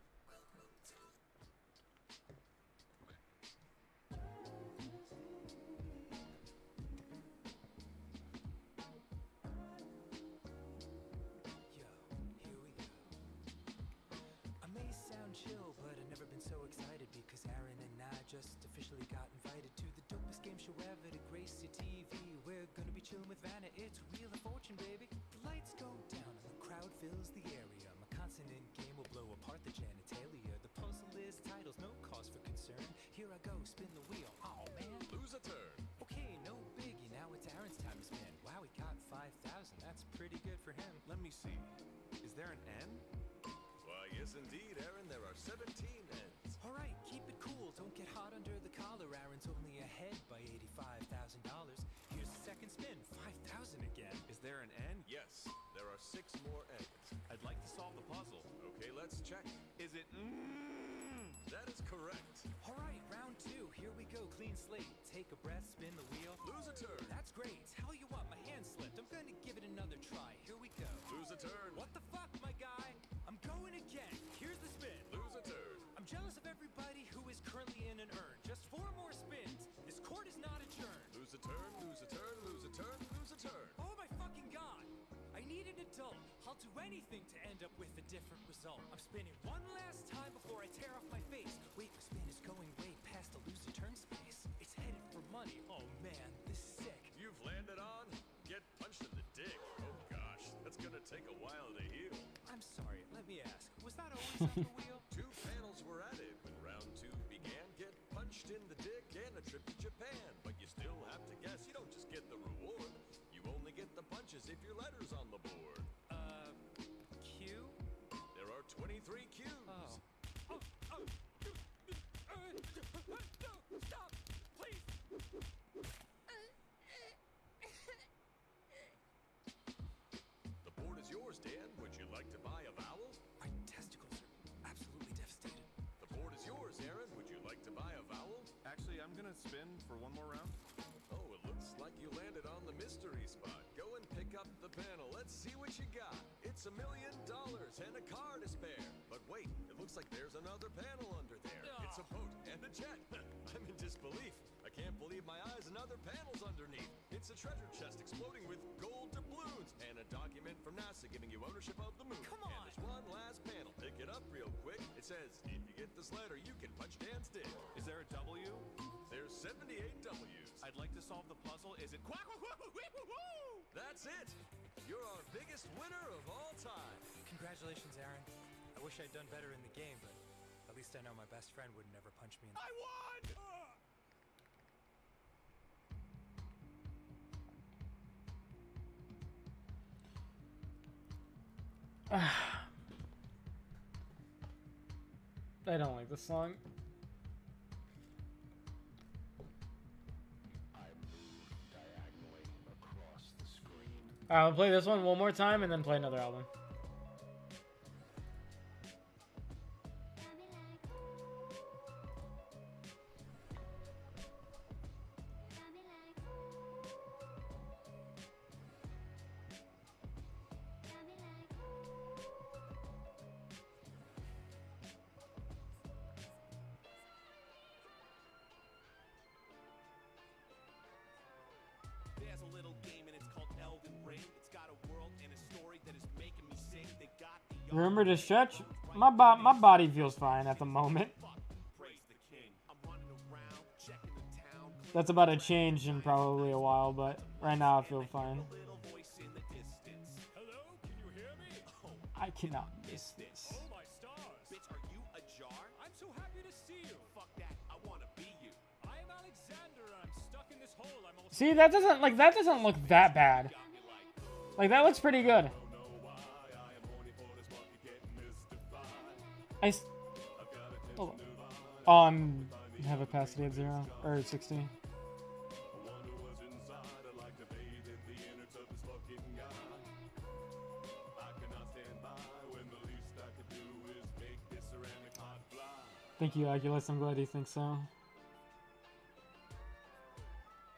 Yo, here we go. I may sound chill, but I've never been so excited because Aaron and I just officially got invited to the dopest game show ever to grace your TV. We're gonna be chilling with Vanna. It's Wheel of Fortune, baby. The lights go down and the crowd fills the area. My consonant game will blow apart the genitalia. The puzzle is titles, no cause for concern. Here I go, spin the wheel. Oh man. Lose a turn. Okay, no biggie. Now it's Aaron's time to spin. Wow, he got 5,000. That's pretty good for him. Let me see. Is there an N? Why, yes indeed, Aaron, there are 17 ends. All right, keep it cool. Don't get hot under the collar. Aaron's only ahead by $85,000. Here's the second spin. 5,000 again. Is there an N? Yes, there are 6 more ends. I'd like to solve the puzzle. Okay, let's check. Is it That is correct. All right, round 2. Here we go. Clean slate. Take a breath. Spin the wheel. Lose a turn. That's great. Tell you what, my hand slipped. I'm going to give it another try. Here we go. Lose a turn. What the fuck, my guy? I'm going again. Here's the spin. Lose a turn. I'm jealous of everybody who is currently in an urn. Just 4 more spins. This court is not adjourned. Lose a turn, lose a turn, lose a turn, lose a turn. Oh my fucking god! I need an adult. I'll do anything to end up with a different result. I'm spinning one last time before I tear off my face. Wait, my spin is going way past the lose a turn space. It's headed for money. Oh man, this is sick. You've landed on get punched in the dick. Oh gosh, that's gonna take a while to heal. I'm sorry, let me ask. Was that always on the wheel? 2 panels were added when round 2 began. Get punched in the dick and a trip to Japan. But you still have to guess. You don't just get the reward. You only get the punches if your letter's on the board. Q? There are 23 cues. Oh. No, stop! Please! The board is yours, Dan. Would you like to buy a vowel? My testicles are absolutely devastated. The board is yours, Aaron. Would you like to buy a vowel? Actually, I'm gonna spin for one more round. Oh, it looks like you landed on the mystery spot. Go and pick up the panel. Let's see what you got. It's $1 million and a car to spare. But wait, it looks like there's another panel under there. It's a boat and a jet. I'm in disbelief. I can't believe my eyes. Another panel's underneath. It's a treasure chest exploding with gold doubloons and a document from NASA giving you ownership of the moon. Come And on. there's one last panel. Pick it up real quick. It says, if you get this letter, you can punch Dan's dick. Is there a W? There's 78 W's. I'd like to solve the puzzle. Is it quack quack quack quack quack woo? That's it! You're our biggest winner of all time! Congratulations, Aaron. I wish I'd done better in the game, but at least I know my best friend would never punch me in the... I won! I don't like this song. I'll play this one more time and then play another album. There's a little game and it's called Elden Ring. It's got a world and a story that is making me sing. They got the Remember to stretch? My body feels fine at the moment. praise the king. I'm running around, checking the town. That's about to change in probably a while, but right now I feel fine. A little voice in the distance. Hello? Can you hear me? Oh, I cannot miss this. Oh, my stars. bitch, are you a jar? I'm so happy to see you. Fuck that. I wanna be you. I am Alexander. I'm stuck in this hole. I'm all See, that doesn't look that bad. Got me like, Like that looks pretty good. don't know why I am horny for this monkey getting mystified. I s- I've got On have opacity at 0 or 60. Thank you, Oculus. I'm glad you think so.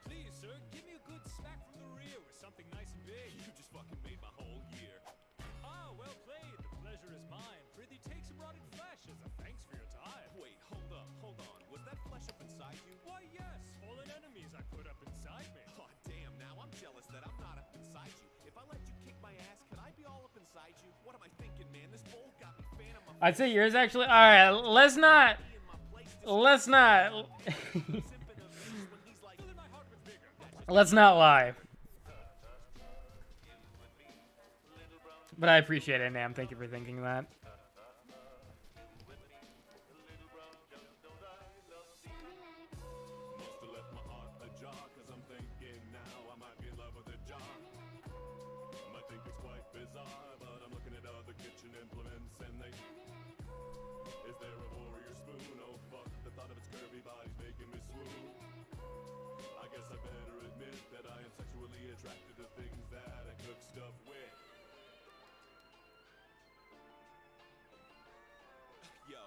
Please, sir, give me a good smack from the rear with something nice and big. You just fucking made my whole year. Ah, well played. The pleasure is mine. Prithee, take some rotted flesh as a thanks for your time. Wait, hold on. Was that flesh up inside you? Why, yes, fallen enemies I put up inside me. Oh, damn, now I'm jealous that I'm not up inside you. If I let you kick my ass, could I be all up inside you? What am I thinking, man? This bowl got me fan of my I'd say yours actually. All right, let's not. Let's not. Let's not lie. But I appreciate it, Nam. Thank you for thinking that. Yo,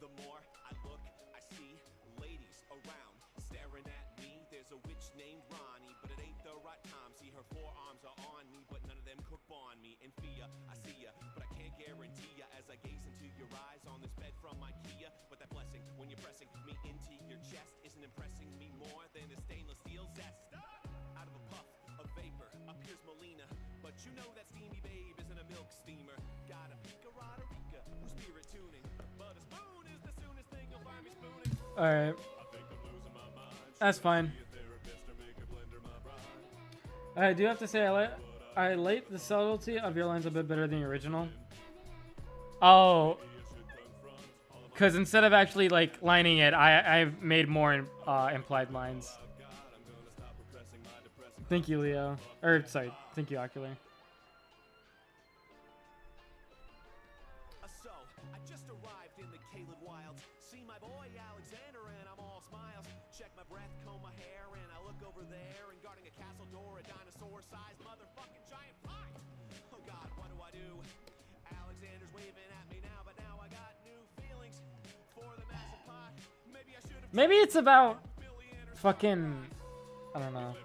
the more I look, I see ladies around staring at me. There's a witch named Ronnie, but it ain't the right time. See, her forearms are on me, but none of them could bond me. In fear, I see ya, but I can't guarantee ya as I gaze into your eyes on this bed from IKEA. But that blessing, when you're pressing me into your chest, isn't impressing me more than the stainless steel zest. Out of a puff of vapor appears Melina, but you know that steamy babe isn't a milk steamer. Got a pica-rada-rica who's spirit tuning, but a spoon is the soonest thing you'll find me spooning. All right. That's fine. I do have to say I like the subtlety of your lines a bit better than the original. Oh, because instead of actually like lining it, I've made more implied lines. Thank you, Leo. Or sorry, thank you, Ocular. So, I just arrived in the Caled Wilds. See my boy Alexander and I'm all smiles. Check my breath, comb my hair, and I look over there and guarding a castle door, a dinosaur-sized motherfucking giant pie. Oh God, what do? Alexander's waving at me now, but now I got new feelings for the massive pot. Maybe I should have. Maybe it's about fucking, I don't know.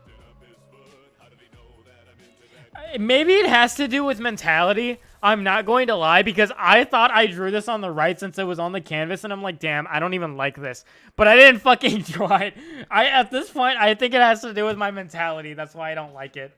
Maybe it has to do with mentality. I'm not going to lie, because I thought I drew this on the right since it was on the canvas, and I'm like, damn, I don't even like this. But I didn't fucking draw it. At this point, I think it has to do with my mentality. That's why I don't like it.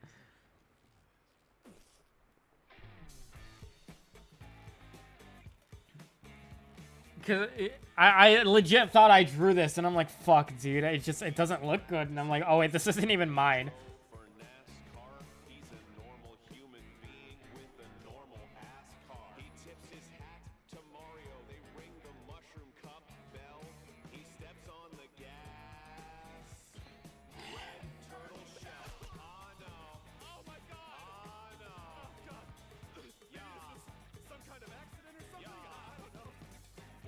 Because I legit thought I drew this, and I'm like, fuck, dude, it doesn't look good. And I'm like, oh wait, this isn't even mine. For NASCAR, he's a normal human being with a normal ass car. He tips his hat to Mario. They ring the mushroom cup bell. He steps on the gas. Red turtle shell. Oh no. Oh my God. Oh no. Oh God. Yeah. Some kind of accident or something? Yeah. I don't know.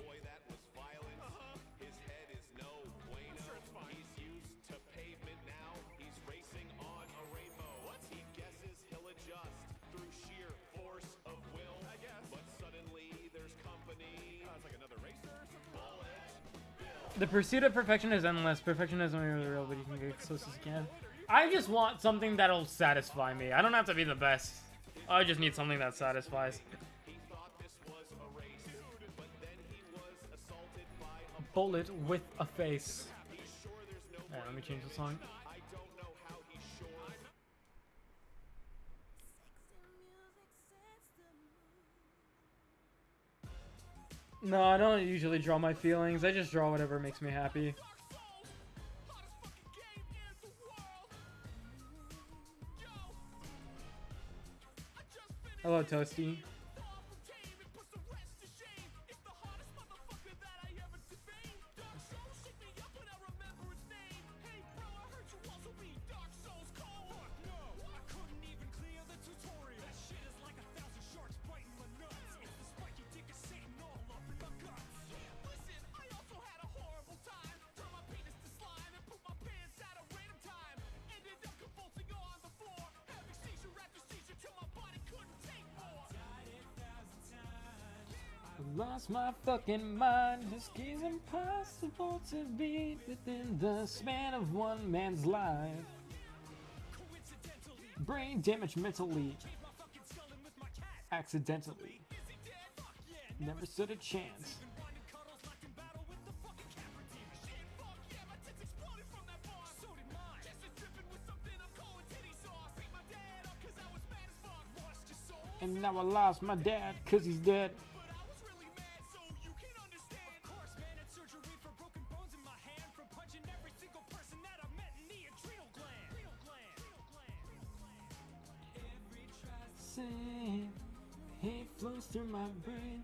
Boy, that was violent. His head is no bueno. I'm sure it's fine. He's used to pavement now. He's racing on a rainbow. What? He guesses he'll adjust through sheer force of will. I guess. But suddenly there's company. It's like another racer or something. Bullet. The pursuit of perfection is endless. Perfection isn't really real, but you can get as close as you can. I just want something that'll satisfy me. I don't have to be the best. I just need something that satisfies. He thought this was a race, but then he was assaulted by a Bullet with a face. He's sure there's no Alright, let me change the song. I don't know how he's sure. No, I don't usually draw my feelings. I just draw whatever makes me happy. Hello, Toasty. lost my fucking mind. This game's impossible to beat within the span of one man's life. Brain damage mentally. Accidentally. Never stood a chance. And now I lost my dad, cause he's dead. Same hate flows through my brain.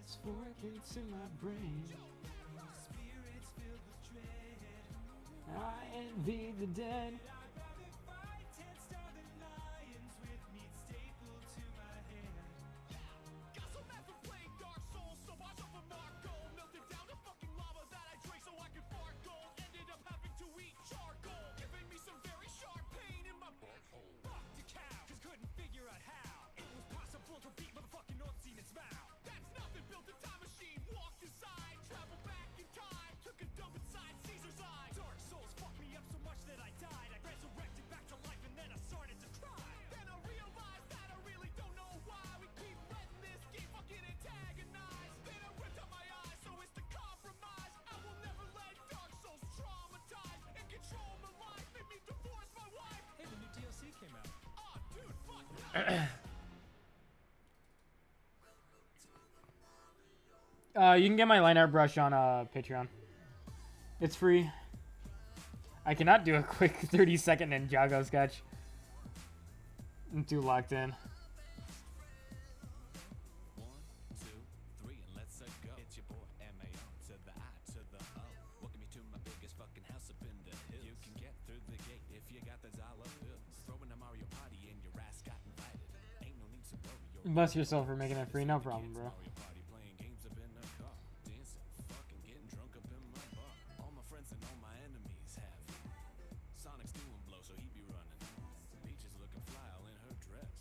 It's working to my brain. I envy the dead. You can get my line art brush on Patreon. It's free. I cannot do a quick 30-second Ninjago sketch. I'm too locked in. 1, 2, 3, and let's go. It's your boy M.A.O. to the I to the O. Welcome you to my biggest fucking house up in the hills. You can get through the gate if you got the dollar bills. Throwing a Mario Party and your ass got invited. Ain't no need to worry. Bless yourself for making it free. No problem, bro. Mario Party playing games up in the car. Dancing, fucking getting drunk up in my bar. All my friends and all my enemies have Sonic's doing blow, so he be running. Peach is looking fly all in her dress.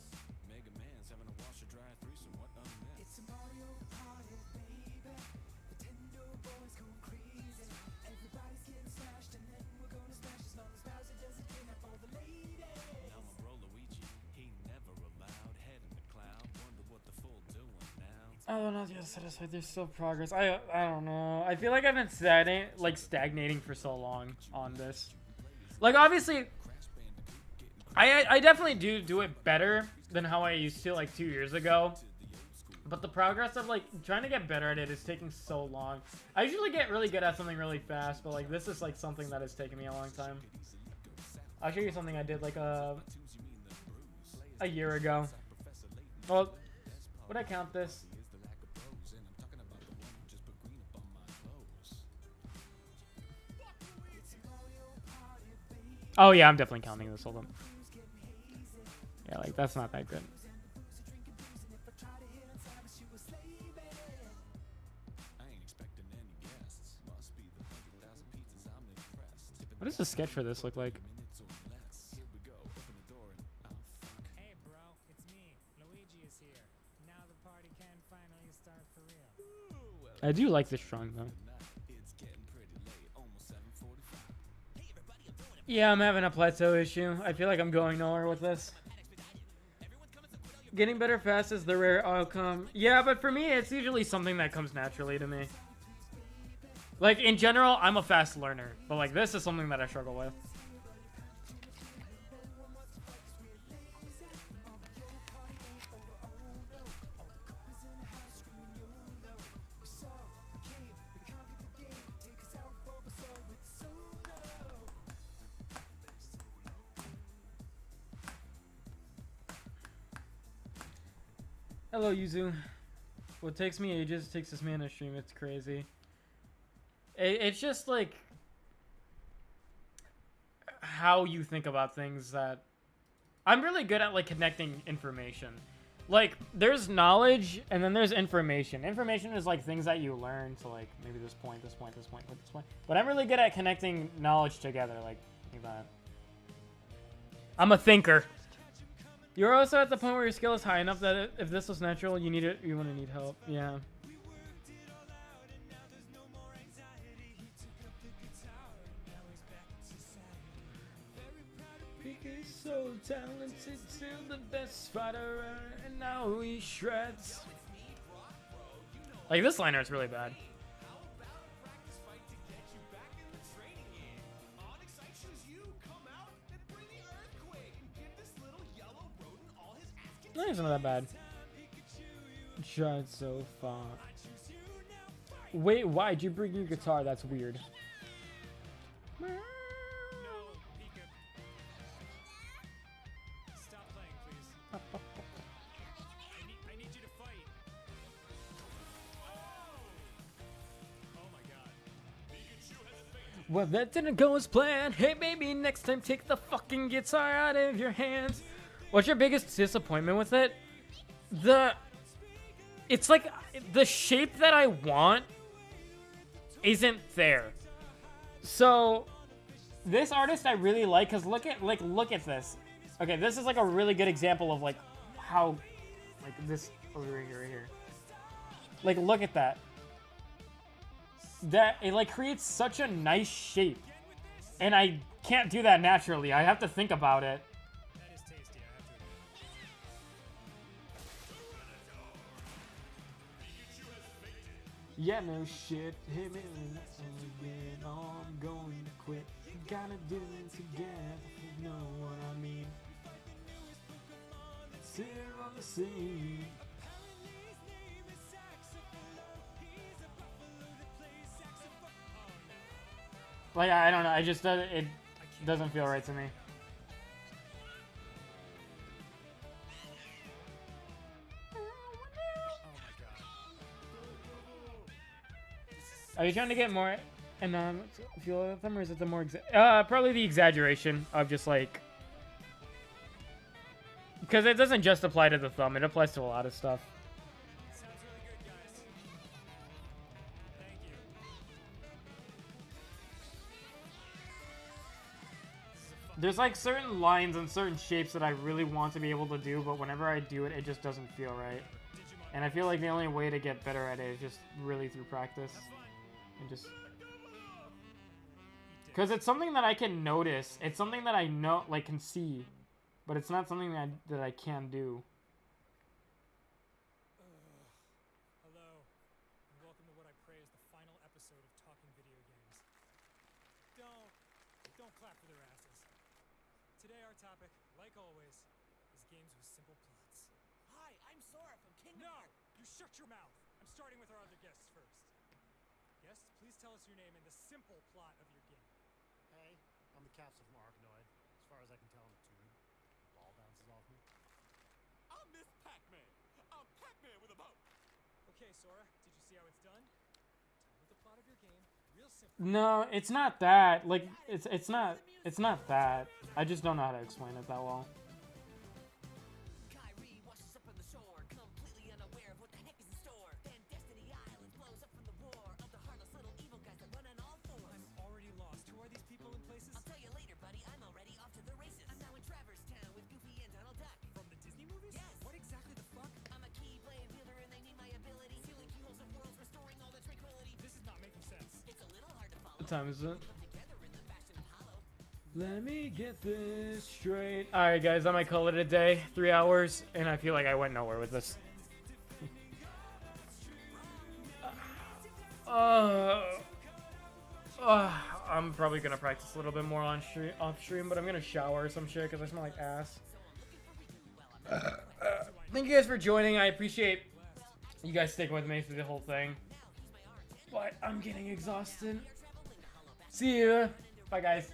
Mega Man's having a washer dryer threesome. What a mess. It's a Mario Party, baby. Nintendo boys go crazy. Everybody's getting smashed, and then we're gonna smash as long as Bowser doesn't kidnap all the ladies. Now my bro Luigi, he never allowed. Head in the cloud, wonder what the fool doing now. Oh, not yet satisfied. There's still progress. I don't know. I feel like I've been stagnating for so long on this. Like, obviously, I definitely do it better than how I used to like 2 years ago. But the progress of like trying to get better at it is taking so long. I usually get really good at something really fast, but like this is like something that has taken me a long time. I'll show you something I did like a year ago. Well, would I count this? Oh yeah, I'm definitely counting this. Hold on. Yeah, like that's not that good. What does the sketch for this look like? Hey bro, it's me. Luigi is here. Now the party can finally start for real. I do like this drawing though. Yeah, I'm having a plateau issue. I feel like I'm going nowhere with this. Getting better fast is the rare outcome. Yeah, but for me, it's usually something that comes naturally to me. Like, in general, I'm a fast learner. But, like, this is something that I struggle with. Hello, Yuzu. What takes me ages takes this man to stream. It's crazy. It's just like how you think about things that I'm really good at, like connecting information. Like there's knowledge and then there's information. Information is like things that you learn to like maybe this point, this point, this point, this point. But I'm really good at connecting knowledge together, like that. I'm a thinker. You're also at the point where your skill is high enough that if this was natural, you need it. You want to need help. Yeah. He's so talented, still the best fighter, and now he shreds. Like, this liner is really bad. No, it's not that bad. Tried so far. Wait, why'd you bring your guitar? That's weird. No, Pika. Stop playing, please. I need you to fight. Oh my god. Well, that didn't go as planned. Hey, baby, next time take the fucking guitar out of your hands. What's your biggest disappointment with it? It's like the shape that I want isn't there. So this artist I really like, cause look at this. Okay, this is like a really good example of like how like this over here, right here. Like, look at that. That it like creates such a nice shape, and I can't do that naturally. I have to think about it. That is tasty, I have to admit. Yeah, no shit. Hit me again. Oh, I'm going to quit. Gotta do it together. You know what I mean? Sit on the scene. Like, I don't know. I just it doesn't feel right to me. Are you trying to get more feel with them, or is it the more probably the exaggeration of just like, because it doesn't just apply to the thumb, it applies to a lot of stuff. Sounds really good, guys. Thank you. There's like certain lines and certain shapes that I really want to be able to do, but whenever I do it, it just doesn't feel right. And I feel like the only way to get better at it is just really through practice. And just... because it's something that I can notice. It's something that I know, like, can see. But it's not something that I can do. Hello, and welcome to what I pray is the final episode of Talking Video Games. Don't clap for their asses. Today our topic, like always, is games with simple plots. Hi, I'm Sora from Kingdom No! Hearts. You shut your mouth! I'm starting with our other guests first. Guests, please tell us your name and the simple plot of your game. Hey, I'm the captain from Arkanoid. As far as I can tell, I'm a tube. The ball bounces off me. I'm Miss Pac-Man. I'm Pac-Man with a boat. Okay, Sora, did you see how it's done? Tell me the plot of your game. Real simple. No, it's not that. Like, it's not that. I just don't know how to explain it that well. Kyrie washes up on the shore, completely unaware of what the heck is in store. Then Destiny Island blows up from the war of the heartless little evil guys that run on all fours. I'm already lost. Who are these people and places? I'll tell you later, buddy. I'm already off to the races. I'm now in Traverse Town with Goofy and Donald Duck. From the Disney movies? Yes. What exactly the fuck? I'm a key playing fielder and they need my ability. Sealing keyholes of worlds, restoring all the tranquility. This is not making sense. It's a little hard to follow. What time is it? Together in the fashion of Hollow. Let me get this straight. Alright, guys, I might call it a day. 3 hours, and I feel like I went nowhere with this. I'm probably gonna practice a little bit more on off stream, but I'm gonna shower or some shit because I smell like ass. Thank you guys for joining. I appreciate you guys sticking with me through the whole thing. But I'm getting exhausted. See ya. Bye, guys.